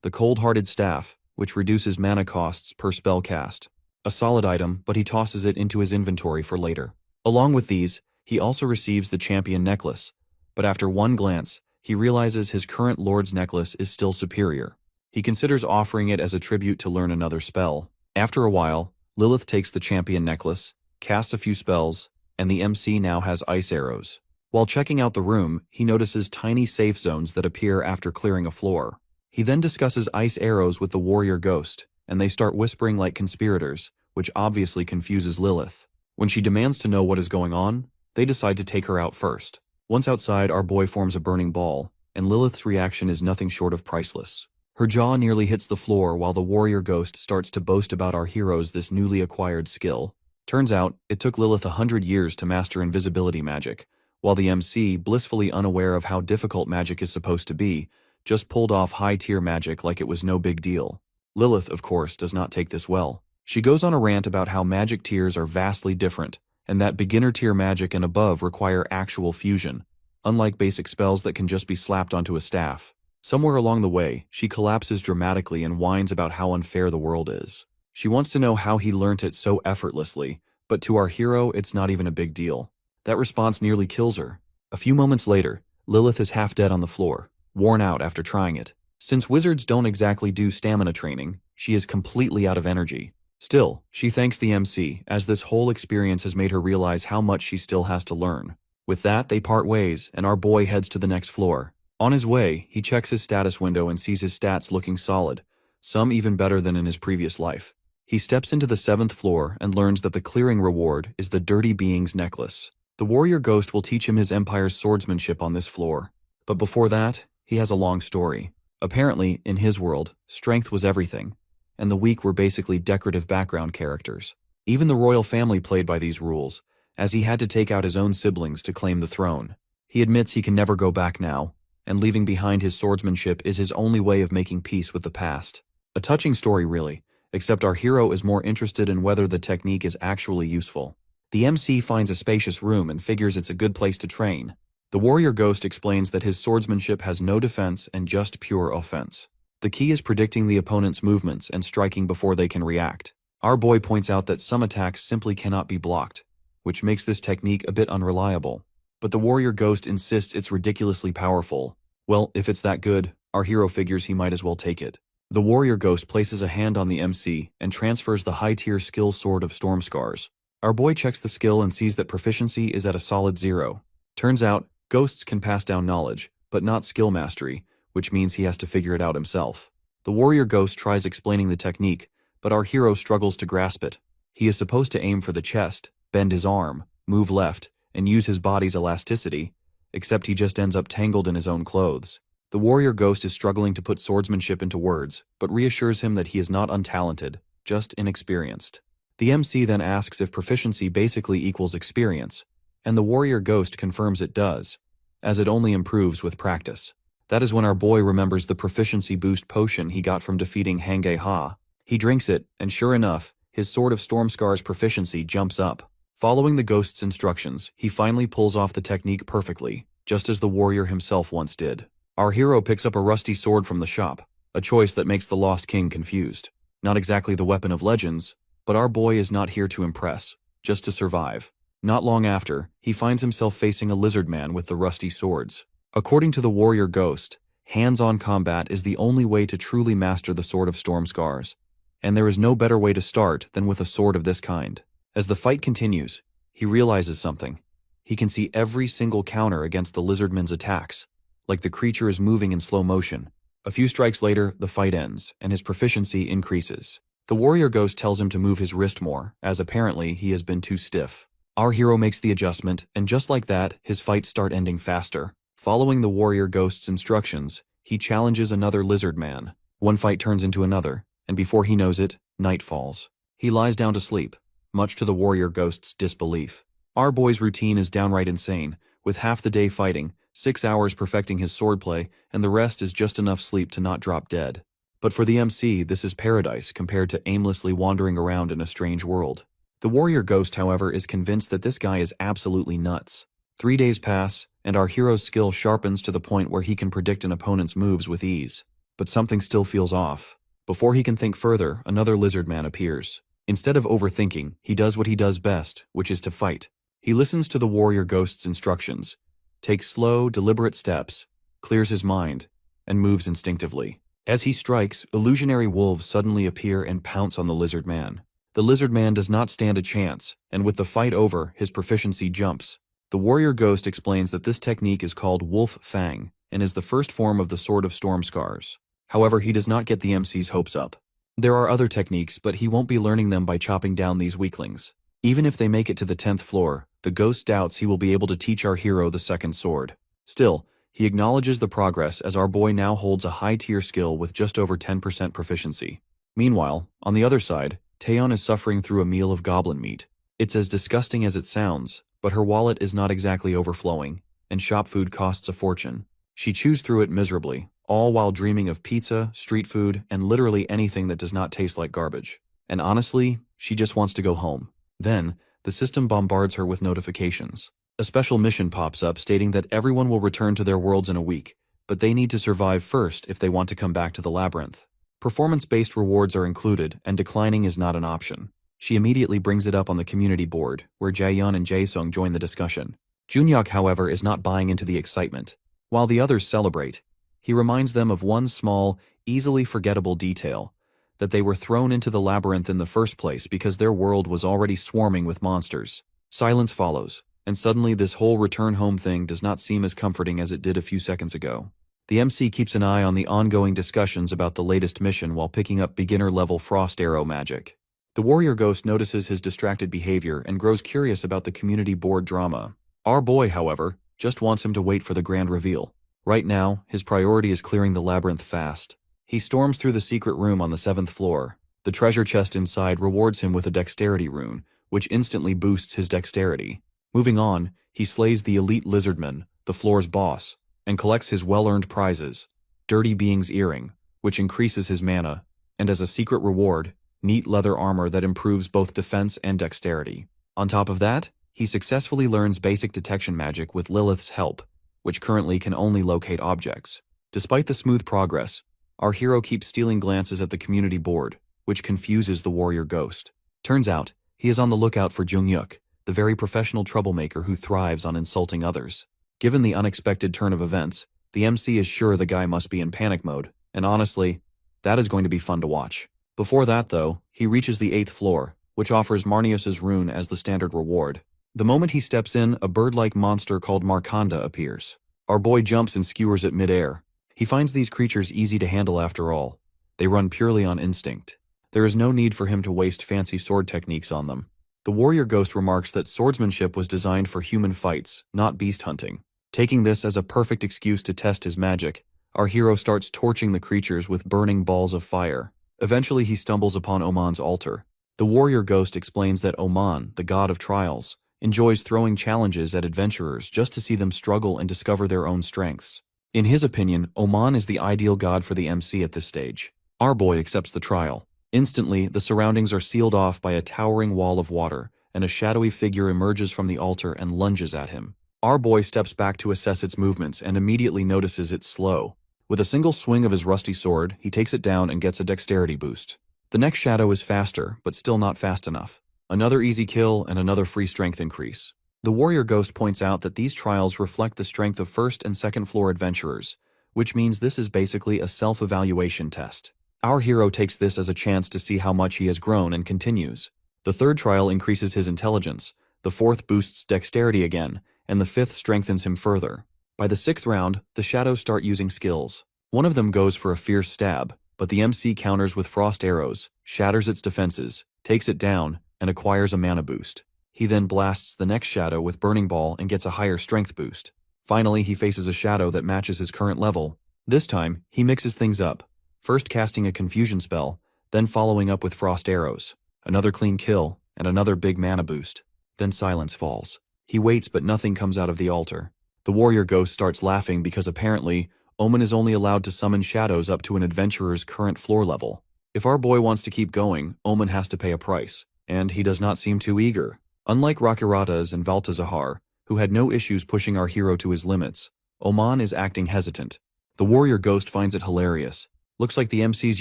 The cold-hearted staff, which reduces mana costs per spell cast. A solid item, but he tosses it into his inventory for later. Along with these, he also receives the champion necklace, but after one glance, he realizes his current lord's necklace is still superior. He considers offering it as a tribute to learn another spell. After a while, Lilith takes the champion necklace, casts a few spells, and the MC now has ice arrows. While checking out the room, he notices tiny safe zones that appear after clearing a floor. He then discusses ice arrows with the warrior ghost, and they start whispering like conspirators, which obviously confuses Lilith. When she demands to know what is going on, they decide to take her out first. Once outside, our boy forms a burning ball, and Lilith's reaction is nothing short of priceless. Her jaw nearly hits the floor while the warrior ghost starts to boast about our heroes this newly acquired skill. Turns out, it took Lilith 100 years to master invisibility magic, while the MC, blissfully unaware of how difficult magic is supposed to be, just pulled off high-tier magic like it was no big deal. Lilith, of course, does not take this well. She goes on a rant about how magic tiers are vastly different, and that beginner-tier magic and above require actual fusion, unlike basic spells that can just be slapped onto a staff. Somewhere along the way, she collapses dramatically and whines about how unfair the world is. She wants to know how he learnt it so effortlessly, but to our hero, it's not even a big deal. That response nearly kills her. A few moments later, Lilith is half dead on the floor, worn out after trying it. Since wizards don't exactly do stamina training, she is completely out of energy. Still, she thanks the MC, as this whole experience has made her realize how much she still has to learn. With that, they part ways, and our boy heads to the next floor. On his way, he checks his status window and sees his stats looking solid, some even better than in his previous life. He steps into the 7th floor and learns that the clearing reward is the Dirty Being's necklace. The warrior ghost will teach him his empire's swordsmanship on this floor. But before that, he has a long story. Apparently, in his world, strength was everything, and the weak were basically decorative background characters. Even the royal family played by these rules, as he had to take out his own siblings to claim the throne. He admits he can never go back now, and leaving behind his swordsmanship is his only way of making peace with the past. A touching story, really, except our hero is more interested in whether the technique is actually useful. The MC finds a spacious room and figures it's a good place to train. The warrior ghost explains that his swordsmanship has no defense and just pure offense. The key is predicting the opponent's movements and striking before they can react. Our boy points out that some attacks simply cannot be blocked, which makes this technique a bit unreliable. But the warrior ghost insists it's ridiculously powerful. Well, if it's that good, our hero figures he might as well take it. The warrior ghost places a hand on the MC and transfers the high-tier skill Sword of Storm Scars. Our boy checks the skill and sees that proficiency is at a solid 0. Turns out, ghosts can pass down knowledge, but not skill mastery, which means he has to figure it out himself. The warrior ghost tries explaining the technique, but our hero struggles to grasp it. He is supposed to aim for the chest, bend his arm, move left, and use his body's elasticity, except he just ends up tangled in his own clothes. The warrior ghost is struggling to put swordsmanship into words, but reassures him that he is not untalented, just inexperienced. The MC then asks if proficiency basically equals experience, and the warrior ghost confirms it does, as it only improves with practice. That is when our boy remembers the proficiency boost potion he got from defeating Hange Ha. He drinks it, and sure enough, his Sword of Storm Scars proficiency jumps up. Following the ghost's instructions, he finally pulls off the technique perfectly, just as the warrior himself once did. Our hero picks up a rusty sword from the shop, a choice that makes the Lost King confused. Not exactly the weapon of legends, but our boy is not here to impress, just to survive. Not long after, he finds himself facing a lizard man with the rusty swords. According to the warrior ghost, hands-on combat is the only way to truly master the Sword of Storm Scars, and there is no better way to start than with a sword of this kind. As the fight continues, he realizes something. He can see every single counter against the lizardman's attacks, like the creature is moving in slow motion. A few strikes later, the fight ends, and his proficiency increases. The warrior ghost tells him to move his wrist more, as apparently he has been too stiff. Our hero makes the adjustment, and just like that, his fights start ending faster. Following the warrior ghost's instructions, he challenges another lizard man. One fight turns into another, and before he knows it, night falls. He lies down to sleep, much to the warrior ghost's disbelief. Our boy's routine is downright insane, with half the day fighting, 6 hours perfecting his swordplay, and the rest is just enough sleep to not drop dead. But for the MC, this is paradise compared to aimlessly wandering around in a strange world. The warrior ghost, however, is convinced that this guy is absolutely nuts. 3 days pass, and our hero's skill sharpens to the point where he can predict an opponent's moves with ease. But something still feels off. Before he can think further, another lizard man appears. Instead of overthinking, he does what he does best, which is to fight. He listens to the warrior ghost's instructions, takes slow, deliberate steps, clears his mind, and moves instinctively. As he strikes, illusionary wolves suddenly appear and pounce on the lizard man. The lizard man does not stand a chance, and with the fight over, his proficiency jumps. The warrior ghost explains that this technique is called Wolf Fang, and is the first form of the Sword of Storm Scars. However, he does not get the MC's hopes up. There are other techniques, but he won't be learning them by chopping down these weaklings. Even if they make it to the 10th floor, the ghost doubts he will be able to teach our hero the second sword. Still, he acknowledges the progress as our boy now holds a high-tier skill with just over 10% proficiency. Meanwhile, on the other side, Taeyeon is suffering through a meal of goblin meat. It's as disgusting as it sounds, but her wallet is not exactly overflowing, and shop food costs a fortune. She chews through it miserably, all while dreaming of pizza, street food, and literally anything that does not taste like garbage. And honestly, she just wants to go home. Then, the system bombards her with notifications. A special mission pops up stating that everyone will return to their worlds in a week, but they need to survive first if they want to come back to the labyrinth. Performance-based rewards are included, and declining is not an option. She immediately brings it up on the community board, where Jaeyeon and Jaesung join the discussion. Junhyuk, however, is not buying into the excitement. While the others celebrate, he reminds them of one small, easily forgettable detail, that they were thrown into the labyrinth in the first place because their world was already swarming with monsters. Silence follows, and suddenly this whole return home thing does not seem as comforting as it did a few seconds ago. The MC keeps an eye on the ongoing discussions about the latest mission while picking up beginner-level frost arrow magic. The warrior ghost notices his distracted behavior and grows curious about the community board drama. Our boy, however, just wants him to wait for the grand reveal. Right now, his priority is clearing the labyrinth fast. He storms through the secret room on the 7th floor. The treasure chest inside rewards him with a dexterity rune, which instantly boosts his dexterity. Moving on, he slays the elite lizardman, the floor's boss, and collects his well-earned prizes, Dirty Being's Earring, which increases his mana, and as a secret reward, neat leather armor that improves both defense and dexterity. On top of that, he successfully learns basic detection magic with Lilith's help, which currently can only locate objects. Despite the smooth progress, our hero keeps stealing glances at the community board, which confuses the warrior ghost. Turns out, he is on the lookout for Junhyuk, the very professional troublemaker who thrives on insulting others. Given the unexpected turn of events, the MC is sure the guy must be in panic mode, and honestly, that is going to be fun to watch. Before that, though, he reaches the 8th floor, which offers Marnius's rune as the standard reward. The moment he steps in, a bird-like monster called Marconda appears. Our boy jumps and skewers it mid-air. He finds these creatures easy to handle after all. They run purely on instinct. There is no need for him to waste fancy sword techniques on them. The warrior ghost remarks that swordsmanship was designed for human fights, not beast hunting. Taking this as a perfect excuse to test his magic, our hero starts torching the creatures with burning balls of fire. Eventually he stumbles upon Oman's altar. The warrior ghost explains that Oman, the god of trials, enjoys throwing challenges at adventurers just to see them struggle and discover their own strengths. In his opinion, Oman is the ideal god for the MC at this stage. Our boy accepts the trial. Instantly, the surroundings are sealed off by a towering wall of water, and a shadowy figure emerges from the altar and lunges at him. Our boy steps back to assess its movements and immediately notices it's slow. With a single swing of his rusty sword, he takes it down and gets a dexterity boost. The next shadow is faster, but still not fast enough. Another easy kill and another free strength increase. The warrior ghost points out that these trials reflect the strength of first and second floor adventurers, which means this is basically a self-evaluation test. Our hero takes this as a chance to see how much he has grown and continues. The third trial increases his intelligence, the fourth boosts dexterity again, and the fifth strengthens him further. By the sixth round, the shadows start using skills. One of them goes for a fierce stab, but the MC counters with frost arrows, shatters its defenses, takes it down, and acquires a mana boost. He then blasts the next shadow with Burning Ball and gets a higher strength boost. Finally, he faces a shadow that matches his current level. This time, he mixes things up, first casting a confusion spell, then following up with frost arrows. Another clean kill, and another big mana boost. Then silence falls. He waits, but nothing comes out of the altar. The warrior ghost starts laughing because apparently, Omen is only allowed to summon shadows up to an adventurer's current floor level. If our boy wants to keep going, Omen has to pay a price, and he does not seem too eager. Unlike Rakiratas and Valtazahar, who had no issues pushing our hero to his limits, Oman is acting hesitant. The warrior ghost finds it hilarious. Looks like the MC's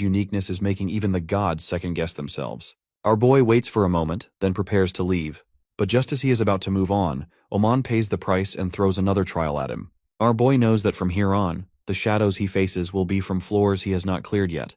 uniqueness is making even the gods second-guess themselves. Our boy waits for a moment, then prepares to leave. But just as he is about to move on, Oman pays the price and throws another trial at him. Our boy knows that from here on, the shadows he faces will be from floors he has not cleared yet.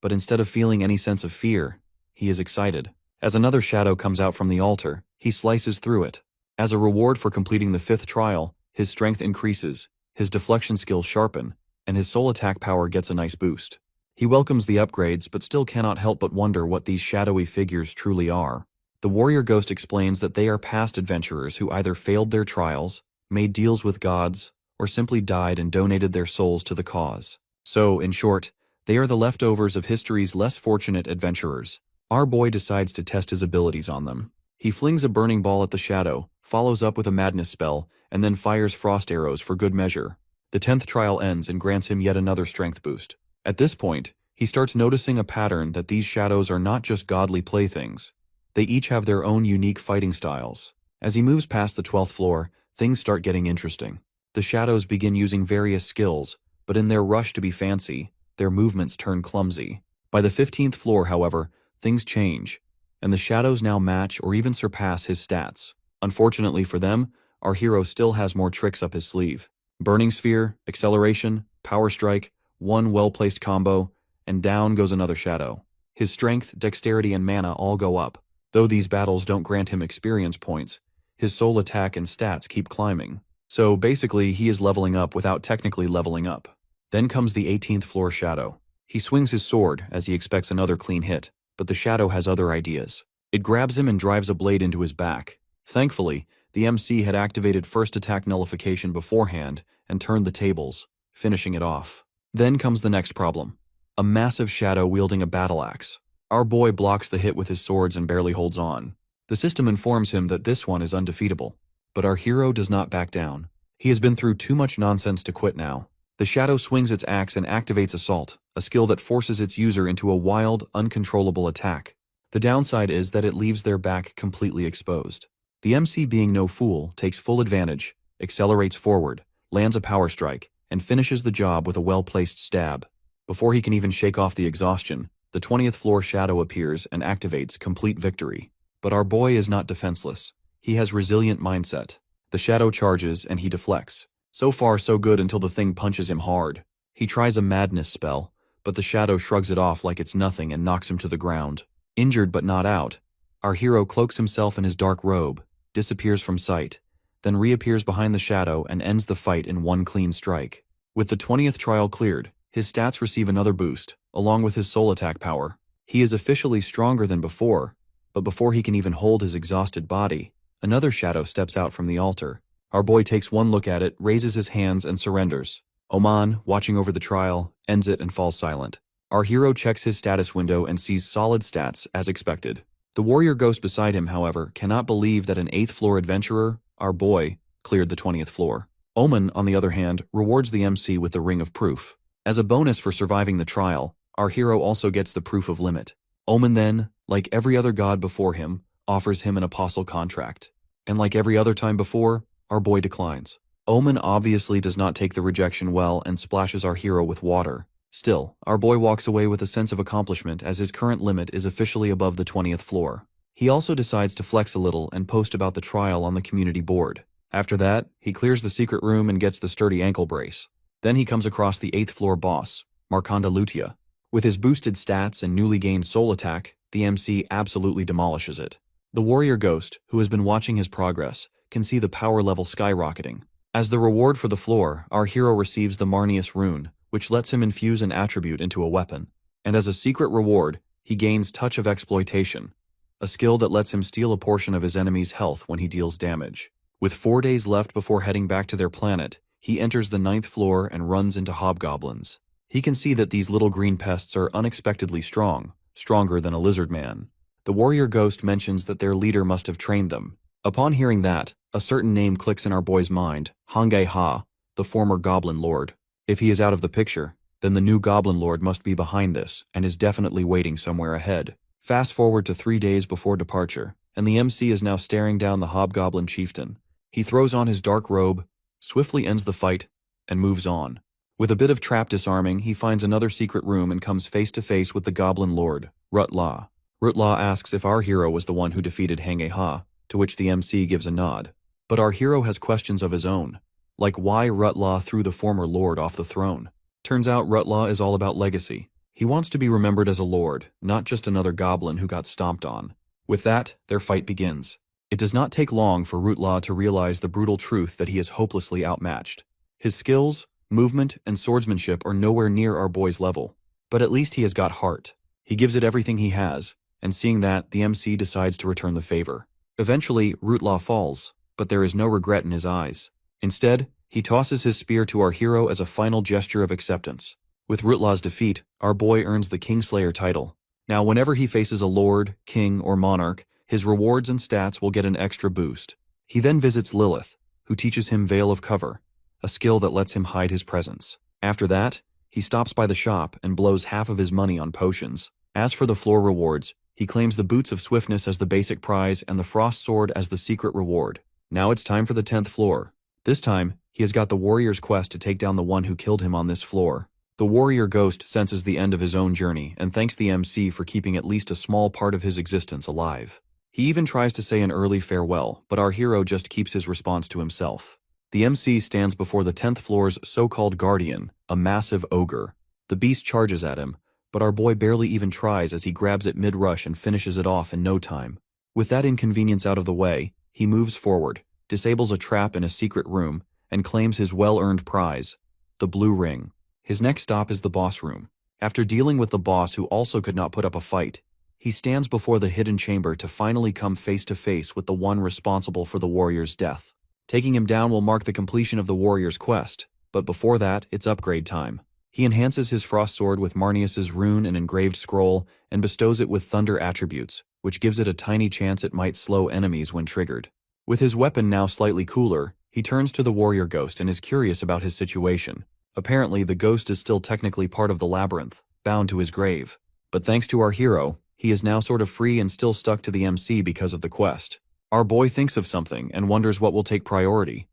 But instead of feeling any sense of fear, he is excited. As another shadow comes out from the altar, he slices through it. As a reward for completing the fifth trial, his strength increases, his deflection skills sharpen, and his soul attack power gets a nice boost. He welcomes the upgrades but still cannot help but wonder what these shadowy figures truly are. The warrior ghost explains that they are past adventurers who either failed their trials, made deals with gods, or simply died and donated their souls to the cause. So, in short, they are the leftovers of history's less fortunate adventurers. Our boy decides to test his abilities on them. He flings a burning ball at the shadow, follows up with a madness spell, and then fires frost arrows for good measure. The 10th trial ends and grants him yet another strength boost. At this point, he starts noticing a pattern that these shadows are not just godly playthings. They each have their own unique fighting styles. As he moves past the 12th floor, things start getting interesting. The shadows begin using various skills, but in their rush to be fancy, their movements turn clumsy. By the 15th floor, however, things change, and the shadows now match or even surpass his stats. Unfortunately for them, our hero still has more tricks up his sleeve. Burning Sphere, Acceleration, Power Strike, one well-placed combo, and down goes another shadow. His strength, dexterity, and mana all go up. Though these battles don't grant him experience points, his soul attack and stats keep climbing. So basically, he is leveling up without technically leveling up. Then comes the 18th floor shadow. He swings his sword as he expects another clean hit, but the shadow has other ideas. It grabs him and drives a blade into his back. Thankfully, the MC had activated first attack nullification beforehand and turned the tables, finishing it off. Then comes the next problem. A massive shadow wielding a battle axe. Our boy blocks the hit with his swords and barely holds on. The system informs him that this one is undefeatable. But our hero does not back down. He has been through too much nonsense to quit now. The shadow swings its axe and activates Assault, a skill that forces its user into a wild, uncontrollable attack. The downside is that it leaves their back completely exposed. The MC, being no fool, takes full advantage, accelerates forward, lands a power strike, and finishes the job with a well-placed stab. Before he can even shake off the exhaustion, the 20th floor shadow appears and activates Complete Victory. But our boy is not defenseless. He has resilient mindset. The shadow charges and he deflects. So far so good until the thing punches him hard. He tries a madness spell, but the shadow shrugs it off like it's nothing and knocks him to the ground. Injured but not out, our hero cloaks himself in his dark robe, disappears from sight, then reappears behind the shadow and ends the fight in one clean strike. With the 20th trial cleared, his stats receive another boost, along with his soul attack power. He is officially stronger than before, but before he can even hold his exhausted body, another shadow steps out from the altar. Our boy takes one look at it, raises his hands, and surrenders. Oman, watching over the trial, ends it and falls silent. Our hero checks his status window and sees solid stats, as expected. The warrior ghost beside him, however, cannot believe that an 8th floor adventurer, our boy, cleared the 20th floor. Omen, on the other hand, rewards the MC with the Ring of Proof. As a bonus for surviving the trial, our hero also gets the Proof of Limit. Omen then, like every other god before him, offers him an apostle contract. And like every other time before, our boy declines. Omen obviously does not take the rejection well and splashes our hero with water. Still, our boy walks away with a sense of accomplishment as his current limit is officially above the 20th floor. He also decides to flex a little and post about the trial on the community board. After that, he clears the secret room and gets the sturdy ankle brace. Then he comes across the 8th floor boss, Marconda Lutia. With his boosted stats and newly gained soul attack, the MC absolutely demolishes it. The warrior ghost, who has been watching his progress, can see the power level skyrocketing. As the reward for the floor, our hero receives the Marnius rune, which lets him infuse an attribute into a weapon. And as a secret reward, he gains Touch of Exploitation, a skill that lets him steal a portion of his enemy's health when he deals damage. With 4 days left before heading back to their planet, he enters the 9th floor and runs into hobgoblins. He can see that these little green pests are unexpectedly strong, stronger than a lizard man. The warrior ghost mentions that their leader must have trained them. Upon hearing that, a certain name clicks in our boy's mind, Hangei Ha, the former Goblin Lord. If he is out of the picture, then the new Goblin Lord must be behind this and is definitely waiting somewhere ahead. Fast forward to 3 days before departure, and the MC is now staring down the hobgoblin chieftain. He throws on his dark robe, swiftly ends the fight, and moves on. With a bit of trap disarming, he finds another secret room and comes face to face with the Goblin Lord, Rutla. Rutla asks if our hero was the one who defeated Hangei Ha, to which the MC gives a nod. But our hero has questions of his own, like why Rutla threw the former lord off the throne. Turns out Rutla is all about legacy. He wants to be remembered as a lord, not just another goblin who got stomped on. With that, their fight begins. It does not take long for Rutla to realize the brutal truth that he is hopelessly outmatched. His skills, movement, and swordsmanship are nowhere near our boy's level, but at least he has got heart. He gives it everything he has, and seeing that, the MC decides to return the favor. Eventually, Rutla falls, but there is no regret in his eyes. Instead, he tosses his spear to our hero as a final gesture of acceptance. With Rutla's defeat, our boy earns the Kingslayer title. Now, whenever he faces a lord, king, or monarch, his rewards and stats will get an extra boost. He then visits Lilith, who teaches him Veil of Cover, a skill that lets him hide his presence. After that, he stops by the shop and blows half of his money on potions. As for the floor rewards, he claims the Boots of Swiftness as the basic prize and the Frost Sword as the secret reward. Now it's time for the 10th floor. This time, he has got the warrior's quest to take down the one who killed him on this floor. The warrior ghost senses the end of his own journey and thanks the MC for keeping at least a small part of his existence alive. He even tries to say an early farewell, but our hero just keeps his response to himself. The MC stands before the 10th floor's so-called guardian, a massive ogre. The beast charges at him, but our boy barely even tries as he grabs it mid-rush and finishes it off in no time. With that inconvenience out of the way, he moves forward, disables a trap in a secret room, and claims his well-earned prize, the blue ring. His next stop is the boss room. After dealing with the boss who also could not put up a fight, he stands before the hidden chamber to finally come face to face with the one responsible for the warrior's death. Taking him down will mark the completion of the warrior's quest, but before that, it's upgrade time. He enhances his frost sword with Marnius's rune and engraved scroll and bestows it with thunder attributes, which gives it a tiny chance it might slow enemies when triggered. With his weapon now slightly cooler, he turns to the warrior ghost and is curious about his situation. Apparently, the ghost is still technically part of the labyrinth, bound to his grave. But thanks to our hero, he is now sort of free and still stuck to the MC because of the quest. Our boy thinks of something and wonders what will take priority: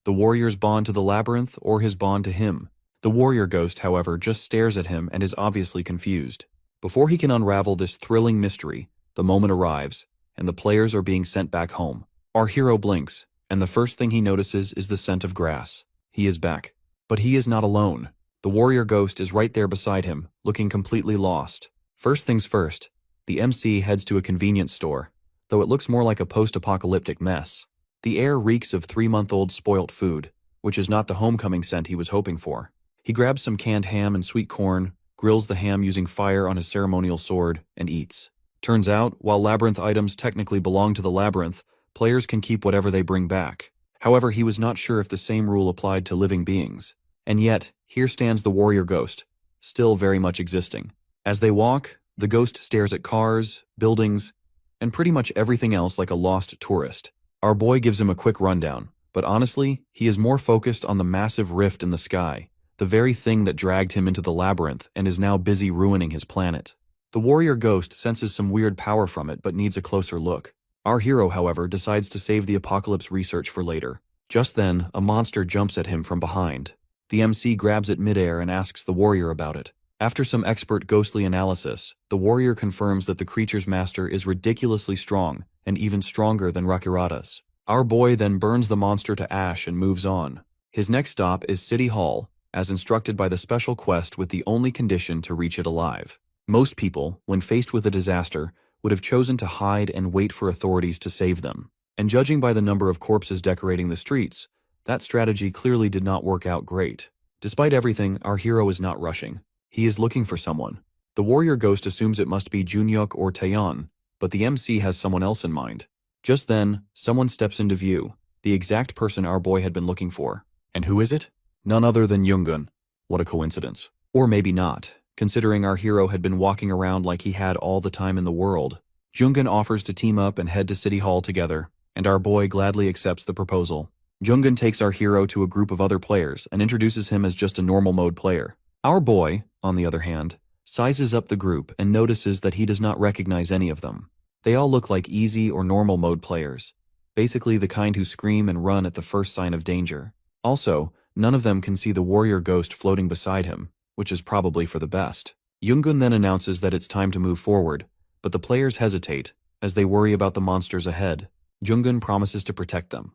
the warrior's bond to the labyrinth or his bond to him. The warrior ghost, however, just stares at him and is obviously confused. Before he can unravel this thrilling mystery, the moment arrives, and the players are being sent back home. Our hero blinks, and the first thing he notices is the scent of grass. He is back. But he is not alone. The warrior ghost is right there beside him, looking completely lost. First things first, the MC heads to a convenience store, though it looks more like a post-apocalyptic mess. The air reeks of 3-month-old spoilt food, which is not the homecoming scent he was hoping for. He grabs some canned ham and sweet corn, grills the ham using fire on his ceremonial sword, and eats. Turns out, while labyrinth items technically belong to the labyrinth, players can keep whatever they bring back. However, he was not sure if the same rule applied to living beings. And yet, here stands the warrior ghost, still very much existing. As they walk, the ghost stares at cars, buildings, and pretty much everything else like a lost tourist. Our boy gives him a quick rundown, but honestly, he is more focused on the massive rift in the sky, the very thing that dragged him into the labyrinth and is now busy ruining his planet. The warrior ghost senses some weird power from it but needs a closer look. Our hero, however, decides to save the apocalypse research for later. Just then, a monster jumps at him from behind. The MC grabs it midair and asks the warrior about it. After some expert ghostly analysis, the warrior confirms that the creature's master is ridiculously strong, and even stronger than Rakirada's. Our boy then burns the monster to ash and moves on. His next stop is City Hall, as instructed by the special quest with the only condition to reach it alive. Most people, when faced with a disaster, would have chosen to hide and wait for authorities to save them. And judging by the number of corpses decorating the streets, that strategy clearly did not work out great. Despite everything, our hero is not rushing. He is looking for someone. The warrior ghost assumes it must be Junyuk or Taeyeon, but the MC has someone else in mind. Just then, someone steps into view, the exact person our boy had been looking for. And who is it? None other than Yoongun. What a coincidence. Or maybe not, considering our hero had been walking around like he had all the time in the world. Yoongun offers to team up and head to City Hall together, and our boy gladly accepts the proposal. Yoongun takes our hero to a group of other players and introduces him as just a normal mode player. Our boy, on the other hand, sizes up the group and notices that he does not recognize any of them. They all look like easy or normal mode players, basically the kind who scream and run at the first sign of danger. Also, none of them can see the warrior ghost floating beside him, which is probably for the best. Yoongun then announces that it's time to move forward, but the players hesitate, as they worry about the monsters ahead. Yoongun promises to protect them,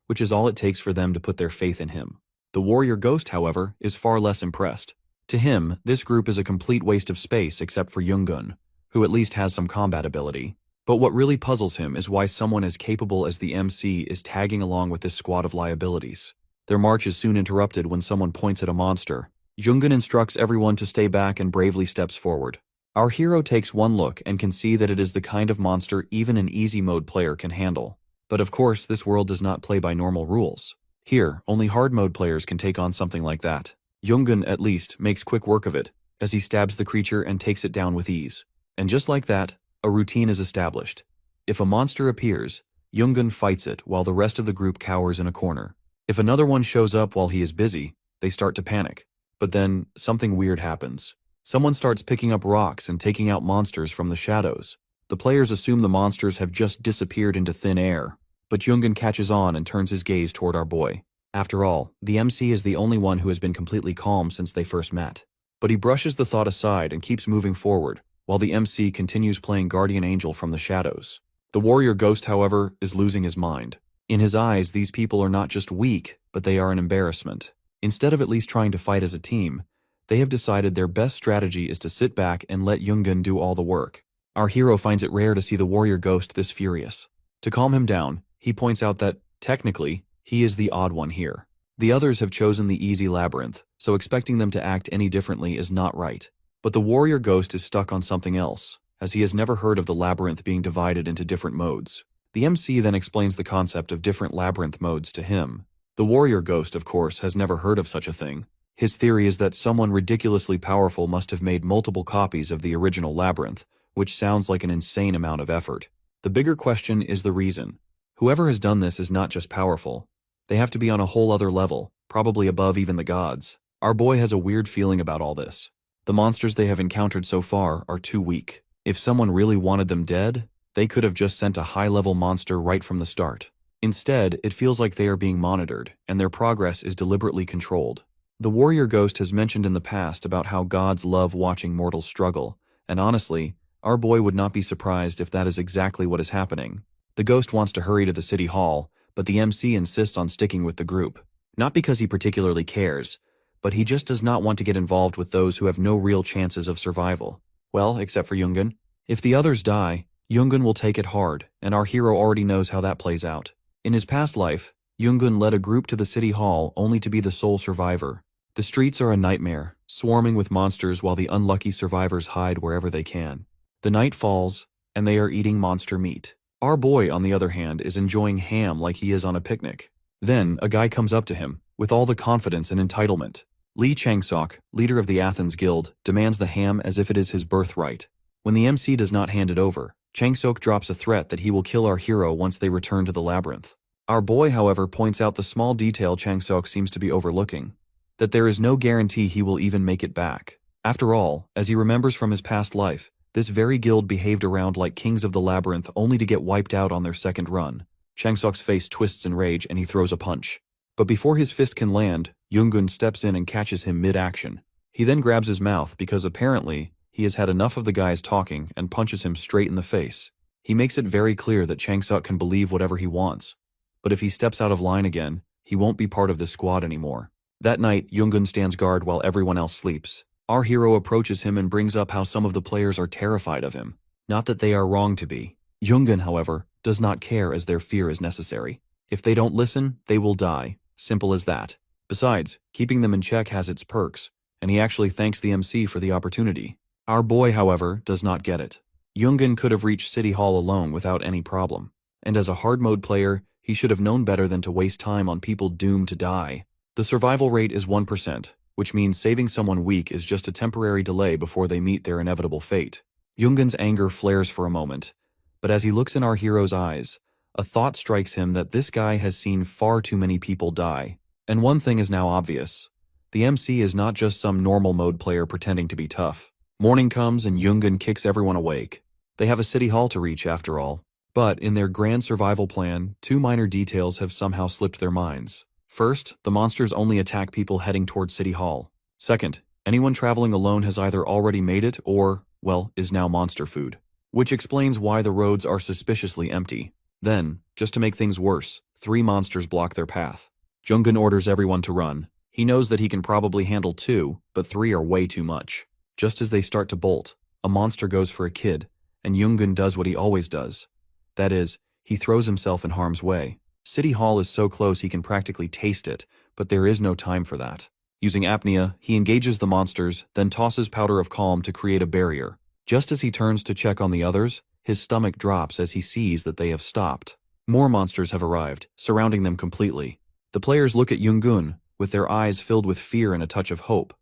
which is all it takes for them to put their faith in him. The warrior ghost, however, is far less impressed. To him, this group is a complete waste of space except for Yoongun, who at least has some combat ability. But what really puzzles him is why someone as capable as the MC is tagging along with this squad of liabilities. Their march is soon interrupted when someone points at a monster. Yoongun instructs everyone to stay back and bravely steps forward. Our hero takes one look and can see that it is the kind of monster even an easy mode player can handle. But of course, this world does not play by normal rules. Here, only hard mode players can take on something like that. Yoongun, at least, makes quick work of it, as he stabs the creature and takes it down with ease. And just like that, a routine is established. If a monster appears, Yoongun fights it while the rest of the group cowers in a corner. If another one shows up while he is busy, they start to panic. But then, something weird happens. Someone starts picking up rocks and taking out monsters from the shadows. The players assume the monsters have just disappeared into thin air, but Yoongun catches on and turns his gaze toward our boy. After all, the MC is the only one who has been completely calm since they first met. But he brushes the thought aside and keeps moving forward, while the MC continues playing Guardian Angel from the shadows. The warrior ghost, however, is losing his mind. In his eyes, these people are not just weak, but they are an embarrassment. Instead of at least trying to fight as a team, they have decided their best strategy is to sit back and let Yoongun do all the work. Our hero finds it rare to see the warrior ghost this furious. To calm him down, he points out that, technically, he is the odd one here. The others have chosen the easy labyrinth, so expecting them to act any differently is not right. But the warrior ghost is stuck on something else, as he has never heard of the labyrinth being divided into different modes. The MC then explains the concept of different labyrinth modes to him. The warrior ghost, of course, has never heard of such a thing. His theory is that someone ridiculously powerful must have made multiple copies of the original labyrinth, which sounds like an insane amount of effort. The bigger question is the reason. Whoever has done this is not just powerful. They have to be on a whole other level, probably above even the gods. Our boy has a weird feeling about all this. The monsters they have encountered so far are too weak. If someone really wanted them dead, they could have just sent a high-level monster right from the start. Instead, it feels like they are being monitored, and their progress is deliberately controlled. The warrior ghost has mentioned in the past about how gods love watching mortals struggle, and honestly, our boy would not be surprised if that is exactly what is happening. The ghost wants to hurry to the city hall, but the MC insists on sticking with the group. Not because he particularly cares, but he just does not want to get involved with those who have no real chances of survival. Well, except for Yoongun. If the others die, Yoongun will take it hard, and our hero already knows how that plays out. In his past life, Yoongun led a group to the city hall only to be the sole survivor. The streets are a nightmare, swarming with monsters while the unlucky survivors hide wherever they can. The night falls, and they are eating monster meat. Our boy, on the other hand, is enjoying ham like he is on a picnic. Then, a guy comes up to him, with all the confidence and entitlement. Lee Changsok, leader of the Athens Guild, demands the ham as if it is his birthright. When the MC does not hand it over, Changsok drops a threat that he will kill our hero once they return to the labyrinth. Our boy, however, points out the small detail Changsok seems to be overlooking, that there is no guarantee he will even make it back. After all, as he remembers from his past life, this very guild behaved around like kings of the labyrinth only to get wiped out on their second run. Changsok's face twists in rage and he throws a punch. But before his fist can land, Yoongun steps in and catches him mid-action. He then grabs his mouth because apparently he has had enough of the guys talking and punches him straight in the face. He makes it very clear that Changsok can believe whatever he wants. But if he steps out of line again, he won't be part of this squad anymore. That night, Yoongun stands guard while everyone else sleeps. Our hero approaches him and brings up how some of the players are terrified of him. Not that they are wrong to be. Yoongun, however, does not care as their fear is necessary. If they don't listen, they will die. Simple as that. Besides, keeping them in check has its perks, and he actually thanks the MC for the opportunity. Our boy, however, does not get it. Yoongun could have reached City Hall alone without any problem. And as a hard mode player, he should have known better than to waste time on people doomed to die. The survival rate is 1%, which means saving someone weak is just a temporary delay before they meet their inevitable fate. Yoongun's anger flares for a moment, but as he looks in our hero's eyes, a thought strikes him that this guy has seen far too many people die. And one thing is now obvious. The MC is not just some normal mode player pretending to be tough. Morning comes and Yoongun kicks everyone awake. They have a city hall to reach after all. But in their grand survival plan, two minor details have somehow slipped their minds. First, the monsters only attack people heading towards City Hall. Second, anyone traveling alone has either already made it or, well, is now monster food. Which explains why the roads are suspiciously empty. Then, just to make things worse, 3 monsters block their path. Yoongun orders everyone to run. He knows that he can probably handle 2, but 3 are way too much. Just as they start to bolt, a monster goes for a kid, and Yoongun does what he always does. That is, he throws himself in harm's way. City Hall is so close he can practically taste it, but there is no time for that. Using apnea, he engages the monsters, then tosses Powder of Calm to create a barrier. Just as he turns to check on the others, his stomach drops as he sees that they have stopped. More monsters have arrived, surrounding them completely. The players look at Yoongun, with their eyes filled with fear and a touch of hope.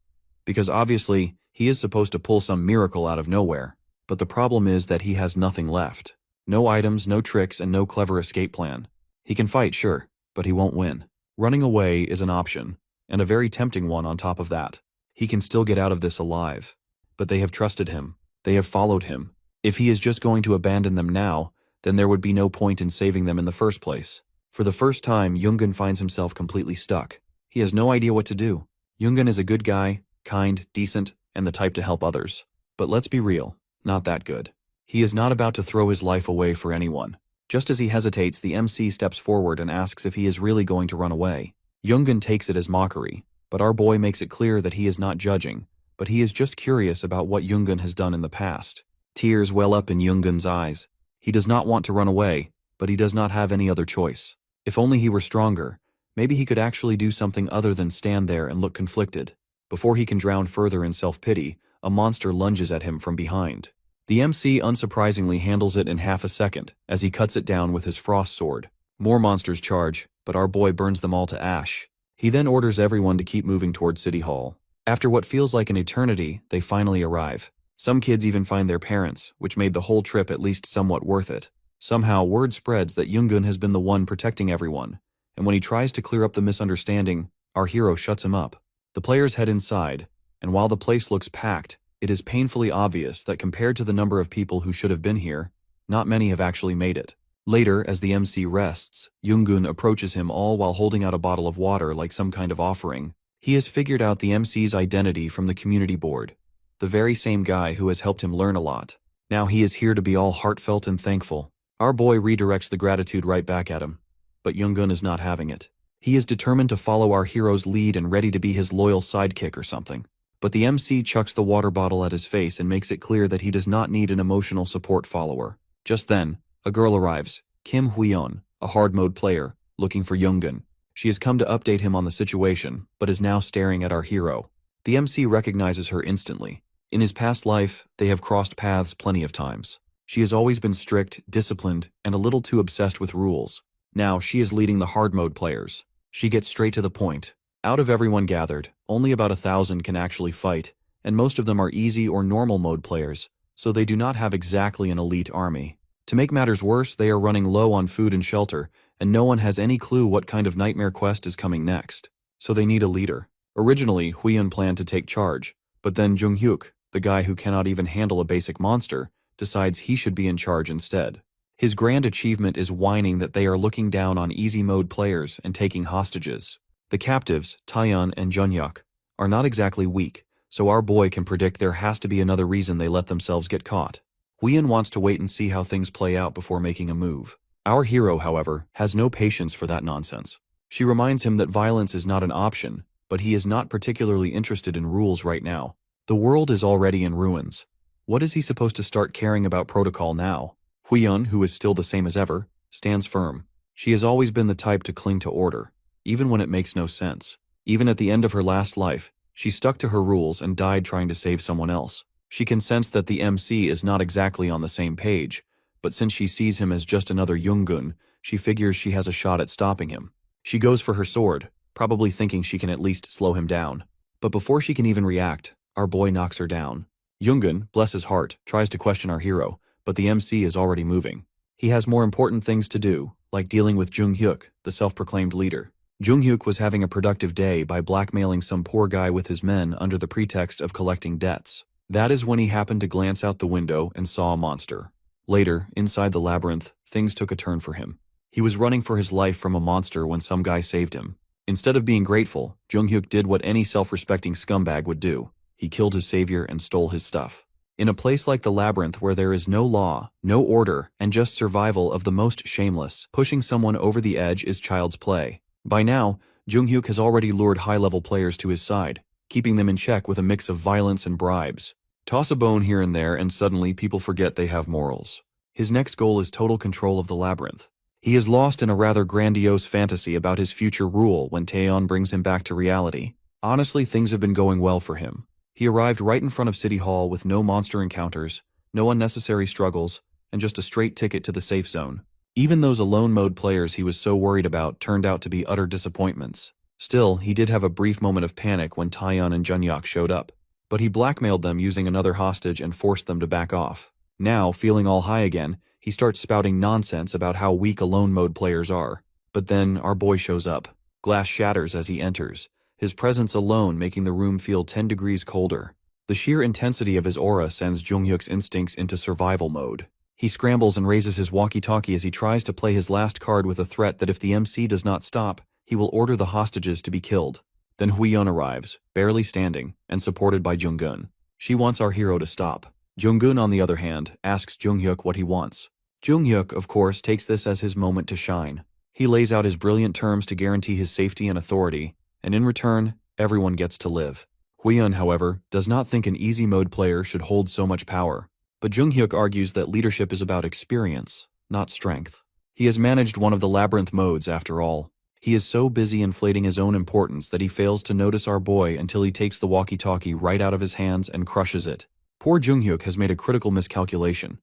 Because obviously, he is supposed to pull some miracle out of nowhere. But the problem is that he has nothing left. No items, no tricks, and no clever escape plan. He can fight, sure, but he won't win. Running away is an option, and a very tempting one on top of that. He can still get out of this alive. But they have trusted him. They have followed him. If he is just going to abandon them now, then there would be no point in saving them in the first place. For the first time, Yoongun finds himself completely stuck. He has no idea what to do. Yoongun is a good guy, kind, decent, and the type to help others. But let's be real, not that good. He is not about to throw his life away for anyone. Just as he hesitates, the MC steps forward and asks if he is really going to run away. Yoongun takes it as mockery, but our boy makes it clear that he is not judging, but he is just curious about what Yoongun has done in the past. Tears well up in Yoongun's eyes. He does not want to run away, but he does not have any other choice. If only he were stronger, maybe he could actually do something other than stand there and look conflicted. Before he can drown further in self-pity, a monster lunges at him from behind. The MC unsurprisingly handles it in half a second, as he cuts it down with his frost sword. More monsters charge, but our boy burns them all to ash. He then orders everyone to keep moving toward City Hall. After what feels like an eternity, they finally arrive. Some kids even find their parents, which made the whole trip at least somewhat worth it. Somehow, word spreads that Yoongun has been the one protecting everyone, and when he tries to clear up the misunderstanding, our hero shuts him up. The players head inside, and while the place looks packed, it is painfully obvious that compared to the number of people who should have been here, not many have actually made it. Later, as the MC rests, Yoongun approaches him all while holding out a bottle of water like some kind of offering. He has figured out the MC's identity from the community board. The very same guy who has helped him learn a lot. Now he is here to be all heartfelt and thankful. Our boy redirects the gratitude right back at him. But Yoongun is not having it. He is determined to follow our hero's lead and ready to be his loyal sidekick or something. But the MC chucks the water bottle at his face and makes it clear that he does not need an emotional support follower. Just then, a girl arrives, Kim Hyeon, a hard mode player, looking for Yoongun. She has come to update him on the situation, but is now staring at our hero. The MC recognizes her instantly. In his past life, they have crossed paths plenty of times. She has always been strict, disciplined, and a little too obsessed with rules. Now, she is leading the hard mode players. She gets straight to the point. Out of everyone gathered, only about 1,000 can actually fight, and most of them are easy or normal mode players, so they do not have exactly an elite army. To make matters worse, they are running low on food and shelter, and no one has any clue what kind of nightmare quest is coming next. So they need a leader. Originally, Hyeon planned to take charge, but then Jung-hyuk, the guy who cannot even handle a basic monster, decides he should be in charge instead. His grand achievement is whining that they are looking down on easy mode players and taking hostages. The captives, Taeyeon and Junhyuk, are not exactly weak, so our boy can predict there has to be another reason they let themselves get caught. Hwiyeon wants to wait and see how things play out before making a move. Our hero, however, has no patience for that nonsense. She reminds him that violence is not an option, but he is not particularly interested in rules right now. The world is already in ruins. What is he supposed to start caring about protocol now? Hwiyeon, who is still the same as ever, stands firm. She has always been the type to cling to order, even when it makes no sense. Even at the end of her last life, she stuck to her rules and died trying to save someone else. She can sense that the MC is not exactly on the same page, but since she sees him as just another Yoongun, she figures she has a shot at stopping him. She goes for her sword, probably thinking she can at least slow him down. But before she can even react, our boy knocks her down. Yoongun, bless his heart, tries to question our hero, but the MC is already moving. He has more important things to do, like dealing with Junghyuk, the self-proclaimed leader. Junghyuk was having a productive day by blackmailing some poor guy with his men under the pretext of collecting debts. That is when he happened to glance out the window and saw a monster. Later, inside the labyrinth, things took a turn for him. He was running for his life from a monster when some guy saved him. Instead of being grateful, Junghyuk did what any self-respecting scumbag would do. He killed his savior and stole his stuff. In a place like the labyrinth where there is no law, no order, and just survival of the most shameless, pushing someone over the edge is child's play. By now, Junghyuk has already lured high-level players to his side, keeping them in check with a mix of violence and bribes. Toss a bone here and there and suddenly people forget they have morals. His next goal is total control of the labyrinth. He is lost in a rather grandiose fantasy about his future rule when Taeyeon brings him back to reality. Honestly, things have been going well for him. He arrived right in front of City Hall with no monster encounters, no unnecessary struggles, and just a straight ticket to the safe zone. Even those alone mode players he was so worried about turned out to be utter disappointments. Still, he did have a brief moment of panic when Taeyeon and Junhyuk showed up, but he blackmailed them using another hostage and forced them to back off. Now, feeling all high again, he starts spouting nonsense about how weak alone mode players are. But then, our boy shows up. Glass shatters as he enters, his presence alone making the room feel 10 degrees colder. The sheer intensity of his aura sends Junghyuk's instincts into survival mode. He scrambles and raises his walkie-talkie as he tries to play his last card with a threat that if the MC does not stop, he will order the hostages to be killed. Then Hwiyeon arrives, barely standing, and supported by Junggun. She wants our hero to stop. Junggun, on the other hand, asks Junghyuk what he wants. Junghyuk, of course, takes this as his moment to shine. He lays out his brilliant terms to guarantee his safety and authority, and in return, everyone gets to live. Hwiyeon, however, does not think an easy mode player should hold so much power. But Junghyuk argues that leadership is about experience, not strength. He has managed one of the labyrinth modes after all. He is so busy inflating his own importance that he fails to notice our boy until he takes the walkie-talkie right out of his hands and crushes it. Poor Junghyuk has made a critical miscalculation.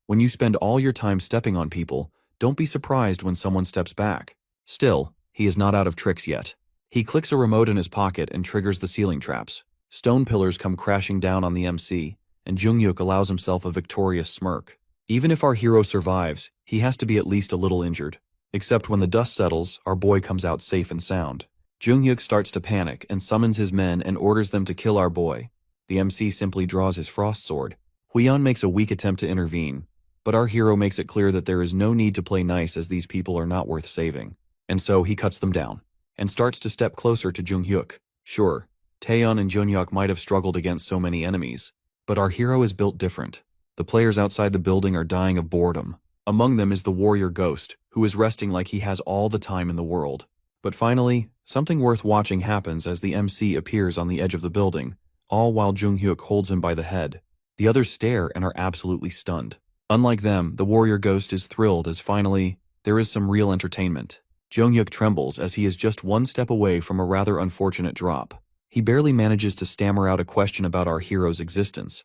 When you spend all your time stepping on people, don't be surprised when someone steps back. Still, he is not out of tricks yet. He clicks a remote in his pocket and triggers the ceiling traps. Stone pillars come crashing down on the MC, and Junghyuk allows himself a victorious smirk. Even if our hero survives, he has to be at least a little injured. Except when the dust settles, our boy comes out safe and sound. Junghyuk starts to panic and summons his men and orders them to kill our boy. The MC simply draws his frost sword. Hwiyeon makes a weak attempt to intervene, but our hero makes it clear that there is no need to play nice as these people are not worth saving. And so he cuts them down, and starts to step closer to Junghyuk. Sure, Taeyeon and Junhyuk might have struggled against so many enemies, but our hero is built different. The players outside the building are dying of boredom. Among them is the warrior ghost, who is resting like he has all the time in the world. But finally, something worth watching happens as the MC appears on the edge of the building, all while Junghyuk holds him by the head. The others stare and are absolutely stunned. Unlike them, the warrior ghost is thrilled as finally, there is some real entertainment. Junghyuk trembles as he is just one step away from a rather unfortunate drop. He barely manages to stammer out a question about our hero's existence.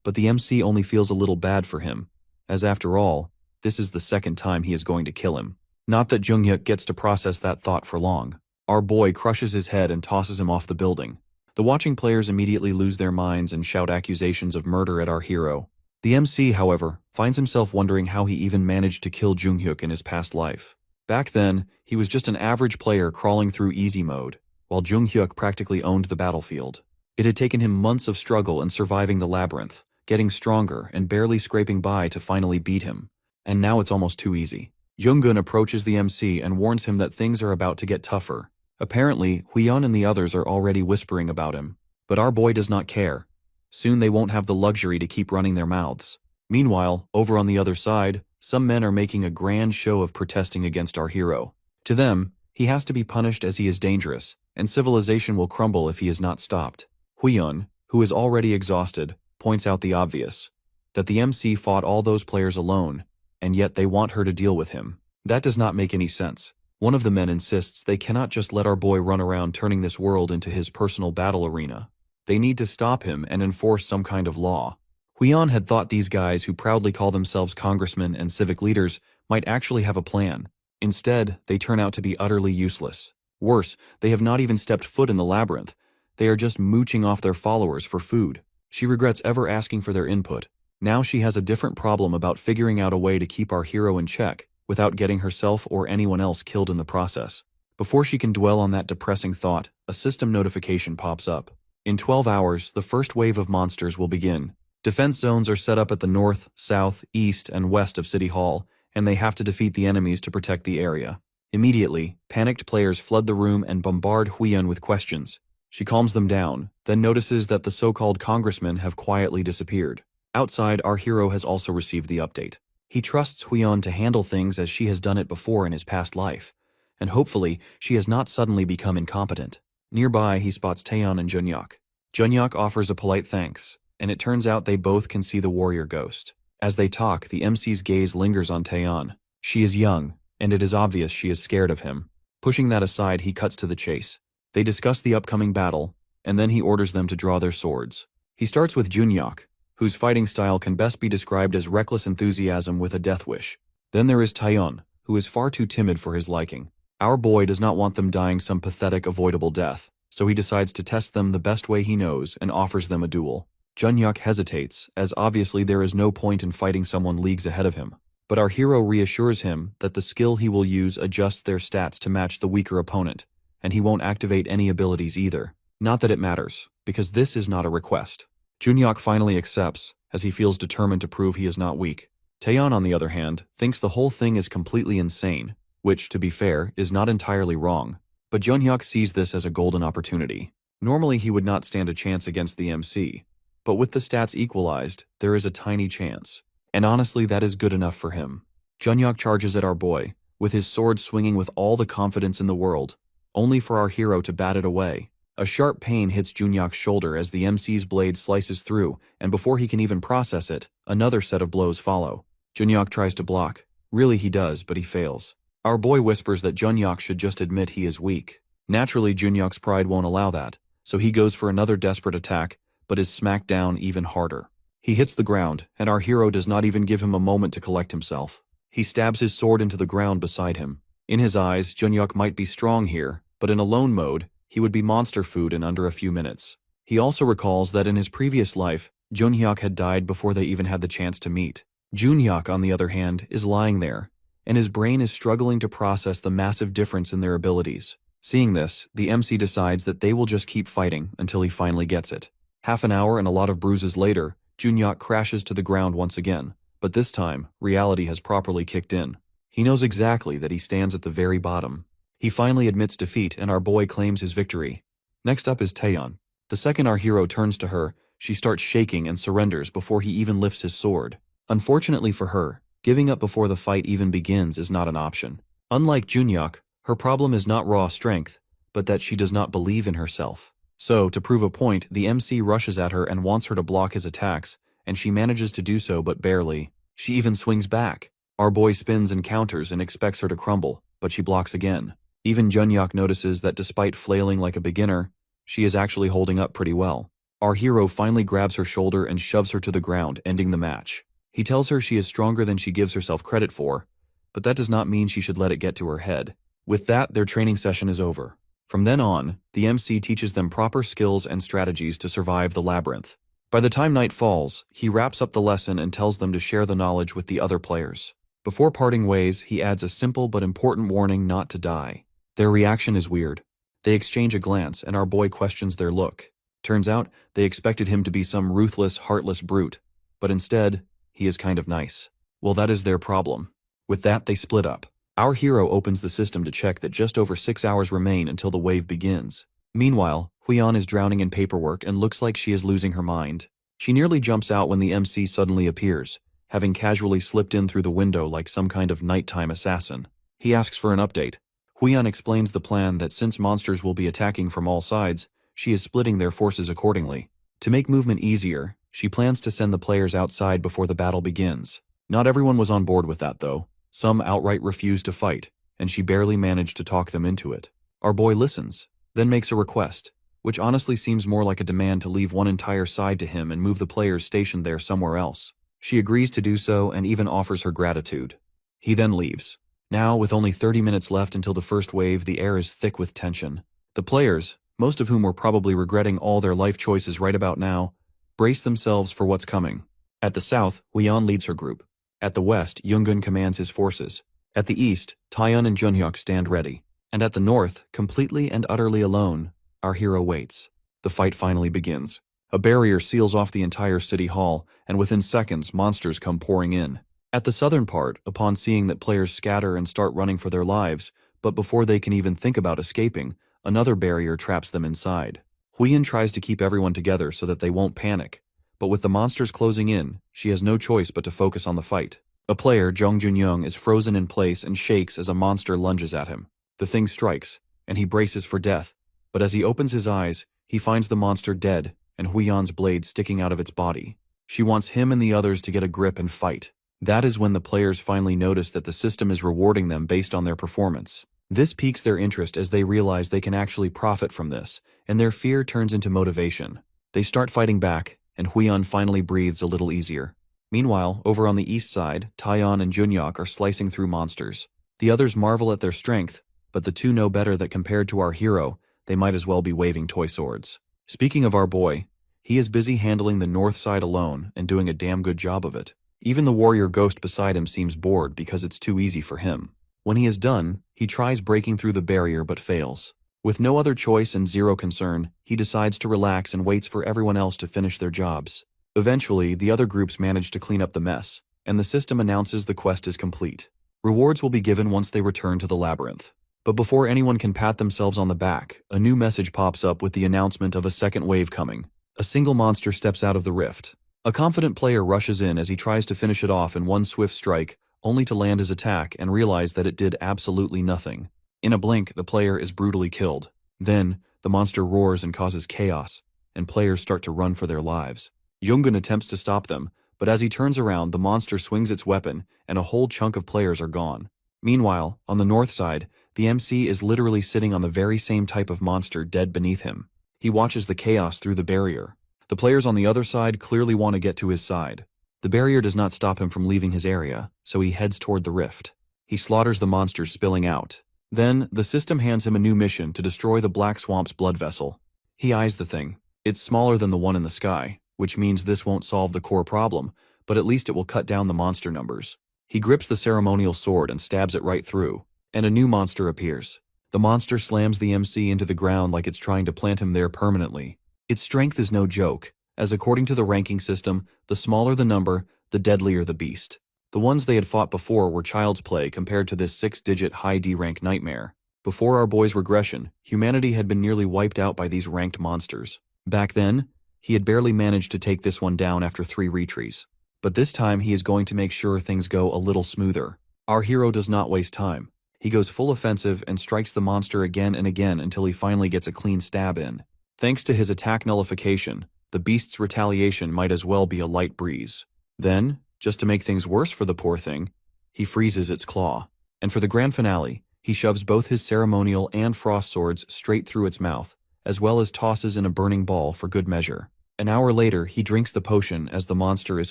But the MC only feels a little bad for him, as after all, this is the second time he is going to kill him. Not that Junghyuk gets to process that thought for long. Our boy crushes his head and tosses him off the building. The watching players immediately lose their minds and shout accusations of murder at our hero. The MC, however, finds himself wondering how he even managed to kill Junghyuk in his past life. Back then, he was just an average player crawling through easy mode, while Junghyuk practically owned the battlefield. It had taken him months of struggle and surviving the labyrinth, getting stronger and barely scraping by to finally beat him. And now it's almost too easy. Junggun approaches the MC and warns him that things are about to get tougher. Apparently, Huion and the others are already whispering about him. But our boy does not care. Soon they won't have the luxury to keep running their mouths. Meanwhile, over on the other side, some men are making a grand show of protesting against our hero. To them, he has to be punished as he is dangerous, and civilization will crumble if he is not stopped. Huion, who is already exhausted, points out the obvious, that the MC fought all those players alone, and yet they want her to deal with him. That does not make any sense. One of the men insists they cannot just let our boy run around turning this world into his personal battle arena. They need to stop him and enforce some kind of law. Huion had thought these guys who proudly call themselves congressmen and civic leaders might actually have a plan. Instead, they turn out to be utterly useless. Worse, they have not even stepped foot in the labyrinth. They are just mooching off their followers for food. She regrets ever asking for their input. Now she has a different problem about figuring out a way to keep our hero in check without getting herself or anyone else killed in the process. Before she can dwell on that depressing thought, a system notification pops up. In 12 hours, the first wave of monsters will begin. Defense zones are set up at the north, south, east, and west of City Hall, and they have to defeat the enemies to protect the area. Immediately, panicked players flood the room and bombard Huion with questions. She calms them down, then notices that the so-called congressmen have quietly disappeared. Outside, our hero has also received the update. He trusts Huion to handle things as she has done it before in his past life, and hopefully she has not suddenly become incompetent. Nearby, he spots Taeyeon and Junhyuk. Junhyuk offers a polite thanks, and it turns out they both can see the warrior ghost. As they talk, the MC's gaze lingers on Taeyeon. She is young, and it is obvious she is scared of him. Pushing that aside, he cuts to the chase. They discuss the upcoming battle, and then he orders them to draw their swords. He starts with Junhyuk, whose fighting style can best be described as reckless enthusiasm with a death wish. Then there is Taeyeon, who is far too timid for his liking. Our boy does not want them dying some pathetic, avoidable death, so he decides to test them the best way he knows and offers them a duel. Junhyuk hesitates, as obviously there is no point in fighting someone leagues ahead of him. But our hero reassures him that the skill he will use adjusts their stats to match the weaker opponent, and he won't activate any abilities either. Not that it matters, because this is not a request. Junhyuk finally accepts, as he feels determined to prove he is not weak. Taeyeon, on the other hand, thinks the whole thing is completely insane, which, to be fair, is not entirely wrong. But Junhyuk sees this as a golden opportunity. Normally he would not stand a chance against the MC, but with the stats equalized, there is a tiny chance. And honestly, that is good enough for him. Junhyuk charges at our boy, with his sword swinging with all the confidence in the world, only for our hero to bat it away. A sharp pain hits Junhyuk's shoulder as the MC's blade slices through, and before he can even process it, another set of blows follow. Junhyuk tries to block. Really he does, but he fails. Our boy whispers that Junhyuk should just admit he is weak. Naturally, Junhyuk's pride won't allow that, so he goes for another desperate attack, but is smacked down even harder. He hits the ground, and our hero does not even give him a moment to collect himself. He stabs his sword into the ground beside him. In his eyes, Junhyuk might be strong here, but in alone mode, he would be monster food in under a few minutes. He also recalls that in his previous life, Junhyuk had died before they even had the chance to meet. Junhyuk, on the other hand, is lying there, and his brain is struggling to process the massive difference in their abilities. Seeing this, the MC decides that they will just keep fighting until he finally gets it. Half an hour and a lot of bruises later, Junhyuk crashes to the ground once again, but this time, reality has properly kicked in. He knows exactly that he stands at the very bottom. He finally admits defeat, and our boy claims his victory. Next up is Taeyeon. The second our hero turns to her, she starts shaking and surrenders before he even lifts his sword. Unfortunately for her, giving up before the fight even begins is not an option. Unlike Junhyuk, her problem is not raw strength, but that she does not believe in herself. So, to prove a point, the MC rushes at her and wants her to block his attacks, and she manages to do so but barely. She even swings back. Our boy spins and counters and expects her to crumble, but she blocks again. Even Junhyuk notices that despite flailing like a beginner, she is actually holding up pretty well. Our hero finally grabs her shoulder and shoves her to the ground, ending the match. He tells her she is stronger than she gives herself credit for, but that does not mean she should let it get to her head. With that, their training session is over. From then on, the MC teaches them proper skills and strategies to survive the labyrinth. By the time night falls, he wraps up the lesson and tells them to share the knowledge with the other players. Before parting ways, he adds a simple but important warning not to die. Their reaction is weird. They exchange a glance, and our boy questions their look. Turns out, they expected him to be some ruthless, heartless brute, but instead, he is kind of nice. Well, that is their problem. With that, they split up. Our hero opens the system to check that just over 6 hours remain until the wave begins. Meanwhile, Huion is drowning in paperwork and looks like she is losing her mind. She nearly jumps out when the MC suddenly appears, having casually slipped in through the window like some kind of nighttime assassin. He asks for an update. Huion explains the plan that since monsters will be attacking from all sides, she is splitting their forces accordingly. To make movement easier, she plans to send the players outside before the battle begins. Not everyone was on board with that though. Some outright refused to fight, and she barely managed to talk them into it. Our boy listens, then makes a request, which honestly seems more like a demand to leave one entire side to him and move the players stationed there somewhere else. She agrees to do so and even offers her gratitude. He then leaves. Now, with only 30 minutes left until the first wave, the air is thick with tension. The players, most of whom were probably regretting all their life choices right about now, brace themselves for what's coming. At the south, Huion leads her group. At the west, Yoongun commands his forces. At the east, Taeyeon and Junhyuk stand ready. And at the north, completely and utterly alone, our hero waits. The fight finally begins. A barrier seals off the entire city hall, and within seconds, monsters come pouring in. At the southern part, upon seeing that players scatter and start running for their lives, but before they can even think about escaping, another barrier traps them inside. Huion tries to keep everyone together so that they won't panic, but with the monsters closing in, she has no choice but to focus on the fight. A player, Jung Junyoung, is frozen in place and shakes as a monster lunges at him. The thing strikes, and he braces for death, but as he opens his eyes, he finds the monster dead and Huion's blade sticking out of its body. She wants him and the others to get a grip and fight. That is when the players finally notice that the system is rewarding them based on their performance. This piques their interest as they realize they can actually profit from this, and their fear turns into motivation. They start fighting back, and Huion finally breathes a little easier. Meanwhile, over on the east side, Taeyeon and Junhyuk are slicing through monsters. The others marvel at their strength, but the two know better that compared to our hero, they might as well be waving toy swords. Speaking of our boy, he is busy handling the north side alone and doing a damn good job of it. Even the warrior ghost beside him seems bored because it's too easy for him. When he is done, he tries breaking through the barrier but fails. With no other choice and zero concern, he decides to relax and waits for everyone else to finish their jobs. Eventually, the other groups manage to clean up the mess, and the system announces the quest is complete. Rewards will be given once they return to the labyrinth. But before anyone can pat themselves on the back, a new message pops up with the announcement of a second wave coming. A single monster steps out of the rift. A confident player rushes in as he tries to finish it off in one swift strike, only to land his attack and realize that it did absolutely nothing. In a blink, the player is brutally killed. Then, the monster roars and causes chaos, and players start to run for their lives. Yoongun attempts to stop them, but as he turns around, the monster swings its weapon, and a whole chunk of players are gone. Meanwhile, on the north side, the MC is literally sitting on the very same type of monster dead beneath him. He watches the chaos through the barrier. The players on the other side clearly want to get to his side. The barrier does not stop him from leaving his area, so he heads toward the rift. He slaughters the monsters spilling out. Then, the system hands him a new mission to destroy the Black Swamp's blood vessel. He eyes the thing. It's smaller than the one in the sky, which means this won't solve the core problem, but at least it will cut down the monster numbers. He grips the ceremonial sword and stabs it right through, and a new monster appears. The monster slams the MC into the ground like it's trying to plant him there permanently. Its strength is no joke, as according to the ranking system, the smaller the number, the deadlier the beast. The ones they had fought before were child's play compared to this 6-digit high D-rank nightmare. Before our boy's regression, humanity had been nearly wiped out by these ranked monsters. Back then, he had barely managed to take this one down after 3 retries. But this time he is going to make sure things go a little smoother. Our hero does not waste time. He goes full offensive and strikes the monster again and again until he finally gets a clean stab in. Thanks to his attack nullification, the beast's retaliation might as well be a light breeze. Then, just to make things worse for the poor thing, he freezes its claw. And for the grand finale, he shoves both his ceremonial and frost swords straight through its mouth, as well as tosses in a burning ball for good measure. An hour later, he drinks the potion as the monster is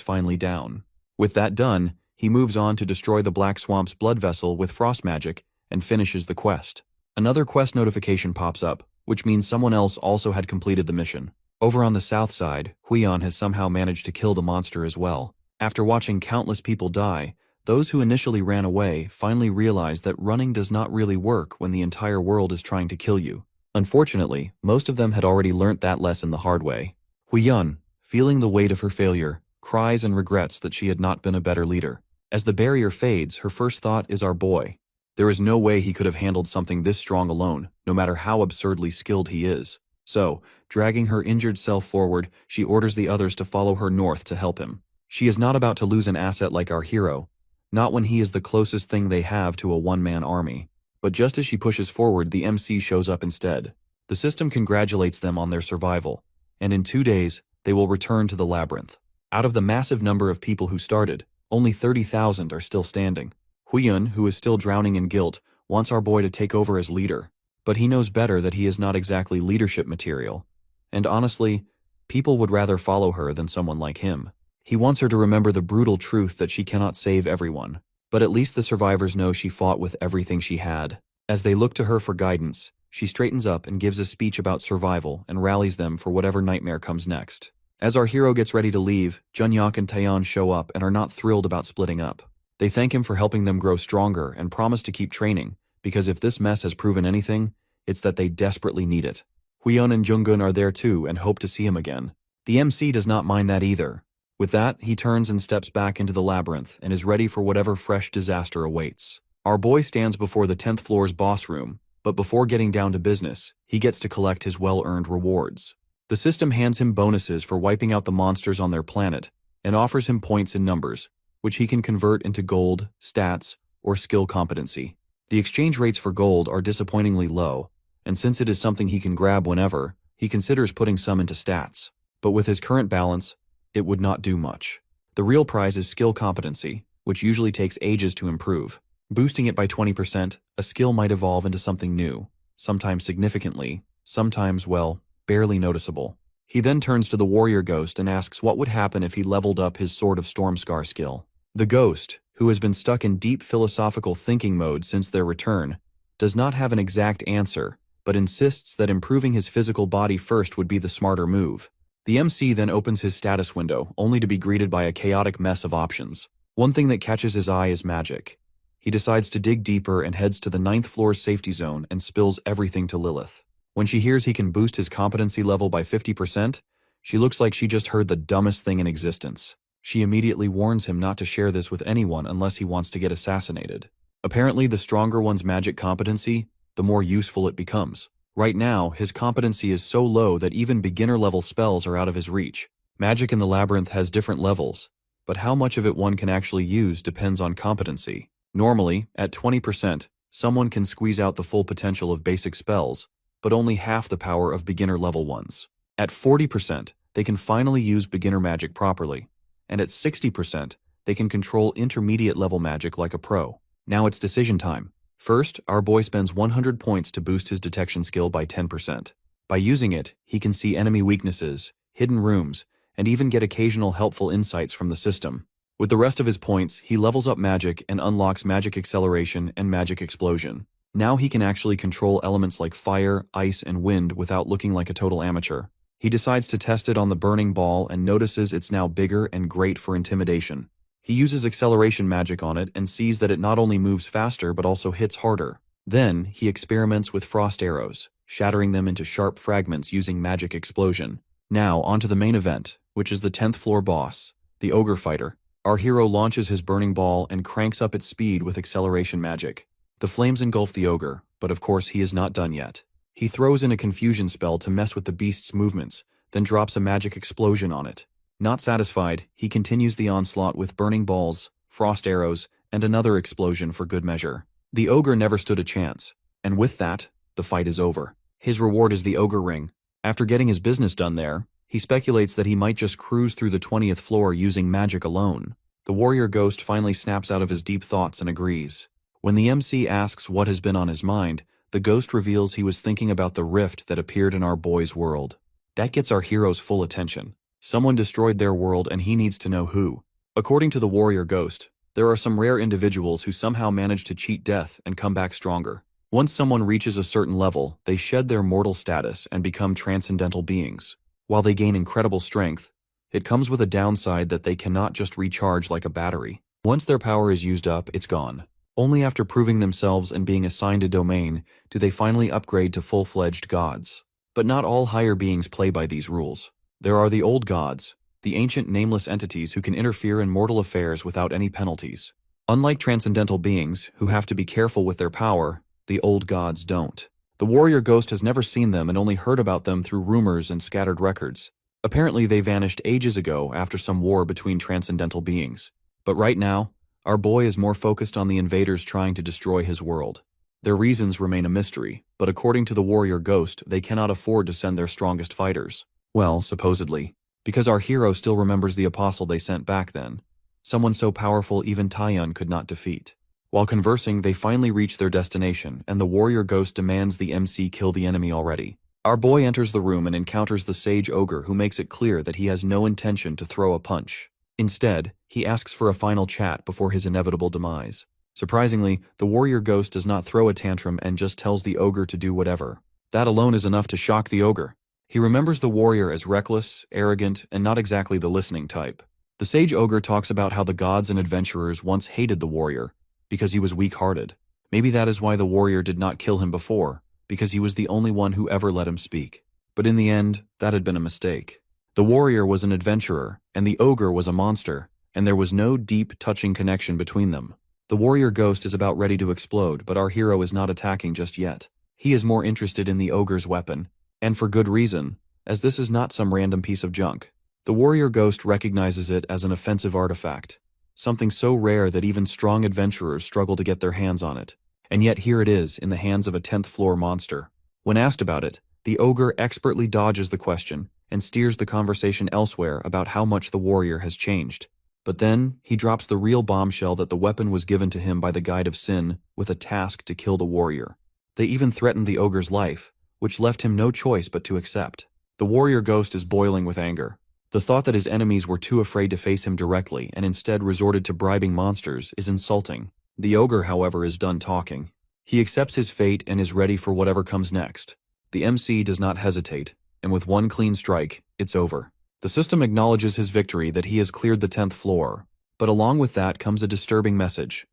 finally down. With that done, he moves on to destroy the Black Swamp's blood vessel with frost magic and finishes the quest. Another quest notification pops up, which means someone else also had completed the mission. Over on the south side, Huion has somehow managed to kill the monster as well. After watching countless people die, those who initially ran away finally realize that running does not really work when the entire world is trying to kill you. Unfortunately, most of them had already learnt that lesson the hard way. Huion, feeling the weight of her failure, cries and regrets that she had not been a better leader. As the barrier fades, her first thought is our boy. There is no way he could have handled something this strong alone, no matter how absurdly skilled he is. So, dragging her injured self forward, she orders the others to follow her north to help him. She is not about to lose an asset like our hero, not when he is the closest thing they have to a one-man army. But just as she pushes forward, the MC shows up instead. The system congratulates them on their survival, and in 2 days, they will return to the labyrinth. Out of the massive number of people who started, only 30,000 are still standing. Huiyun, who is still drowning in guilt, wants our boy to take over as leader, but he knows better that he is not exactly leadership material. And honestly, people would rather follow her than someone like him. He wants her to remember the brutal truth that she cannot save everyone, but at least the survivors know she fought with everything she had. As they look to her for guidance, she straightens up and gives a speech about survival and rallies them for whatever nightmare comes next. As our hero gets ready to leave, Junyak and Taeyeon show up and are not thrilled about splitting up. They thank him for helping them grow stronger and promise to keep training, because if this mess has proven anything, it's that they desperately need it. Huiyun and Junggun are there too and hope to see him again. The MC does not mind that either. With that, he turns and steps back into the labyrinth and is ready for whatever fresh disaster awaits. Our boy stands before the 10th floor's boss room, but before getting down to business, he gets to collect his well-earned rewards. The system hands him bonuses for wiping out the monsters on their planet and offers him points in numbers, which he can convert into gold, stats, or skill competency. The exchange rates for gold are disappointingly low, and since it is something he can grab whenever, he considers putting some into stats. But with his current balance, it would not do much. The real prize is skill competency, which usually takes ages to improve. Boosting it by 20%, a skill might evolve into something new, sometimes significantly, sometimes, well, barely noticeable. He then turns to the warrior ghost and asks what would happen if he leveled up his Sword of Stormscar skill. The ghost, who has been stuck in deep philosophical thinking mode since their return, does not have an exact answer, but insists that improving his physical body first would be the smarter move. The MC then opens his status window, only to be greeted by a chaotic mess of options. One thing that catches his eye is magic. He decides to dig deeper and heads to the 9th floor's safety zone and spills everything to Lilith. When she hears he can boost his competency level by 50%, she looks like she just heard the dumbest thing in existence. She immediately warns him not to share this with anyone unless he wants to get assassinated. Apparently, the stronger one's magic competency, the more useful it becomes. Right now, his competency is so low that even beginner-level spells are out of his reach. Magic in the labyrinth has different levels, but how much of it one can actually use depends on competency. Normally, at 20%, someone can squeeze out the full potential of basic spells, but only half the power of beginner-level ones. At 40%, they can finally use beginner magic properly, and at 60%, they can control intermediate-level magic like a pro. Now it's decision time. First, our boy spends 100 points to boost his detection skill by 10%. By using it, he can see enemy weaknesses, hidden rooms, and even get occasional helpful insights from the system. With the rest of his points, he levels up magic and unlocks magic acceleration and magic explosion. Now he can actually control elements like fire, ice, and wind without looking like a total amateur. He decides to test it on the burning ball and notices it's now bigger and great for intimidation. He uses acceleration magic on it and sees that it not only moves faster but also hits harder. Then, he experiments with frost arrows, shattering them into sharp fragments using magic explosion. Now, onto the main event, which is the 10th floor boss, the ogre fighter. Our hero launches his burning ball and cranks up its speed with acceleration magic. The flames engulf the ogre, but of course he is not done yet. He throws in a confusion spell to mess with the beast's movements, then drops a magic explosion on it. Not satisfied, he continues the onslaught with burning balls, frost arrows, and another explosion for good measure. The ogre never stood a chance, and with that, the fight is over. His reward is the ogre ring. After getting his business done there, he speculates that he might just cruise through the 20th floor using magic alone. The warrior ghost finally snaps out of his deep thoughts and agrees. When the MC asks what has been on his mind, the ghost reveals he was thinking about the rift that appeared in our boy's world. That gets our hero's full attention. Someone destroyed their world and he needs to know who. According to the warrior ghost, there are some rare individuals who somehow manage to cheat death and come back stronger. Once someone reaches a certain level, they shed their mortal status and become transcendental beings. While they gain incredible strength, it comes with a downside that they cannot just recharge like a battery. Once their power is used up, it's gone. Only after proving themselves and being assigned a domain do they finally upgrade to full-fledged gods. But not all higher beings play by these rules. There are the old gods, the ancient nameless entities who can interfere in mortal affairs without any penalties. Unlike transcendental beings, who have to be careful with their power, the old gods don't. The warrior ghost has never seen them and only heard about them through rumors and scattered records. Apparently they vanished ages ago after some war between transcendental beings. But right now, our boy is more focused on the invaders trying to destroy his world. Their reasons remain a mystery, but according to the warrior ghost, they cannot afford to send their strongest fighters. Well, supposedly. Because our hero still remembers the apostle they sent back then. Someone so powerful even Taiyun could not defeat. While conversing, they finally reach their destination, and the warrior ghost demands the MC kill the enemy already. Our boy enters the room and encounters the sage ogre, who makes it clear that he has no intention to throw a punch. Instead, he asks for a final chat before his inevitable demise. Surprisingly, the warrior ghost does not throw a tantrum and just tells the ogre to do whatever. That alone is enough to shock the ogre. He remembers the warrior as reckless, arrogant, and not exactly the listening type. The sage ogre talks about how the gods and adventurers once hated the warrior because he was weak-hearted. Maybe that is why the warrior did not kill him before, because he was the only one who ever let him speak. But in the end, that had been a mistake. The warrior was an adventurer, and the ogre was a monster, and there was no deep, touching connection between them. The warrior ghost is about ready to explode, but our hero is not attacking just yet. He is more interested in the ogre's weapon, and for good reason, as this is not some random piece of junk. The warrior ghost recognizes it as an offensive artifact, something so rare that even strong adventurers struggle to get their hands on it. And yet here it is, in the hands of a 10th floor monster. When asked about it, the ogre expertly dodges the question and steers the conversation elsewhere about how much the warrior has changed. But then, he drops the real bombshell that the weapon was given to him by the Guide of Sin with a task to kill the warrior. They even threatened the ogre's life, which left him no choice but to accept. The warrior ghost is boiling with anger. The thought that his enemies were too afraid to face him directly and instead resorted to bribing monsters is insulting. The ogre, however, is done talking. He accepts his fate and is ready for whatever comes next. The MC does not hesitate, and with one clean strike, it's over. The system acknowledges his victory, that he has cleared the 10th floor, but along with that comes a disturbing message.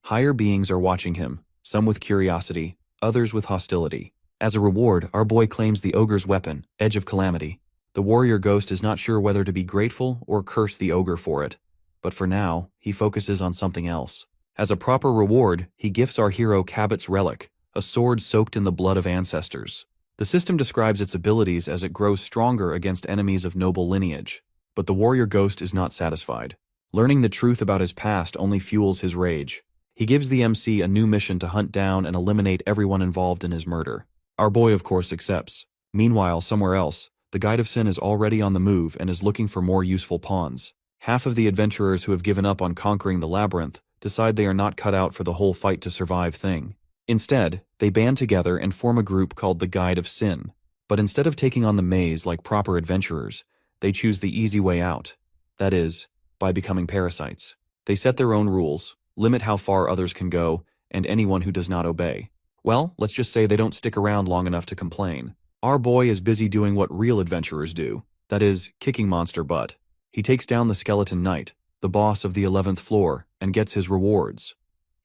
Higher beings are watching him, some with curiosity, others with hostility. As a reward, our boy claims the ogre's weapon, Edge of Calamity. The warrior ghost is not sure whether to be grateful or curse the ogre for it, but for now, he focuses on something else. As a proper reward, he gifts our hero Cabot's relic, a sword soaked in the blood of ancestors. The system describes its abilities as it grows stronger against enemies of noble lineage, but the warrior ghost is not satisfied. Learning the truth about his past only fuels his rage. He gives the MC a new mission to hunt down and eliminate everyone involved in his murder. Our boy, of course, accepts. Meanwhile, somewhere else, the Guide of Sin is already on the move and is looking for more useful pawns. Half of the adventurers who have given up on conquering the labyrinth decide they are not cut out for the whole fight to survive thing. Instead, they band together and form a group called the Guide of Sin. But instead of taking on the maze like proper adventurers, they choose the easy way out. That is, by becoming parasites. They set their own rules, limit how far others can go, and anyone who does not obey. Well, let's just say they don't stick around long enough to complain. Our boy is busy doing what real adventurers do, that is, kicking monster butt. He takes down the Skeleton Knight, the boss of the 11th floor, and gets his rewards.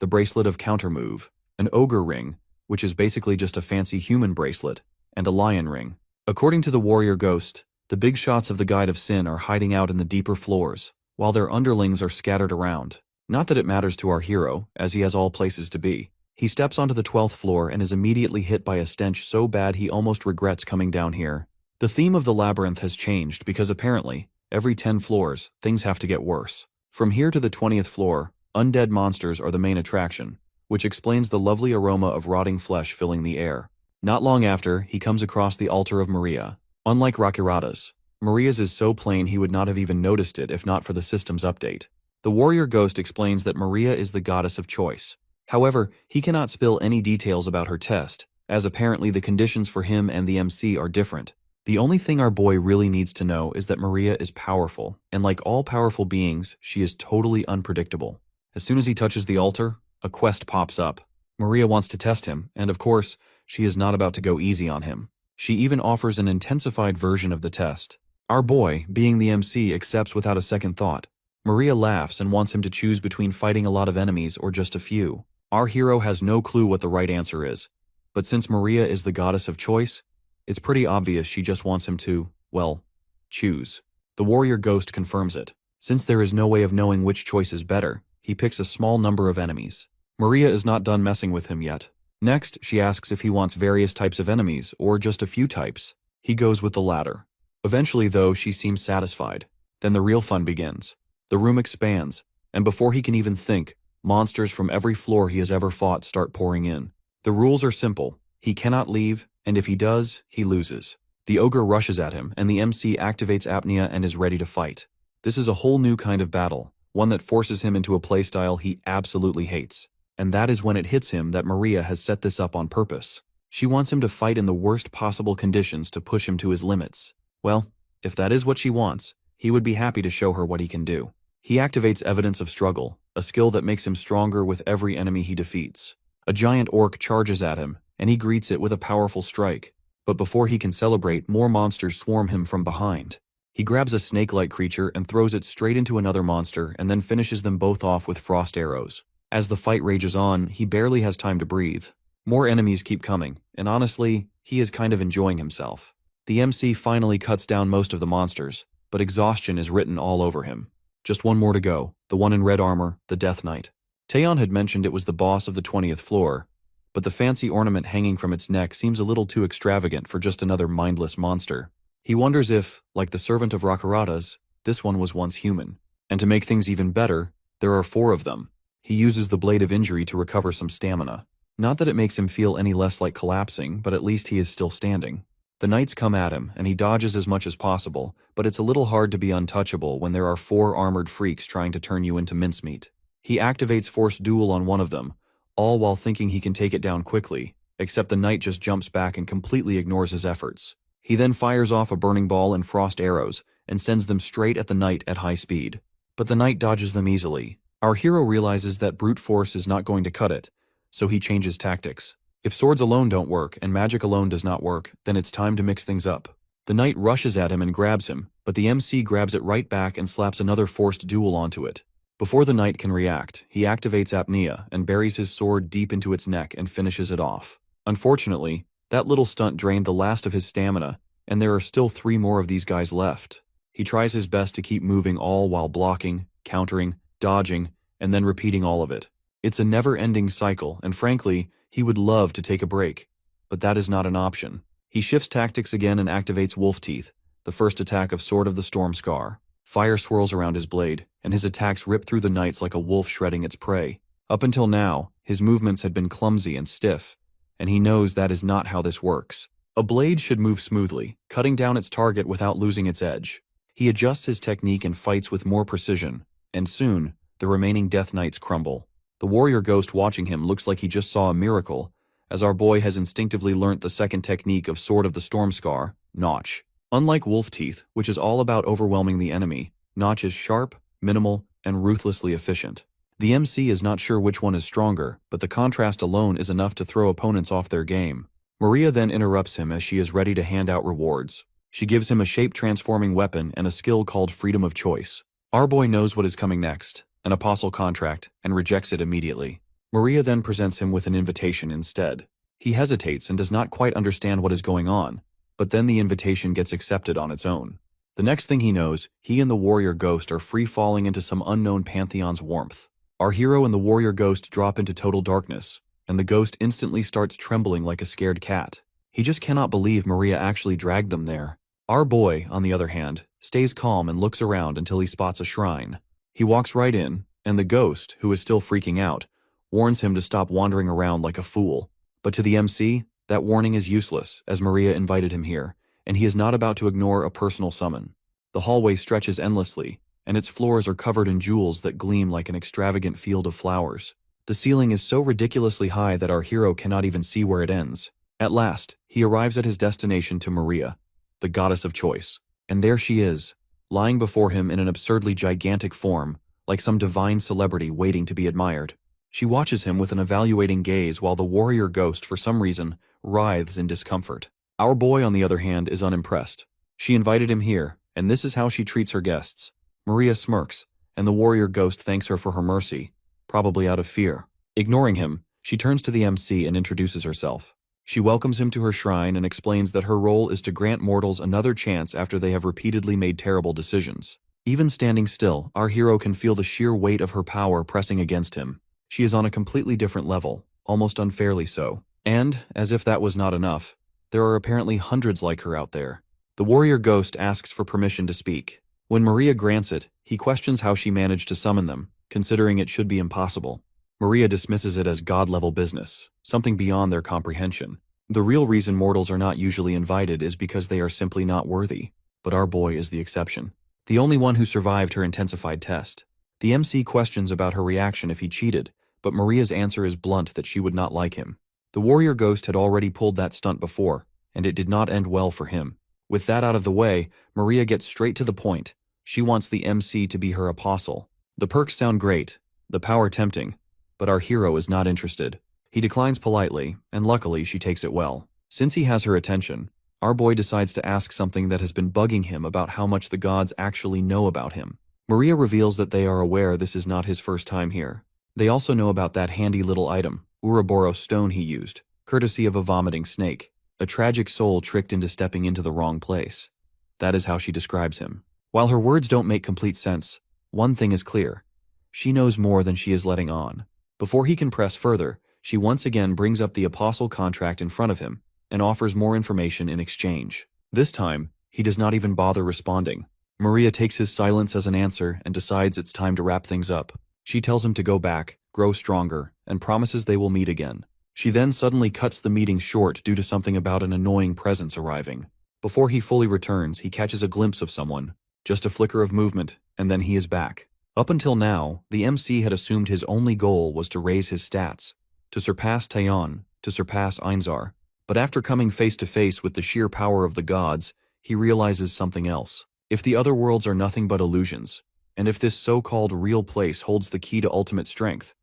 The bracelet of countermove, an ogre ring, which is basically just a fancy human bracelet, and a lion ring. According to the warrior ghost, the big shots of the Guide of Sin are hiding out in the deeper floors, while their underlings are scattered around. Not that it matters to our hero, as he has all places to be. He steps onto the 12th floor and is immediately hit by a stench so bad he almost regrets coming down here. The theme of the labyrinth has changed because apparently, every 10 floors, things have to get worse. From here to the 20th floor, undead monsters are the main attraction, which explains the lovely aroma of rotting flesh filling the air. Not long after, he comes across the altar of Maria. Unlike Rakirada's, Maria's is so plain he would not have even noticed it if not for the system's update. The warrior ghost explains that Maria is the goddess of choice. However, he cannot spill any details about her test, as apparently the conditions for him and the MC are different. The only thing our boy really needs to know is that Maria is powerful, and like all powerful beings, she is totally unpredictable. As soon as he touches the altar, a quest pops up. Maria wants to test him, and of course, she is not about to go easy on him. She even offers an intensified version of the test. Our boy, being the MC, accepts without a second thought. Maria laughs and wants him to choose between fighting a lot of enemies or just a few. Our hero has no clue what the right answer is. But since Maria is the goddess of choice, it's pretty obvious she just wants him to, well, choose. The warrior ghost confirms it. Since there is no way of knowing which choice is better, he picks a small number of enemies. Maria is not done messing with him yet. Next, she asks if he wants various types of enemies or just a few types. He goes with the latter. Eventually, though, she seems satisfied. Then the real fun begins. The room expands, and before he can even think, monsters from every floor he has ever fought start pouring in. The rules are simple. He cannot leave, and if he does, he loses. The ogre rushes at him, and the MC activates apnea and is ready to fight. This is a whole new kind of battle, one that forces him into a playstyle he absolutely hates. And that is when it hits him that Maria has set this up on purpose. She wants him to fight in the worst possible conditions to push him to his limits. Well, if that is what she wants, he would be happy to show her what he can do. He activates evidence of struggle, a skill that makes him stronger with every enemy he defeats. A giant orc charges at him, and he greets it with a powerful strike. But before he can celebrate, more monsters swarm him from behind. He grabs a snake-like creature and throws it straight into another monster and then finishes them both off with frost arrows. As the fight rages on, he barely has time to breathe. More enemies keep coming, and honestly, he is kind of enjoying himself. The MC finally cuts down most of the monsters, but exhaustion is written all over him. Just one more to go, the one in red armor, the Death Knight. Taeyeon had mentioned it was the boss of the 20th floor, but the fancy ornament hanging from its neck seems a little too extravagant for just another mindless monster. He wonders if, like the servant of Rakarata's, this one was once human. And to make things even better, there are 4 of them. He uses the Blade of Injury to recover some stamina. Not that it makes him feel any less like collapsing, but at least he is still standing. The knights come at him, and he dodges as much as possible, but it's a little hard to be untouchable when there are 4 armored freaks trying to turn you into mincemeat. He activates Force Duel on one of them, all while thinking he can take it down quickly, except the knight just jumps back and completely ignores his efforts. He then fires off a burning ball and frost arrows, and sends them straight at the knight at high speed. But the knight dodges them easily. Our hero realizes that brute force is not going to cut it, so he changes tactics. If swords alone don't work and magic alone does not work, then it's time to mix things up. The knight rushes at him and grabs him, but the MC grabs it right back and slaps another forced duel onto it. Before the knight can react, he activates apnea and buries his sword deep into its neck and finishes it off. Unfortunately, that little stunt drained the last of his stamina, and there are still 3 more of these guys left. He tries his best to keep moving all while blocking, countering, dodging, and then repeating all of it. It's a never-ending cycle, and frankly, he would love to take a break. But that is not an option. He shifts tactics again and activates Wolf Teeth, the first attack of Sword of the Storm Scar. Fire swirls around his blade, and his attacks rip through the knights like a wolf shredding its prey. Up until now, his movements had been clumsy and stiff, and he knows that is not how this works. A blade should move smoothly, cutting down its target without losing its edge. He adjusts his technique and fights with more precision, and soon, the remaining Death Knights crumble. The warrior ghost watching him looks like he just saw a miracle, as our boy has instinctively learnt the second technique of Sword of the Storm Scar, Notch. Unlike Wolf Teeth, which is all about overwhelming the enemy, Notch is sharp, minimal, and ruthlessly efficient. The MC is not sure which one is stronger, but the contrast alone is enough to throw opponents off their game. Maria then interrupts him as she is ready to hand out rewards. She gives him a shape-transforming weapon and a skill called Freedom of Choice. Our boy knows what is coming next, an apostle contract, and rejects it immediately. Maria then presents him with an invitation instead. He hesitates and does not quite understand what is going on, but then the invitation gets accepted on its own. The next thing he knows, he and the warrior ghost are free-falling into some unknown pantheon's warmth. Our hero and the warrior ghost drop into total darkness, and the ghost instantly starts trembling like a scared cat. He just cannot believe Maria actually dragged them there. Our boy, on the other hand, stays calm and looks around until he spots a shrine. He walks right in, and the ghost, who is still freaking out, warns him to stop wandering around like a fool. But to the MC, that warning is useless, as Maria invited him here, and he is not about to ignore a personal summon. The hallway stretches endlessly, and its floors are covered in jewels that gleam like an extravagant field of flowers. The ceiling is so ridiculously high that our hero cannot even see where it ends. At last, he arrives at his destination to Maria, the goddess of choice. And there she is, lying before him in an absurdly gigantic form, like some divine celebrity waiting to be admired. She watches him with an evaluating gaze while the warrior ghost, for some reason, writhes in discomfort. Our boy, on the other hand, is unimpressed. She invited him here, and this is how she treats her guests. Maria smirks, and the warrior ghost thanks her for her mercy, probably out of fear. Ignoring him, she turns to the MC and introduces herself. She welcomes him to her shrine and explains that her role is to grant mortals another chance after they have repeatedly made terrible decisions. Even standing still, our hero can feel the sheer weight of her power pressing against him. She is on a completely different level, almost unfairly so. And, as if that was not enough, there are apparently hundreds like her out there. The warrior ghost asks for permission to speak. When Maria grants it, he questions how she managed to summon them, considering it should be impossible. Maria dismisses it as god-level business, something beyond their comprehension. The real reason mortals are not usually invited is because they are simply not worthy, but our boy is the exception. The only one who survived her intensified test. The MC questions about her reaction if he cheated, but Maria's answer is blunt that she would not like him. The warrior ghost had already pulled that stunt before, and it did not end well for him. With that out of the way, Maria gets straight to the point. She wants the MC to be her apostle. The perks sound great, the power tempting, but our hero is not interested. He declines politely, and luckily she takes it well. Since he has her attention, our boy decides to ask something that has been bugging him about how much the gods actually know about him. Maria reveals that they are aware this is not his first time here. They also know about that handy little item, Ouroboros stone he used, courtesy of a vomiting snake, a tragic soul tricked into stepping into the wrong place. That is how she describes him. While her words don't make complete sense, one thing is clear. She knows more than she is letting on. Before he can press further, she once again brings up the apostle contract in front of him and offers more information in exchange. This time, he does not even bother responding. Maria takes his silence as an answer and decides it's time to wrap things up. She tells him to go back, grow stronger, and promises they will meet again. She then suddenly cuts the meeting short due to something about an annoying presence arriving. Before he fully returns, he catches a glimpse of someone. Just a flicker of movement, and then he is back. Up until now, the MC had assumed his only goal was to raise his stats, to surpass Taeyeon, to surpass Einzar. But after coming face to face with the sheer power of the gods, he realizes something else. If the other worlds are nothing but illusions, and if this so-called real place holds the key to ultimate strength,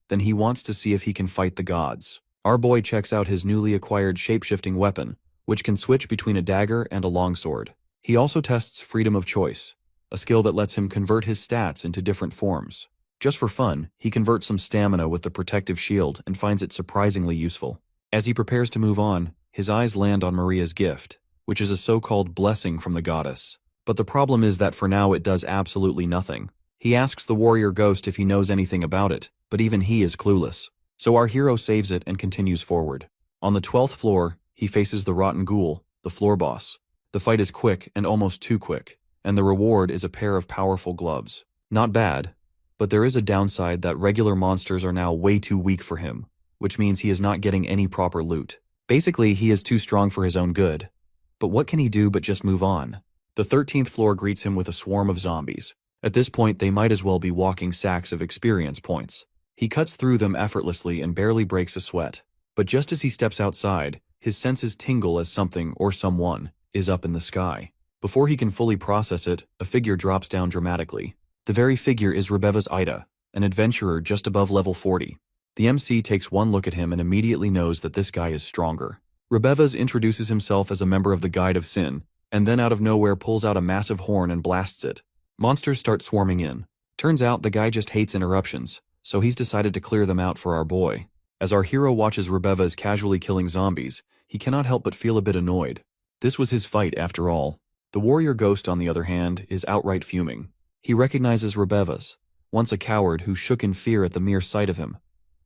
then he wants to see if he can fight the gods. Our boy checks out his newly acquired shape-shifting weapon, which can switch between a dagger and a longsword. He also tests freedom of choice, a skill that lets him convert his stats into different forms. Just for fun, he converts some stamina with the protective shield and finds it surprisingly useful. As he prepares to move on, his eyes land on Maria's gift, which is a so-called blessing from the goddess. But the problem is that for now it does absolutely nothing. He asks the warrior ghost if he knows anything about it, but even he is clueless. So our hero saves it and continues forward. On the 12th floor, he faces the rotten ghoul, the floor boss. The fight is quick and almost too quick, and the reward is a pair of powerful gloves. Not bad, but there is a downside that regular monsters are now way too weak for him, which means he is not getting any proper loot. Basically, he is too strong for his own good. But what can he do but just move on? The 13th floor greets him with a swarm of zombies. At this point, they might as well be walking sacks of experience points. He cuts through them effortlessly and barely breaks a sweat. But just as he steps outside, his senses tingle as something or someone is up in the sky. Before he can fully process it, a figure drops down dramatically. The very figure is Rebeva's Ida, an adventurer just above level 40. The MC takes one look at him and immediately knows that this guy is stronger. Rebevas introduces himself as a member of the Guide of Sin, and then out of nowhere pulls out a massive horn and blasts it. Monsters start swarming in. Turns out the guy just hates interruptions, so he's decided to clear them out for our boy. As our hero watches Rebevas casually killing zombies, he cannot help but feel a bit annoyed. This was his fight after all. The warrior ghost, on the other hand, is outright fuming. He recognizes Rebevas, once a coward who shook in fear at the mere sight of him.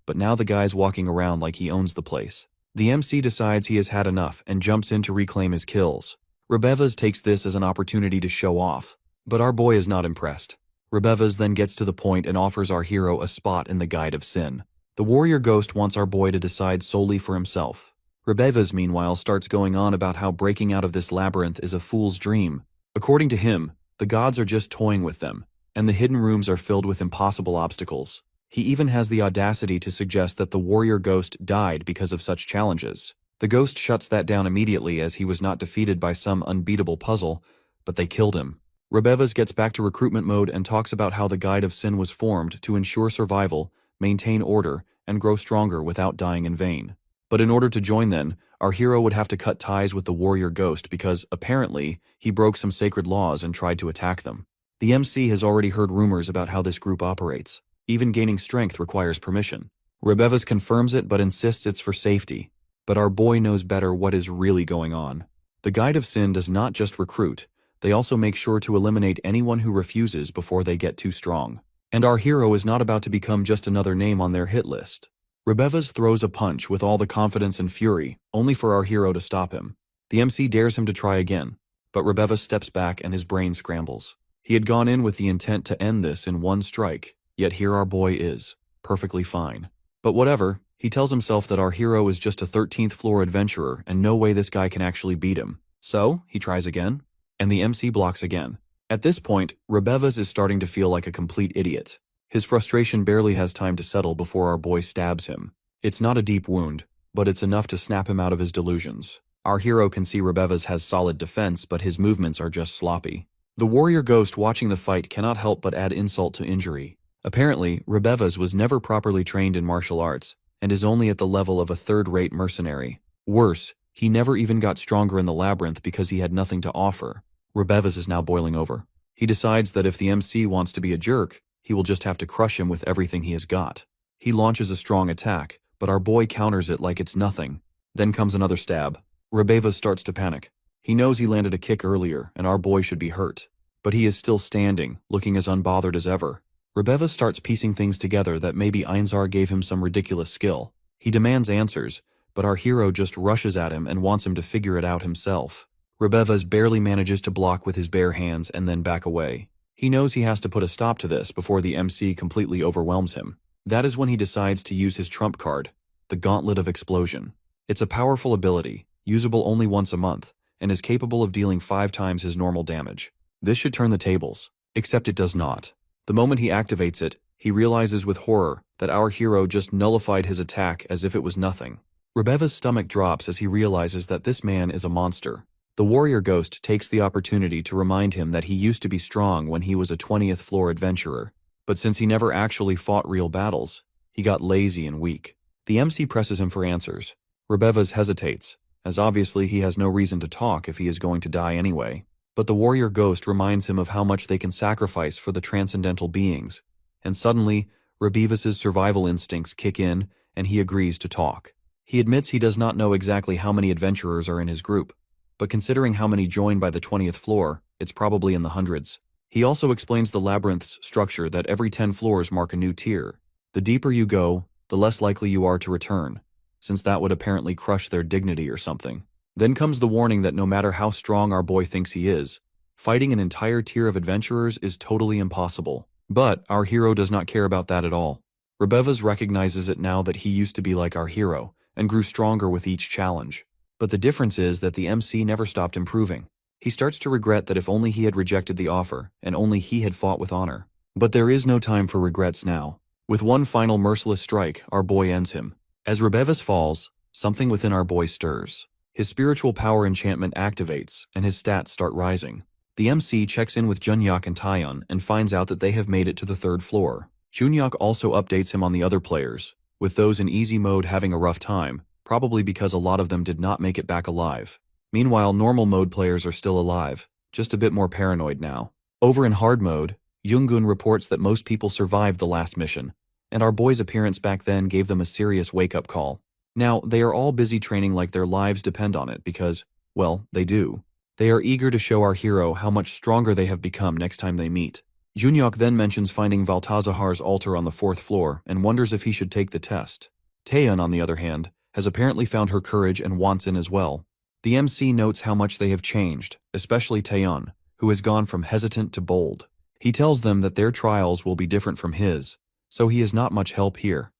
But now the guy's walking around like he owns the place. The MC decides he has had enough and jumps in to reclaim his kills. Rebevas takes this as an opportunity to show off, but our boy is not impressed. Rebevas then gets to the point and offers our hero a spot in the Guide of Sin. The warrior ghost wants our boy to decide solely for himself. Rebevas, meanwhile, starts going on about how breaking out of this labyrinth is a fool's dream. According to him, the gods are just toying with them, and the hidden rooms are filled with impossible obstacles. He even has the audacity to suggest that the warrior ghost died because of such challenges. The ghost shuts that down immediately as he was not defeated by some unbeatable puzzle, but they killed him. Rebevas gets back to recruitment mode and talks about how the Guide of Sin was formed to ensure survival, maintain order, and grow stronger without dying in vain. But in order to join then, our hero would have to cut ties with the warrior ghost because, apparently, he broke some sacred laws and tried to attack them. The MC has already heard rumors about how this group operates. Even gaining strength requires permission. Rebevas confirms it but insists it's for safety. But our boy knows better what is really going on. The Guide of Sin does not just recruit, They also make sure to eliminate anyone who refuses before they get too strong. And our hero is not about to become just another name on their hit list. Rebevas throws a punch with all the confidence and fury, only for our hero to stop him. The MC dares him to try again, but Rebevas steps back and his brain scrambles. He had gone in with the intent to end this in one strike, yet here our boy is, perfectly fine. But whatever, he tells himself that our hero is just a 13th floor adventurer and no way this guy can actually beat him. So, he tries again, and the MC blocks again. At this point, Rebevas is starting to feel like a complete idiot. His frustration barely has time to settle before our boy stabs him. It's not a deep wound, but it's enough to snap him out of his delusions. Our hero can see Rebevas has solid defense, but his movements are just sloppy. The warrior ghost watching the fight cannot help but add insult to injury. Apparently, Rebevas was never properly trained in martial arts, and is only at the level of a third-rate mercenary. Worse, he never even got stronger in the labyrinth because he had nothing to offer. Rebevas is now boiling over. He decides that if the MC wants to be a jerk, he will just have to crush him with everything he has got. He launches a strong attack, but our boy counters it like it's nothing. Then comes another stab. Rebevas starts to panic. He knows he landed a kick earlier, and our boy should be hurt. But he is still standing, looking as unbothered as ever. Rebevas starts piecing things together that maybe Einzar gave him some ridiculous skill. He demands answers, but our hero just rushes at him and wants him to figure it out himself. Rebevas barely manages to block with his bare hands and then back away. He knows he has to put a stop to this before the MC completely overwhelms him. That is when he decides to use his trump card, the Gauntlet of Explosion. It's a powerful ability, usable only once a month, and is capable of dealing 5 times his normal damage. This should turn the tables, except it does not. The moment he activates it, he realizes with horror that our hero just nullified his attack as if it was nothing. Rebevas' stomach drops as he realizes that this man is a monster. The warrior ghost takes the opportunity to remind him that he used to be strong when he was a 20th floor adventurer, but since he never actually fought real battles, he got lazy and weak. The MC presses him for answers. Rebevas hesitates, as obviously he has no reason to talk if he is going to die anyway. But the warrior ghost reminds him of how much they can sacrifice for the transcendental beings, and suddenly, Rebevas' survival instincts kick in, and he agrees to talk. He admits he does not know exactly how many adventurers are in his group, but considering how many join by the 20th floor, it's probably in the hundreds. He also explains the labyrinth's structure that every 10 floors mark a new tier. The deeper you go, the less likely you are to return, since that would apparently crush their dignity or something. Then comes the warning that no matter how strong our boy thinks he is, fighting an entire tier of adventurers is totally impossible. But our hero does not care about that at all. Rebevas recognizes it now that he used to be like our hero, and grew stronger with each challenge. But the difference is that the MC never stopped improving. He starts to regret that if only he had rejected the offer, and only he had fought with honor. But there is no time for regrets now. With one final merciless strike, our boy ends him. As Rebevas falls, something within our boy stirs. His spiritual power enchantment activates, and his stats start rising. The MC checks in with Junyak and Taeyeon and finds out that they have made it to the 3rd floor. Junyak also updates him on the other players, with those in easy mode having a rough time, probably because a lot of them did not make it back alive. Meanwhile, normal mode players are still alive, just a bit more paranoid now. Over in hard mode, Yoongun reports that most people survived the last mission, and our boy's appearance back then gave them a serious wake-up call. Now, they are all busy training like their lives depend on it because, well, they do. They are eager to show our hero how much stronger they have become next time they meet. Junyak then mentions finding Valtazahar's altar on the 4th floor and wonders if he should take the test. Taeyeon, on the other hand, has apparently found her courage and wants in as well. The MC notes how much they have changed, especially Taeyeon, who has gone from hesitant to bold. He tells them that their trials will be different from his, so he is not much help here.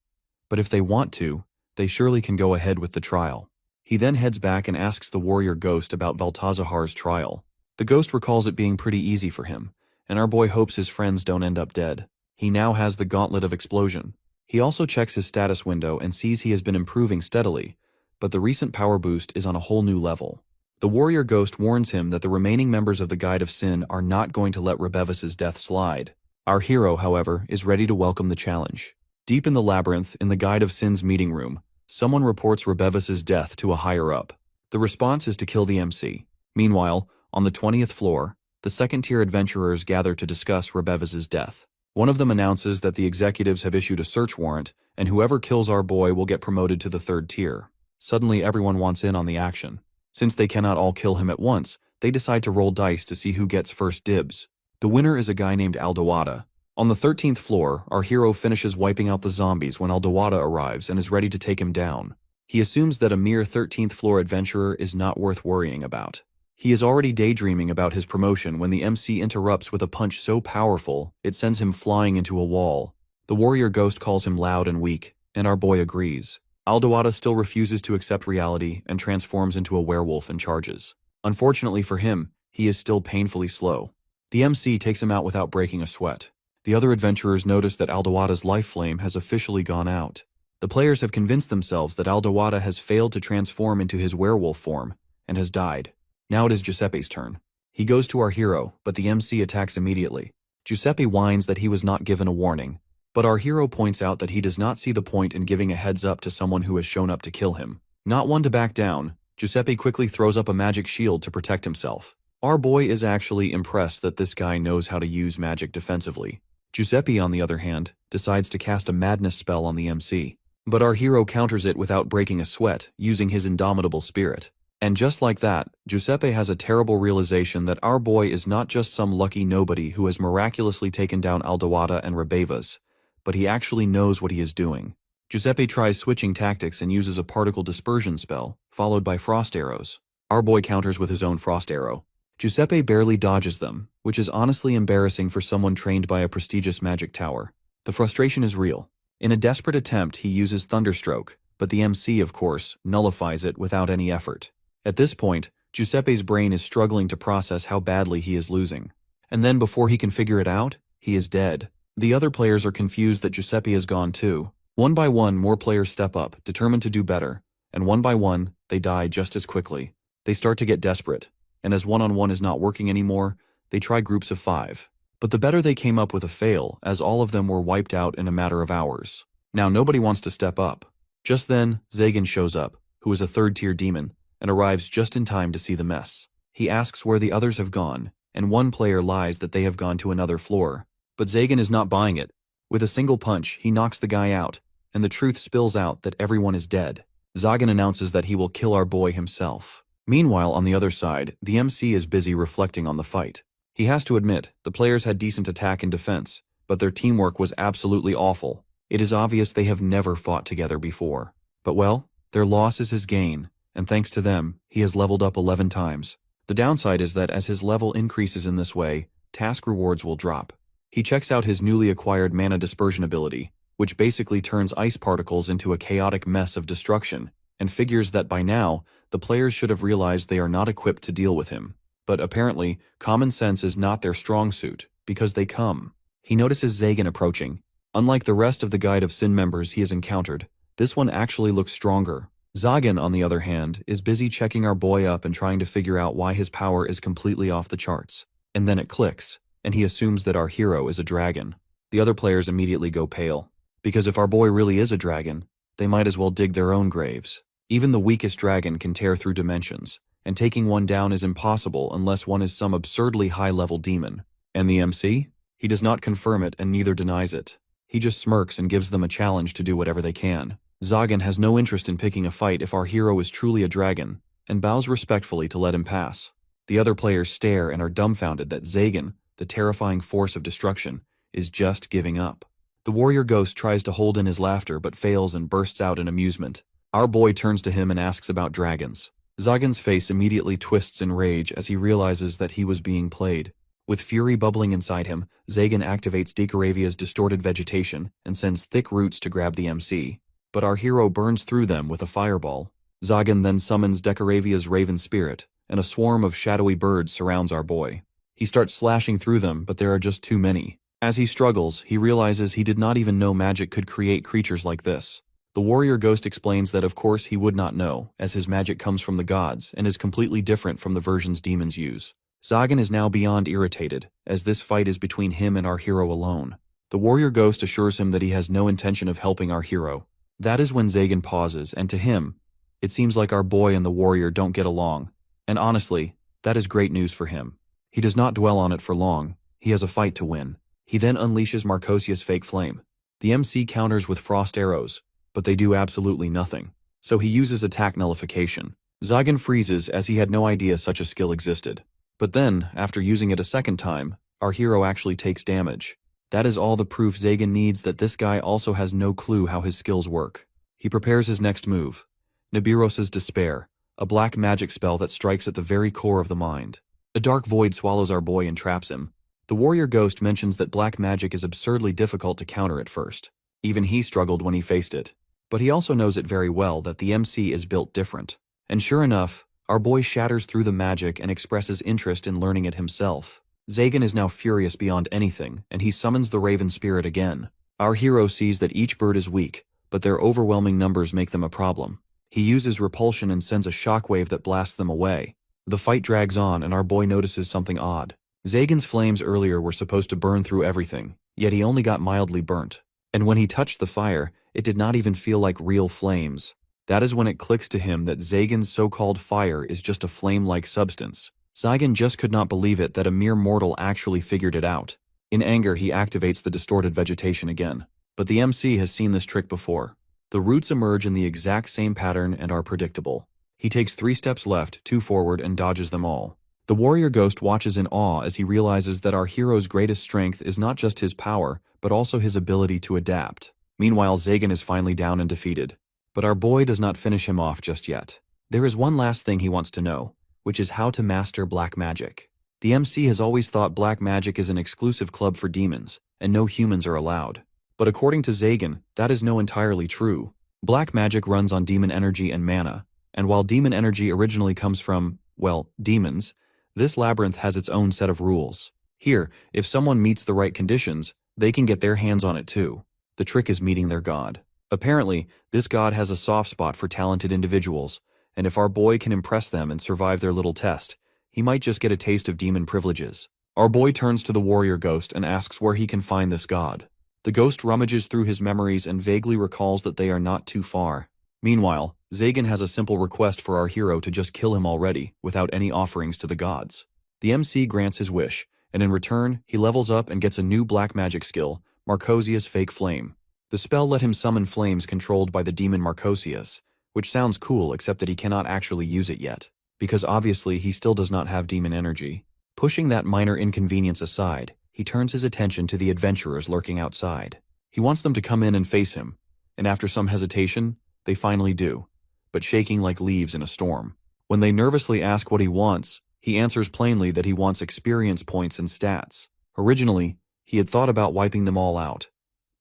But if they want to, they surely can go ahead with the trial. He then heads back and asks the warrior ghost about Valtazahar's trial. The ghost recalls it being pretty easy for him, and our boy hopes his friends don't end up dead. He now has the Gauntlet of Explosion. He also checks his status window and sees he has been improving steadily, but the recent power boost is on a whole new level. The warrior ghost warns him that the remaining members of the Guide of Sin are not going to let Rebevas' death slide. Our hero, however, is ready to welcome the challenge. Deep in the labyrinth, in the Guide of Sin's meeting room, someone reports Rebevas' death to a higher-up. The response is to kill the MC. Meanwhile, on the 20th floor, the second-tier adventurers gather to discuss Rebevas' death. One of them announces that the executives have issued a search warrant, and whoever kills our boy will get promoted to the 3rd tier. Suddenly, everyone wants in on the action. Since they cannot all kill him at once, they decide to roll dice to see who gets first dibs. The winner is a guy named Aldawada. On the 13th floor, our hero finishes wiping out the zombies when Aldawada arrives and is ready to take him down. He assumes that a mere 13th floor adventurer is not worth worrying about. He is already daydreaming about his promotion when the MC interrupts with a punch so powerful it sends him flying into a wall. The warrior ghost calls him loud and weak, and our boy agrees. Aldawada still refuses to accept reality and transforms into a werewolf and charges. Unfortunately for him, he is still painfully slow. The MC takes him out without breaking a sweat. The other adventurers notice that Aldawada's life flame has officially gone out. The players have convinced themselves that Aldawada has failed to transform into his werewolf form and has died. Now it is Giuseppe's turn. He goes to our hero, but the MC attacks immediately. Giuseppe whines that he was not given a warning, but our hero points out that he does not see the point in giving a heads up to someone who has shown up to kill him. Not one to back down, Giuseppe quickly throws up a magic shield to protect himself. Our boy is actually impressed that this guy knows how to use magic defensively. Giuseppe, on the other hand, decides to cast a madness spell on the MC. But our hero counters it without breaking a sweat, using his indomitable spirit. And just like that, Giuseppe has a terrible realization that our boy is not just some lucky nobody who has miraculously taken down Aldawada and Rebevas, but he actually knows what he is doing. Giuseppe tries switching tactics and uses a particle dispersion spell, followed by frost arrows. Our boy counters with his own frost arrow. Giuseppe barely dodges them, which is honestly embarrassing for someone trained by a prestigious magic tower. The frustration is real. In a desperate attempt, he uses Thunderstroke, but the MC, of course, nullifies it without any effort. At this point, Giuseppe's brain is struggling to process how badly he is losing. And then before he can figure it out, he is dead. The other players are confused that Giuseppe is gone too. One by one, more players step up, determined to do better, and one by one, they die just as quickly. They start to get desperate, and as one-on-one is not working anymore, they try groups of 5. But the better they came up with a fail, as all of them were wiped out in a matter of hours. Now nobody wants to step up. Just then, Zagan shows up, who is a 3rd-tier demon, and arrives just in time to see the mess. He asks where the others have gone, and one player lies that they have gone to another floor. But Zagan is not buying it. With a single punch, he knocks the guy out, and the truth spills out that everyone is dead. Zagan announces that he will kill our boy himself. Meanwhile, on the other side, the MC is busy reflecting on the fight. He has to admit, the players had decent attack and defense, but their teamwork was absolutely awful. It is obvious they have never fought together before. But well, their loss is his gain, and thanks to them, he has leveled up 11 times. The downside is that as his level increases in this way, task rewards will drop. He checks out his newly acquired mana dispersion ability, which basically turns ice particles into a chaotic mess of destruction, and figures that by now, the players should have realized they are not equipped to deal with him. But apparently, common sense is not their strong suit, because they come. He notices Zagan approaching. Unlike the rest of the Guide of Sin members he has encountered, this one actually looks stronger. Zagan, on the other hand, is busy checking our boy up and trying to figure out why his power is completely off the charts. And then it clicks, and he assumes that our hero is a dragon. The other players immediately go pale. Because if our boy really is a dragon, they might as well dig their own graves. Even the weakest dragon can tear through dimensions, and taking one down is impossible unless one is some absurdly high-level demon. And the MC? He does not confirm it and neither denies it. He just smirks and gives them a challenge to do whatever they can. Zagan has no interest in picking a fight if our hero is truly a dragon, and bows respectfully to let him pass. The other players stare and are dumbfounded that Zagan, the terrifying force of destruction, is just giving up. The warrior ghost tries to hold in his laughter but fails and bursts out in amusement. Our boy turns to him and asks about dragons. Zagan's face immediately twists in rage as he realizes that he was being played. With fury bubbling inside him, Zagan activates Dekaravia's distorted vegetation and sends thick roots to grab the MC. But our hero burns through them with a fireball. Zagan then summons Dekaravia's raven spirit, and a swarm of shadowy birds surrounds our boy. He starts slashing through them, but there are just too many. As he struggles, he realizes he did not even know magic could create creatures like this. The warrior ghost explains that of course he would not know, as his magic comes from the gods and is completely different from the versions demons use. Zagan is now beyond irritated, as this fight is between him and our hero alone. The warrior ghost assures him that he has no intention of helping our hero. That is when Zagan pauses, and to him, it seems like our boy and the warrior don't get along. And honestly, that is great news for him. He does not dwell on it for long. He has a fight to win. He then unleashes Marcosia's fake flame. The MC counters with frost arrows, but they do absolutely nothing. So he uses attack nullification. Zagan freezes as he had no idea such a skill existed. But then, after using it a second time, our hero actually takes damage. That is all the proof Zagan needs that this guy also has no clue how his skills work. He prepares his next move. Nibiros' Despair, a black magic spell that strikes at the very core of the mind. A dark void swallows our boy and traps him. The warrior ghost mentions that black magic is absurdly difficult to counter at first. Even he struggled when he faced it. But he also knows it very well that the MC is built different. And sure enough, our boy shatters through the magic and expresses interest in learning it himself. Zagan is now furious beyond anything, and he summons the raven spirit again. Our hero sees that each bird is weak, but their overwhelming numbers make them a problem. He uses repulsion and sends a shockwave that blasts them away. The fight drags on and our boy notices something odd. Zagan's flames earlier were supposed to burn through everything, yet he only got mildly burnt. And when he touched the fire, it did not even feel like real flames. That is when it clicks to him that Zagan's so-called fire is just a flame-like substance. Zagan just could not believe it that a mere mortal actually figured it out. In anger, he activates the distorted vegetation again. But the MC has seen this trick before. The roots emerge in the exact same pattern and are predictable. He takes 3 steps left, 2 forward, and dodges them all. The warrior ghost watches in awe as he realizes that our hero's greatest strength is not just his power, but also his ability to adapt. Meanwhile, Zagan is finally down and defeated. But our boy does not finish him off just yet. There is one last thing he wants to know, which is how to master black magic. The MC has always thought black magic is an exclusive club for demons, and no humans are allowed. But according to Zagan, that is no entirely true. Black magic runs on demon energy and mana, and while demon energy originally comes from, well, demons, this labyrinth has its own set of rules. Here, if someone meets the right conditions, they can get their hands on it too. The trick is meeting their god. Apparently, this god has a soft spot for talented individuals, and if our boy can impress them and survive their little test, he might just get a taste of demon privileges. Our boy turns to the warrior ghost and asks where he can find this god. The ghost rummages through his memories and vaguely recalls that they are not too far. Meanwhile, Zagan has a simple request for our hero to just kill him already, without any offerings to the gods. The MC grants his wish, and in return, he levels up and gets a new black magic skill, Marcosia's Fake Flame. The spell let him summon flames controlled by the demon Marcosius, which sounds cool except that he cannot actually use it yet, because obviously he still does not have demon energy. Pushing that minor inconvenience aside, he turns his attention to the adventurers lurking outside. He wants them to come in and face him, and after some hesitation, they finally do, but shaking like leaves in a storm. When they nervously ask what he wants, he answers plainly that he wants experience points and stats. Originally, he had thought about wiping them all out,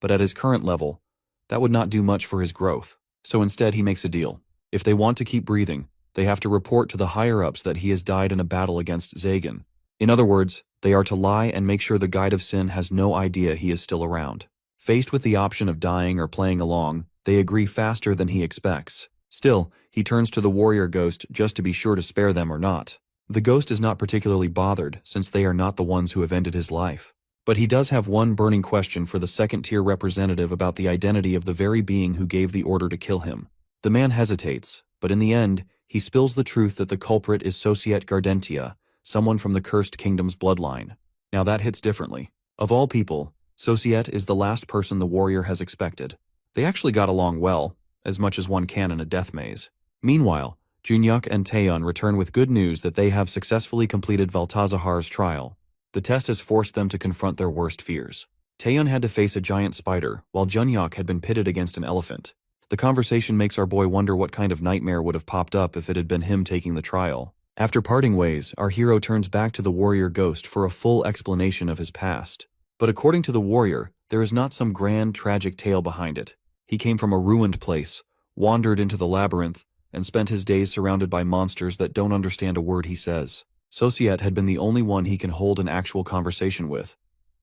but at his current level, that would not do much for his growth. So instead he makes a deal. If they want to keep breathing, they have to report to the higher-ups that he has died in a battle against Zagan. In other words, they are to lie and make sure the Guide of Sin has no idea he is still around. Faced with the option of dying or playing along, they agree faster than he expects. Still, he turns to the warrior ghost just to be sure to spare them or not. The ghost is not particularly bothered since they are not the ones who have ended his life. But he does have one burning question for the second-tier representative about the identity of the very being who gave the order to kill him. The man hesitates, but in the end, he spills the truth that the culprit is Societe Gardentia, someone from the Cursed Kingdom's bloodline. Now that hits differently. Of all people, Societe is the last person the warrior has expected. They actually got along well, as much as one can in a death maze. Meanwhile, Junyuk and Taeyeon return with good news that they have successfully completed Valtazahar's trial. The test has forced them to confront their worst fears. Taeyeon had to face a giant spider, while Junyuk had been pitted against an elephant. The conversation makes our boy wonder what kind of nightmare would have popped up if it had been him taking the trial. After parting ways, our hero turns back to the warrior ghost for a full explanation of his past. But according to the warrior, there is not some grand, tragic tale behind it. He came from a ruined place, wandered into the labyrinth, and spent his days surrounded by monsters that don't understand a word he says. Societe had been the only one he can hold an actual conversation with,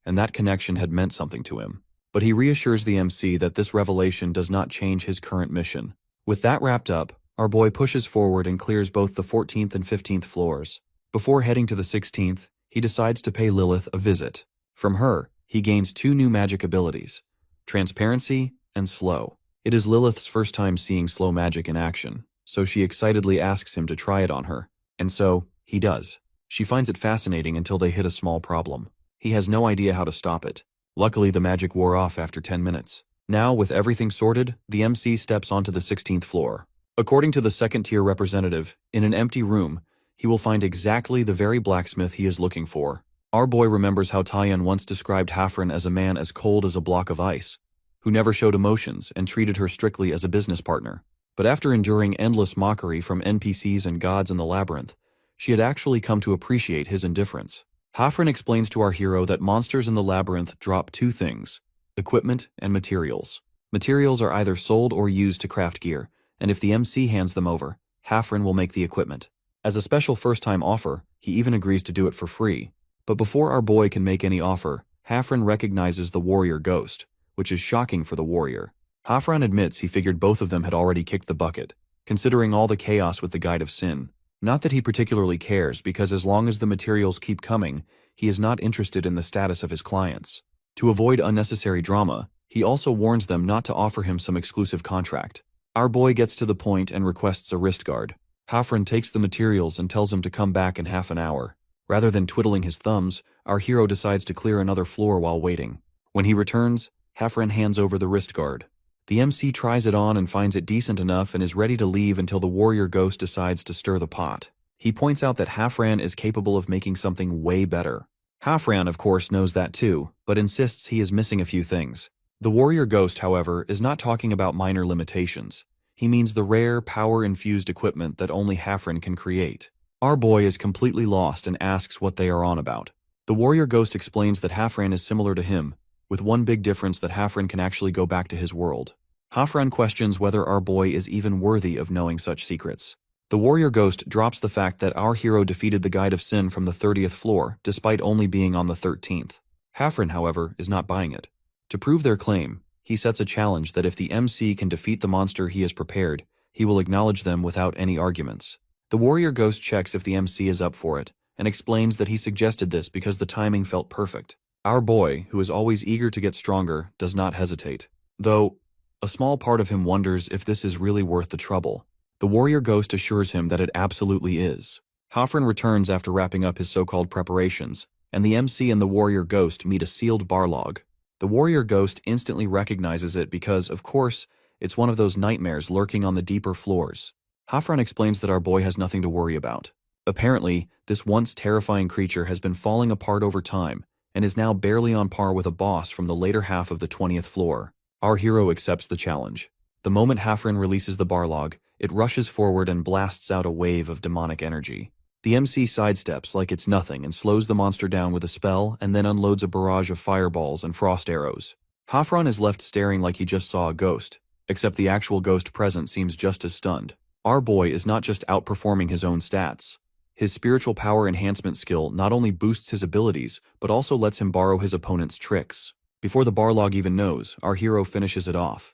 and that connection had meant something to him. But he reassures the MC that this revelation does not change his current mission. With that wrapped up, our boy pushes forward and clears both the 14th and 15th floors. Before heading to the 16th, he decides to pay Lilith a visit. From her, he gains 2 new magic abilities, Transparency and Slow. It is Lilith's first time seeing slow magic in action, so she excitedly asks him to try it on her, and so, he does. She finds it fascinating until they hit a small problem. He has no idea how to stop it. Luckily, the magic wore off after 10 minutes. Now, with everything sorted, the MC steps onto the 16th floor. According to the second-tier representative, in an empty room, he will find exactly the very blacksmith he is looking for. Our boy remembers how Taeyeon once described Hafren as a man as cold as a block of ice, who never showed emotions and treated her strictly as a business partner. But after enduring endless mockery from NPCs and gods in the labyrinth, she had actually come to appreciate his indifference. Hafren explains to our hero that monsters in the labyrinth drop two things: equipment and materials. Materials are either sold or used to craft gear, and if the MC hands them over, Hafren will make the equipment. As a special first-time offer, he even agrees to do it for free. But before our boy can make any offer, Hafren recognizes the warrior ghost, which is shocking for the warrior. Hafren admits he figured both of them had already kicked the bucket, considering all the chaos with the Guide of Sin. Not that he particularly cares, because as long as the materials keep coming, he is not interested in the status of his clients. To avoid unnecessary drama, he also warns them not to offer him some exclusive contract. Our boy gets to the point and requests a wrist guard. Hafren takes the materials and tells him to come back in half an hour. Rather than twiddling his thumbs, our hero decides to clear another floor while waiting. When he returns, Hafren hands over the wrist guard. The MC tries it on and finds it decent enough and is ready to leave until the warrior ghost decides to stir the pot. He points out that Hafren is capable of making something way better. Hafren, of course, knows that too, but insists he is missing a few things. The warrior ghost, however, is not talking about minor limitations. He means the rare, power-infused equipment that only Hafren can create. Our boy is completely lost and asks what they are on about. The warrior ghost explains that Hafren is similar to him, with one big difference: that Hafren can actually go back to his world. Hafren questions whether our boy is even worthy of knowing such secrets. The warrior ghost drops the fact that our hero defeated the Guide of Sin from the 30th floor, despite only being on the 13th. Hafren, however, is not buying it. To prove their claim, he sets a challenge that if the MC can defeat the monster he has prepared, he will acknowledge them without any arguments. The warrior ghost checks if the MC is up for it, and explains that he suggested this because the timing felt perfect. Our boy, who is always eager to get stronger, does not hesitate. Though, a small part of him wonders if this is really worth the trouble. The warrior ghost assures him that it absolutely is. Hafren returns after wrapping up his so-called preparations, and the MC and the warrior ghost meet a sealed bar log. The warrior ghost instantly recognizes it because, of course, it's one of those nightmares lurking on the deeper floors. Hafren explains that our boy has nothing to worry about. Apparently, this once terrifying creature has been falling apart over time, and is now barely on par with a boss from the later half of the 20th floor. Our hero accepts the challenge. The moment Hafren releases the bar log, it rushes forward and blasts out a wave of demonic energy. The MC sidesteps like it's nothing and slows the monster down with a spell, and then unloads a barrage of fireballs and frost arrows. Hafren is left staring like he just saw a ghost, except the actual ghost present seems just as stunned. Our boy is not just outperforming his own stats. His spiritual power enhancement skill not only boosts his abilities, but also lets him borrow his opponent's tricks. Before the bar log even knows, our hero finishes it off.